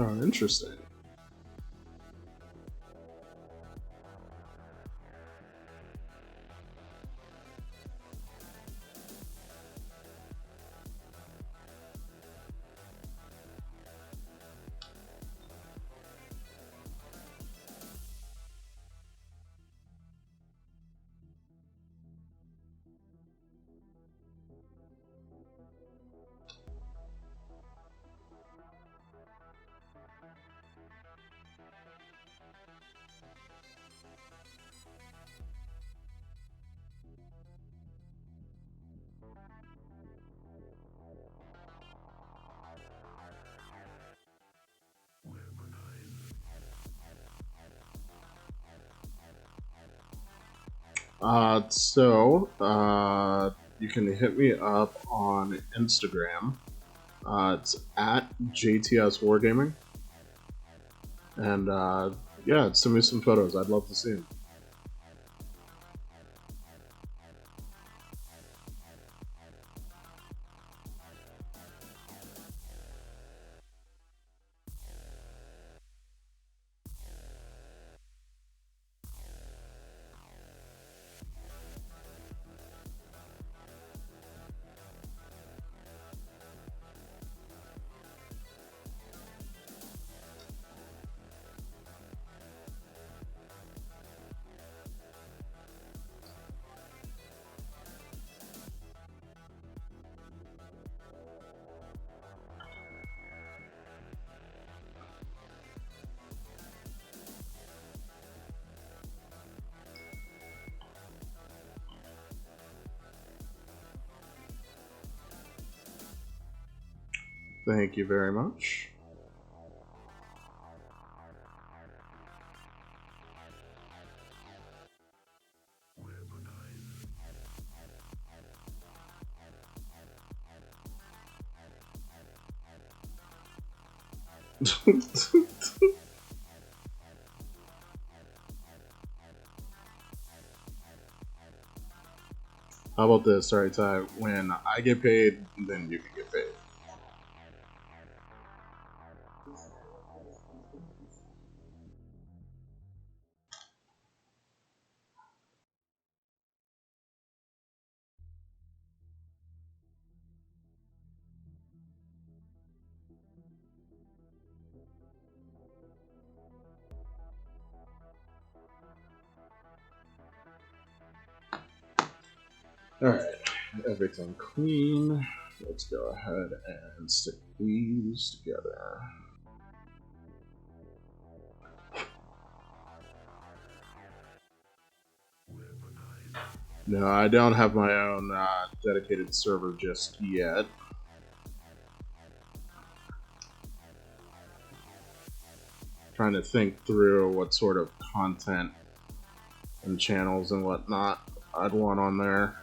Oh, interesting. You can hit me up on Instagram. It's at JTS Wargaming. And yeah, send me some photos. I'd love to see them. Thank you very much. How about this? Sorry, Ty. When I get paid, then you can get paid. Alright, everything clean. Let's go ahead and stick these together. No, I don't have my own dedicated server just yet. Trying to think through what sort of content and channels and whatnot I'd want on there.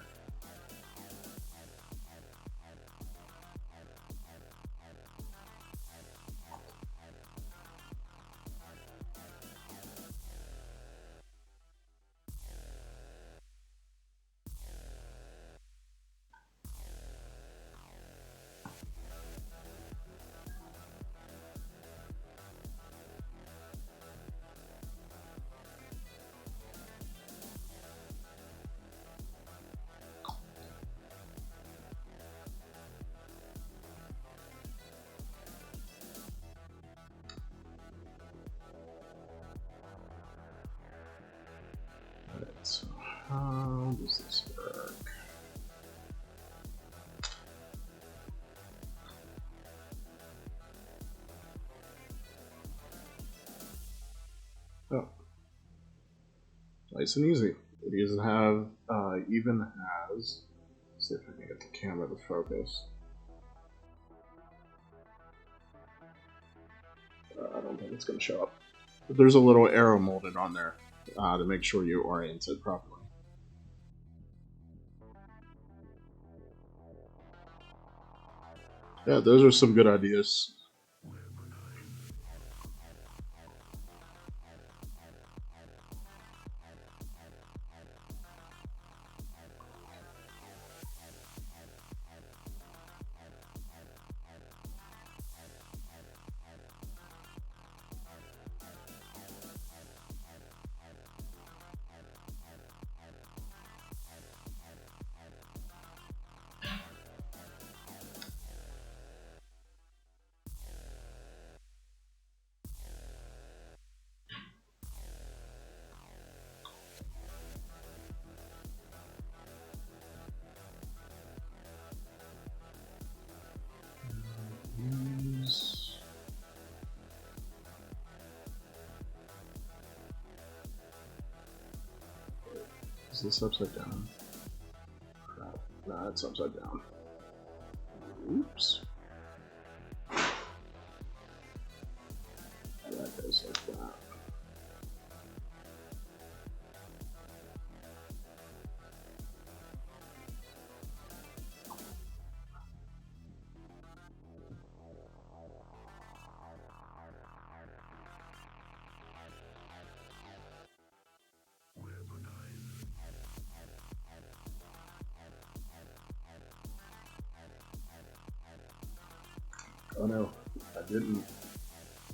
How does this work? Oh, nice and easy. It doesn't have even has. Let's see if I can get the camera to focus. I don't think it's going to show up. But there's a little arrow molded on there to make sure you orient it properly. Yeah, those are some good ideas. Is this upside down? Crap. Nah, it's upside down. Oops. That goes like that. Oh no, I didn't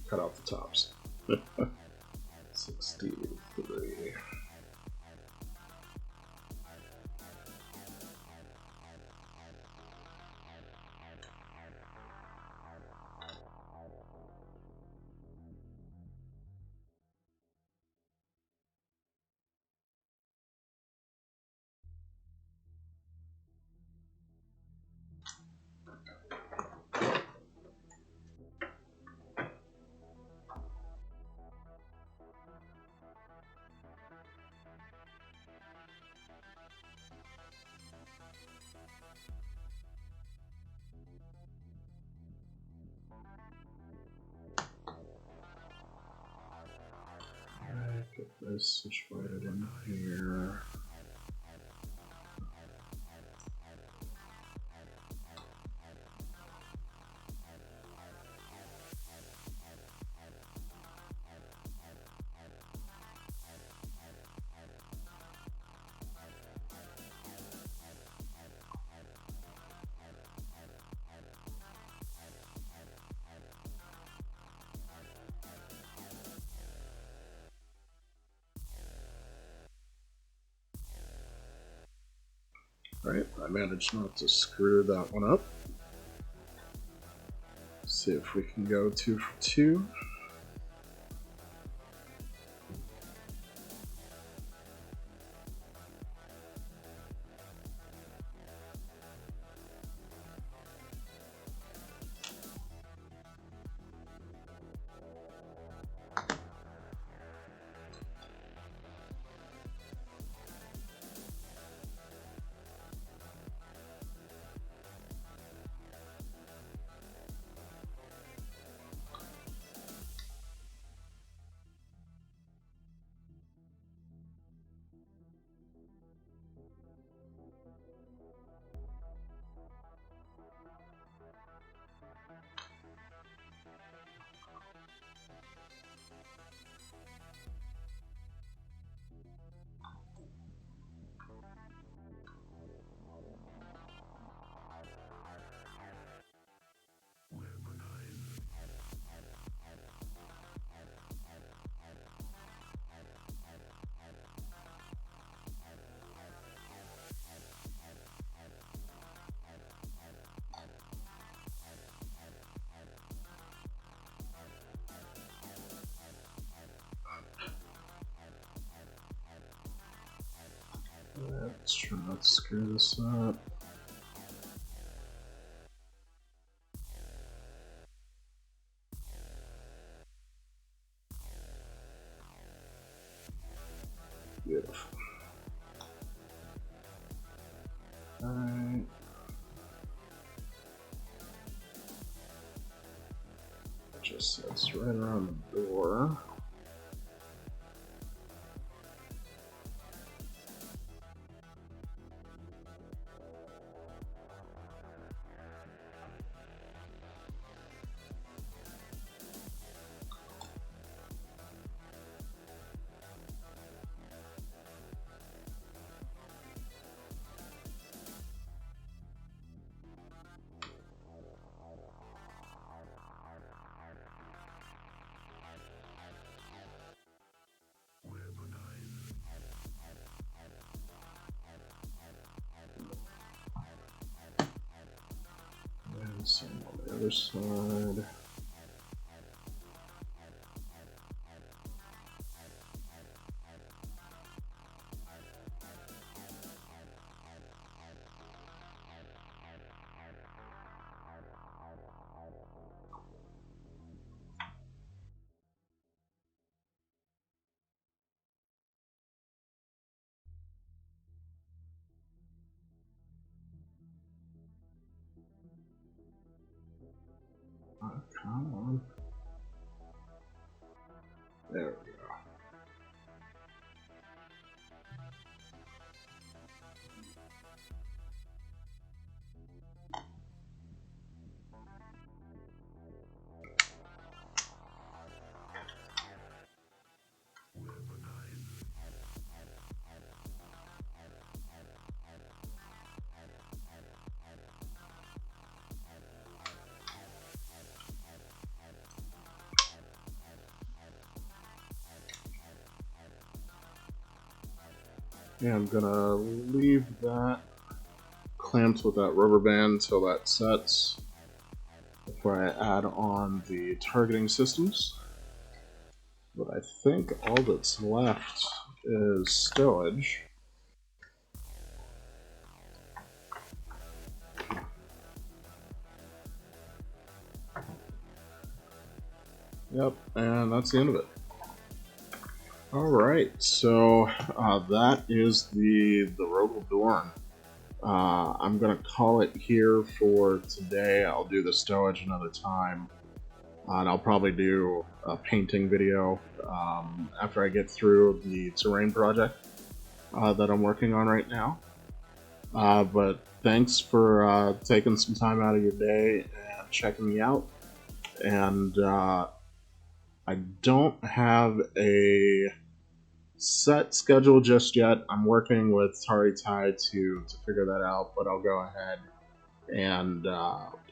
cut off the tops. 63. Get this situated in here. Alright, I managed not to screw that one up. See if we can go 2 for 2. Try not to screw this up. Beautiful. Alright. Just sits right around the door. And same on the other side. Come on. There we go. Yeah, I'm gonna leave that clamped with that rubber band until that sets before I add on the targeting systems. But I think all that's left is stowage. Yep, and that's the end of it. Alright, so that is the Rogal Dorn. I'm going to call it here for today. I'll do the stowage another time. And I'll probably do a painting video after I get through the terrain project that I'm working on right now. But thanks for taking some time out of your day and checking me out. And I don't have a set schedule just yet. I'm working with Tari Tai to figure that out, but I'll go ahead and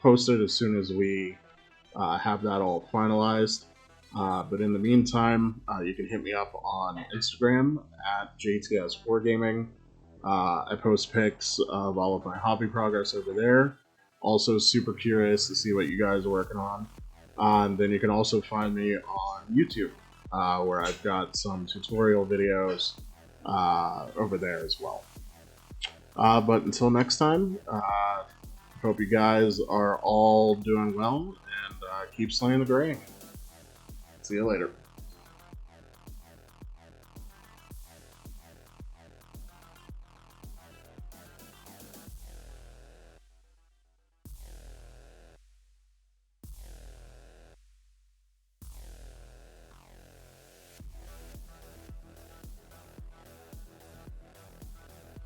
post it as soon as we have that all finalized. But in the meantime, you can hit me up on Instagram at JTS4Gaming. I post pics of all of my hobby progress over there. Also super curious to see what you guys are working on. And then you can also find me on YouTube, where I've got some tutorial videos over there as well. But until next time, hope you guys are all doing well, and keep slaying the grain. See you later.